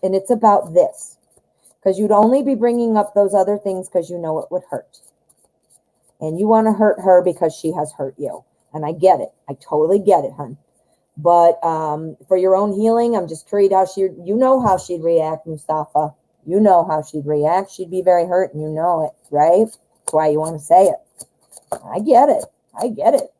And it's about this. Because you'd only be bringing up those other things because you know it would hurt. And you want to hurt her because she has hurt you. And I get it. I totally get it, hun. But for your own healing, I'm just curious how you know how she'd react, Mustafa. You know how she'd react. She'd be very hurt and you know it, right? That's why you want to say it. I get it. I get it.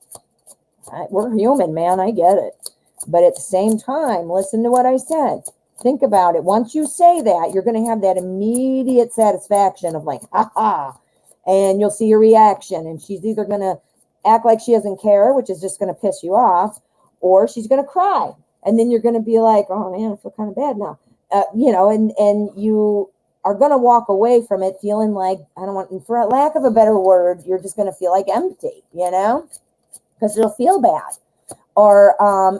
We're human, man. I get it. But at the same time, listen to what I said. Think about it. Once you say that, you're going to have that immediate satisfaction of like, ha ha. And you'll see your reaction. And she's either going to act like she doesn't care, which is just going to piss you off, or she's going to cry. And then you're going to be like, oh man, I feel kind of bad now. And you are going to walk away from it feeling like, I don't want, for lack of a better word, you're just going to feel like empty, because you'll feel bad. Or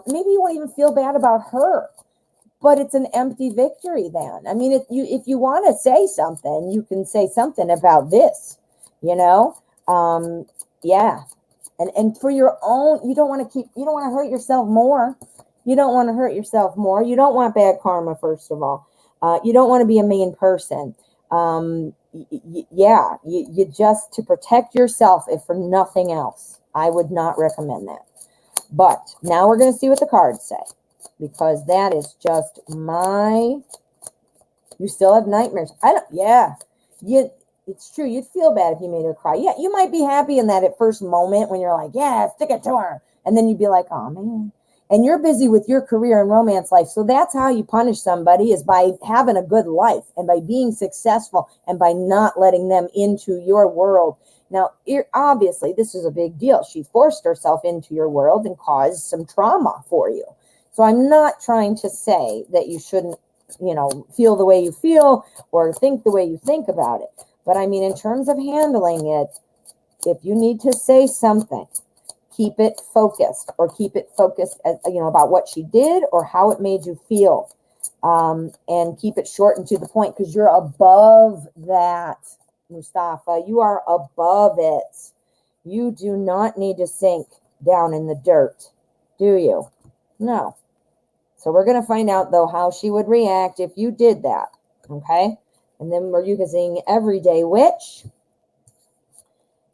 maybe you won't even feel bad about her, but it's an empty victory then. I mean, if you want to say something, you can say something about this, yeah. And for your own, you don't want to hurt yourself more. You don't want to hurt yourself more. You don't want bad karma, first of all. You don't want to be a mean person. You just, to protect yourself, if for nothing else, I would not recommend that. But now we're going to see what the cards say, because that is just you still have nightmares. It's true. You'd feel bad if you made her cry. Yeah, you might be happy in that at first moment when you're like, yeah, stick it to her. And then you'd be like, oh man. And you're busy with your career and romance life. So that's how you punish somebody, is by having a good life and by being successful and by not letting them into your world. Now, obviously, this is a big deal. She forced herself into your world and caused some trauma for you. So I'm not trying to say that you shouldn't, feel the way you feel or think the way you think about it. But I mean, in terms of handling it, if you need to say something, keep it focused, or keep it focused about what she did or how it made you feel. And keep it short and to the point, because you're above that, Mustafa. You are above it. You do not need to sink down in the dirt, do you? No. So we're going to find out, though, how she would react if you did that. Okay? And then we're using Everyday Witch.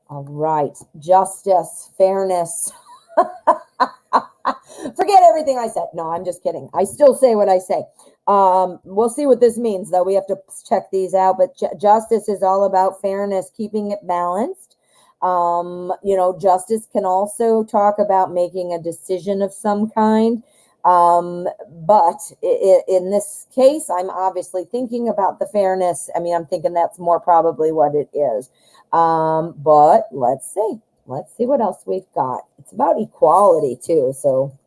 All right. Justice, fairness. Forget everything I said. No, I'm just kidding. I still say what I say. We'll see what this means, though. We have to check these out. But justice is all about fairness, keeping it balanced. Justice can also talk about making a decision of some kind. But in this case, I'm obviously thinking about the fairness. I mean, I'm thinking that's more probably what it is. But let's see. Let's see what else we've got. It's about equality too. So,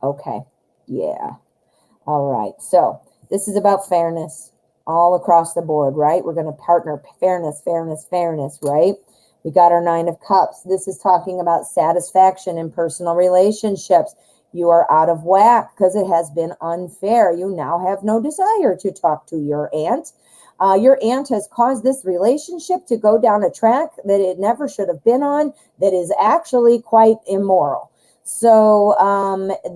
okay. Yeah. All right. So this is about fairness all across the board, right? We're going to partner fairness, right? We got our 9 of Cups. This is talking about satisfaction in personal relationships. You are out of whack because it has been unfair. You now have no desire to talk to your aunt. Your aunt has caused this relationship to go down a track that it never should have been on, that is actually quite immoral. So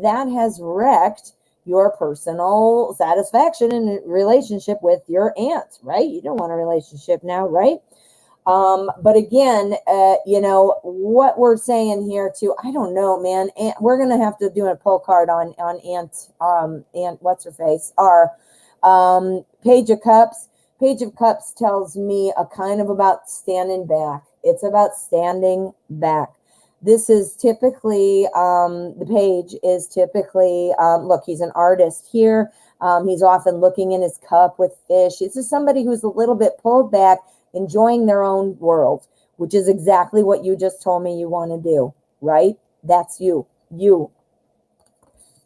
that has wrecked your personal satisfaction in a relationship with your aunt, right? You don't want a relationship now, right? But again, what we're saying here too, I don't know, man. And we're going to have to do a pull card on Aunt, what's her face? Our, Page of Cups. Page of Cups tells me a kind of about standing back. It's about standing back. This is typically, the page is typically, look, he's an artist here. He's often looking in his cup with fish. This is somebody who's a little bit pulled back, enjoying their own world, which is exactly what you just told me you want to do, right? That's you.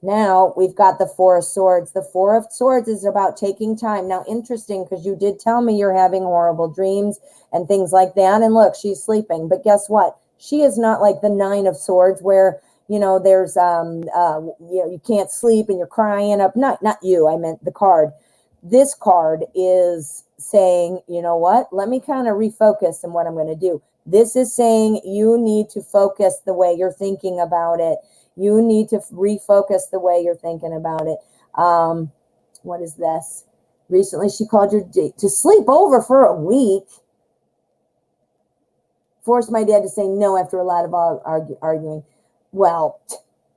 Now we've got the Four of Swords. The Four of Swords is about taking time. Now, interesting, because you did tell me you're having horrible dreams and things like that. And look, she's sleeping. But guess what? She is not like the Nine of Swords where, there's, you can't sleep and you're crying up. Not you, I meant the card. This card is saying, you know what? Let me kind of refocus on what I'm going to do. This is saying you need to focus the way you're thinking about it. You need to refocus the way you're thinking about it. What is this? Recently, she called you to sleep over for a week. Forced my dad to say no after a lot of arguing. Well,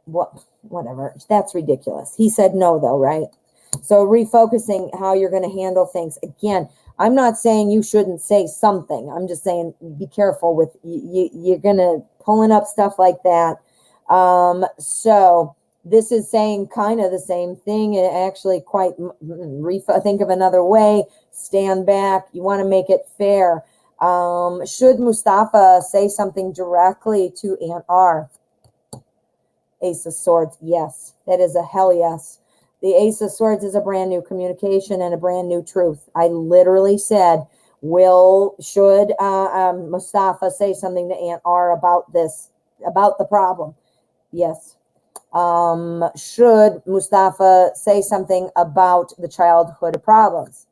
whatever. That's ridiculous. He said no, though, right? So refocusing how you're going to handle things. Again, I'm not saying you shouldn't say something. I'm just saying be careful with you're going to pulling up stuff like that. So this is saying kind of the same thing. It actually quite think of another way. Stand back. You want to make it fair. Should Mustafa say something directly to Aunt R? Ace of Swords. Yes, that is a hell yes. The Ace of Swords is a brand new communication and a brand new truth. I literally said, should Mustafa say something to Aunt R about this, about the problem? Yes. Should Mustafa say something about the childhood problems?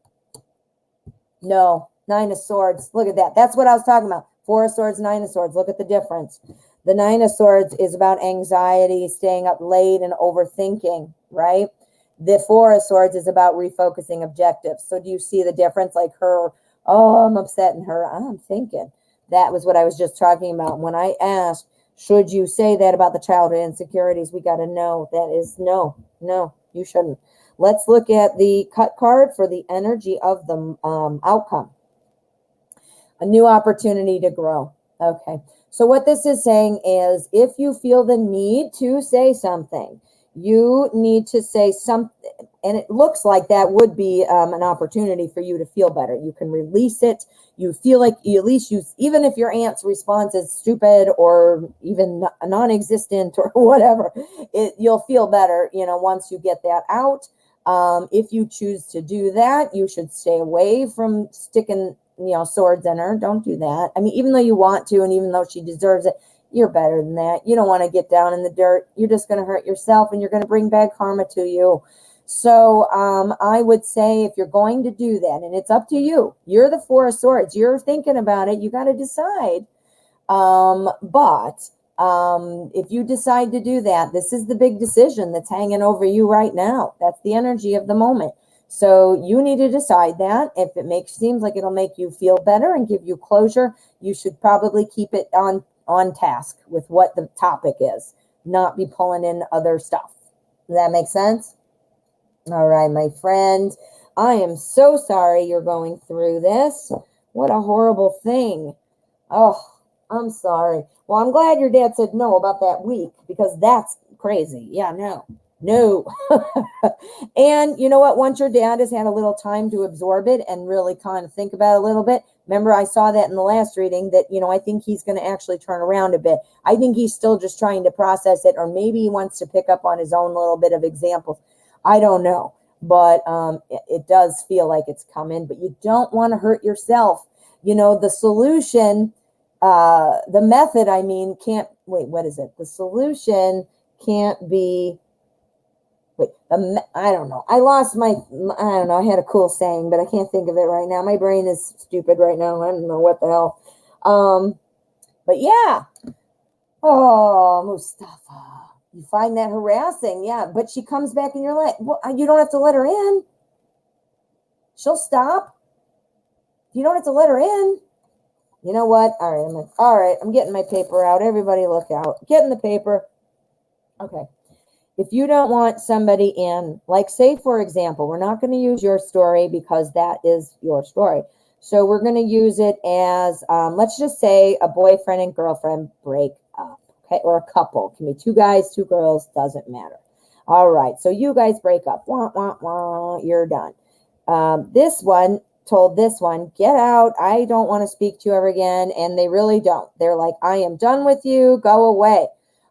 No. Nine of Swords. Look at that. That's what I was talking about. Four of Swords, Nine of Swords. Look at the difference. The Nine of Swords is about anxiety, staying up late and overthinking, right? The Four of Swords is about refocusing objectives. So do you see the difference? Like her, oh, I'm upset, and her, I'm thinking. That was what I was just talking about. When I asked, should you say that about the childhood insecurities? We got to know that is no, you shouldn't. Let's look at the cut card for the energy of the outcome. A new opportunity to grow. Okay. So what this is saying is if you feel the need to say something, you need to say something. And it looks like that would be an opportunity for you to feel better. You can release it. You feel like you, at least you, even if your aunt's response is stupid or even non-existent or whatever, you'll feel better, once you get that out. If you choose to do that, you should stay away from sticking, swords in her. Don't do that. I mean, even though you want to, and even though she deserves it, you're better than that. You don't want to get down in the dirt. You're just going to hurt yourself and you're going to bring bad karma to you. So I would say if you're going to do that, and it's up to you, you're the Four of Swords, you're thinking about it, you got to decide. But if you decide to do that, this is the big decision that's hanging over you right now. That's the energy of the moment. So you need to decide that. If it seems like it'll make you feel better and give you closure, you should probably keep it on task with what the topic is, not be pulling in other stuff. Does that make sense? All right, my friend, I am so sorry you're going through this. What a horrible thing. Oh, I'm sorry. Well, I'm glad your dad said no about that week because that's crazy. Yeah, no. And you know what? Once your dad has had a little time to absorb it and really kind of think about it a little bit, remember I saw that in the last reading that, I think he's going to actually turn around a bit. I think he's still just trying to process it, or maybe he wants to pick up on his own little bit of examples. I don't know, but it does feel like it's coming, but you don't want to hurt yourself. The solution, the method, can't, wait, what is it? The solution can't be, I don't know. I don't know. I had a cool saying, but I can't think of it right now. My brain is stupid right now. I don't know what the hell. But yeah. Oh, Mustafa. You find that harassing. Yeah, but she comes back in your life. Well, you don't have to let her in. She'll stop. You don't have to let her in. You know what? All right, I'm getting my paper out. Everybody look out. Getting the paper. Okay. If you don't want somebody in, like say, for example, we're not going to use your story because that is your story. So we're going to use it as, let's just say a boyfriend and girlfriend break up, okay? Or a couple. It can be two guys, two girls, doesn't matter. All right, so you guys break up. Wah, wah, wah, you're done. This one told this one, get out. I don't want to speak to you ever again. And they really don't. They're like, I am done with you. Go away.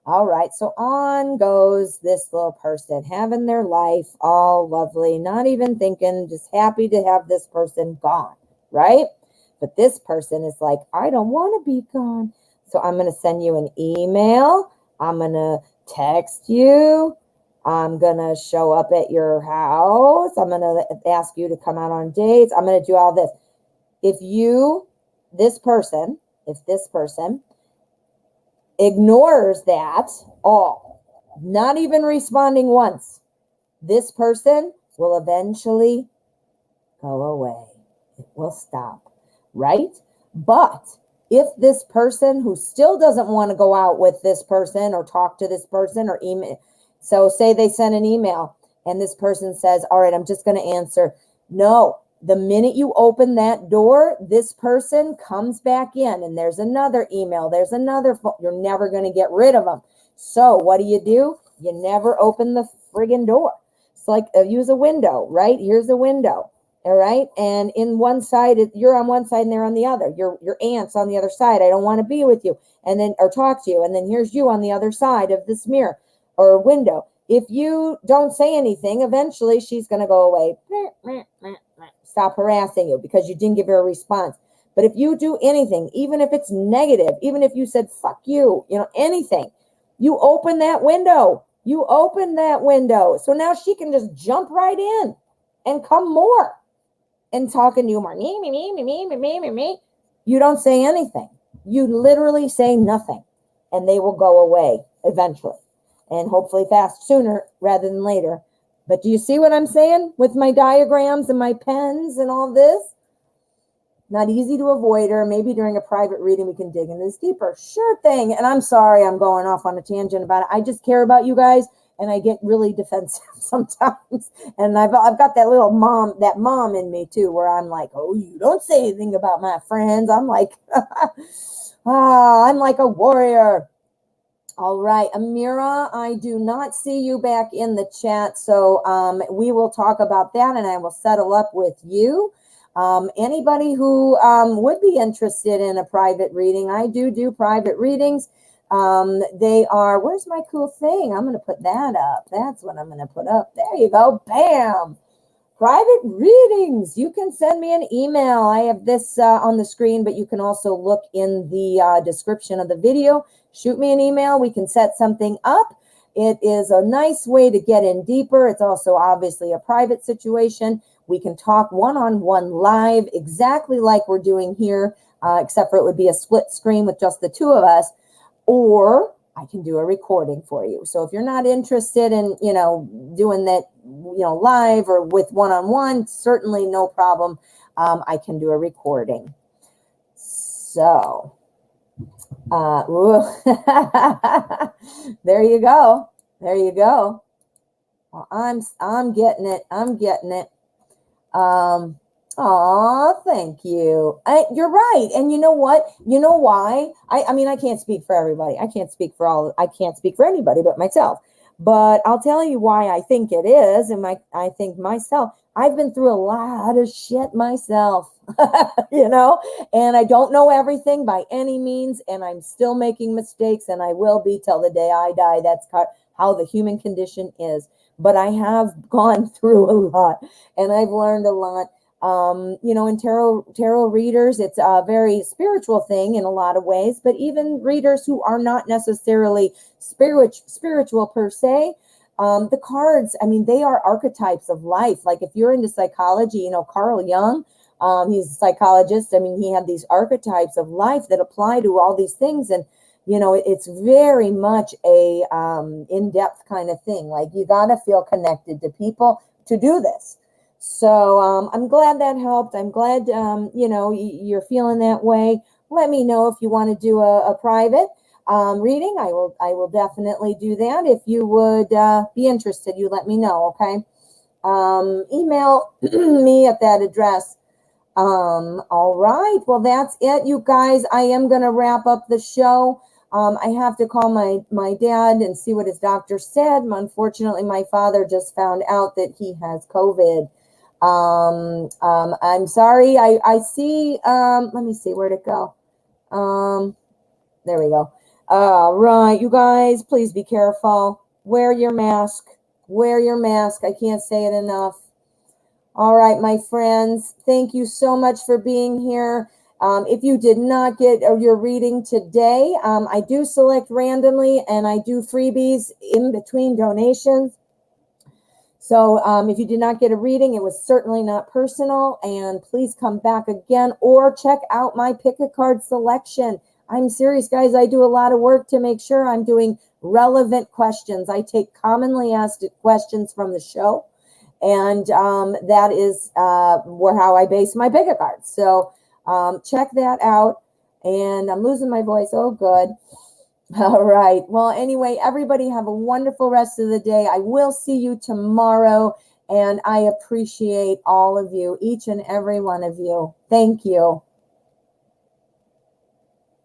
All right, so on goes this little person, having their life all lovely, not even thinking, just happy to have this person gone, right? But this person is like, I don't want to be gone. So I'm going to send you an email. I'm going to text you. I'm going to show up at your house. I'm going to ask you to come out on dates. I'm going to do all this. If this person ignores that all, not even responding once, this person will eventually go away. It will stop, right? But if this person who still doesn't want to go out with this person or talk to this person or email, so say they send an email and this person says, all right, I'm just going to answer. No, the minute you open that door, this person comes back in and there's another email, there's another phone. You're never going to get rid of them. So what do? You never open the friggin' door. It's like use a window, right? Here's a window. All right. And in one side, you're on one side and they're on the other. Your aunt's on the other side. I don't want to be with you. And then, or talk to you. And then here's you on the other side of this mirror or window. If you don't say anything, eventually she's going to go away. Stop harassing you because you didn't give her a response. But if you do anything, even if it's negative, even if you said, fuck you, anything, you open that window. You open that window. So now she can just jump right in and come more and talking to you more. Me. You don't say anything. You literally say nothing and they will go away eventually and hopefully sooner rather than later. But do you see what I'm saying with my diagrams and my pens and all this? Not easy to avoid her. Maybe during a private reading, we can dig into this deeper. Sure thing. And I'm sorry I'm going off on a tangent about it. I just care about you guys and I get really defensive sometimes. And I've got that little mom in me too, where I'm like, oh, you don't say anything about my friends. I'm like, I'm like a warrior. All right, Amira, I do not see you back in the chat, so we will talk about that and I will settle up with you. Anybody who would be interested in a private reading, I do private readings. They are, where's my cool thing? I'm going to put that up. That's what I'm going to put up. There you go. Bam. Private readings. You can send me an email. I have this on the screen, but you can also look in the description of the video. Shoot me an email. We can set something up. It is a nice way to get in deeper. It's also obviously a private situation. We can talk one-on-one live, exactly like we're doing here, except for it would be a split screen with just the two of us, or I can do a recording for you. So if you're not interested in, doing that, live or with one-on-one, certainly no problem. I can do a recording. So, there you go. There you go. Well, I'm getting it. I'm getting it. Thank you. You're right. And you know what? You know why? I mean, I can't speak for everybody. I can't speak for anybody but myself. But I'll tell you why I think it is. And I think myself, I've been through a lot of shit myself, and I don't know everything by any means. And I'm still making mistakes and I will be till the day I die. That's how the human condition is. But I have gone through a lot and I've learned a lot. In tarot readers, it's a very spiritual thing in a lot of ways, but even readers who are not necessarily spiritual per se, the cards, I mean, they are archetypes of life. Like if you're into psychology, Carl Jung, he's a psychologist. I mean, he had these archetypes of life that apply to all these things. And, it's very much a in-depth kind of thing. Like you got to feel connected to people to do this. So I'm glad that helped. I'm glad, you're feeling that way. Let me know if you want to do a private reading. I will definitely do that. If you would be interested, you let me know, okay? Email me at that address. All right. Well, that's it, you guys. I am going to wrap up the show. I have to call my dad and see what his doctor said. Unfortunately, my father just found out that he has COVID. I'm sorry. I see. Let me see, where'd it go? There we go. Right, you guys, please be careful. Wear your mask. Wear your mask. I can't say it enough. All right, my friends, thank you so much for being here. If you did not get your reading today, I do select randomly and I do freebies in between donations. So if you did not get a reading, it was certainly not personal, and please come back again or check out my pick a card selection. I'm serious, guys. I do a lot of work to make sure I'm doing relevant questions. I take commonly asked questions from the show, and that is how I base my pick a cards. So check that out. And I'm losing my voice. Oh, good. All right. Well, anyway, everybody have a wonderful rest of the day. I will see you tomorrow, and I appreciate all of you, each and every one of you. Thank you.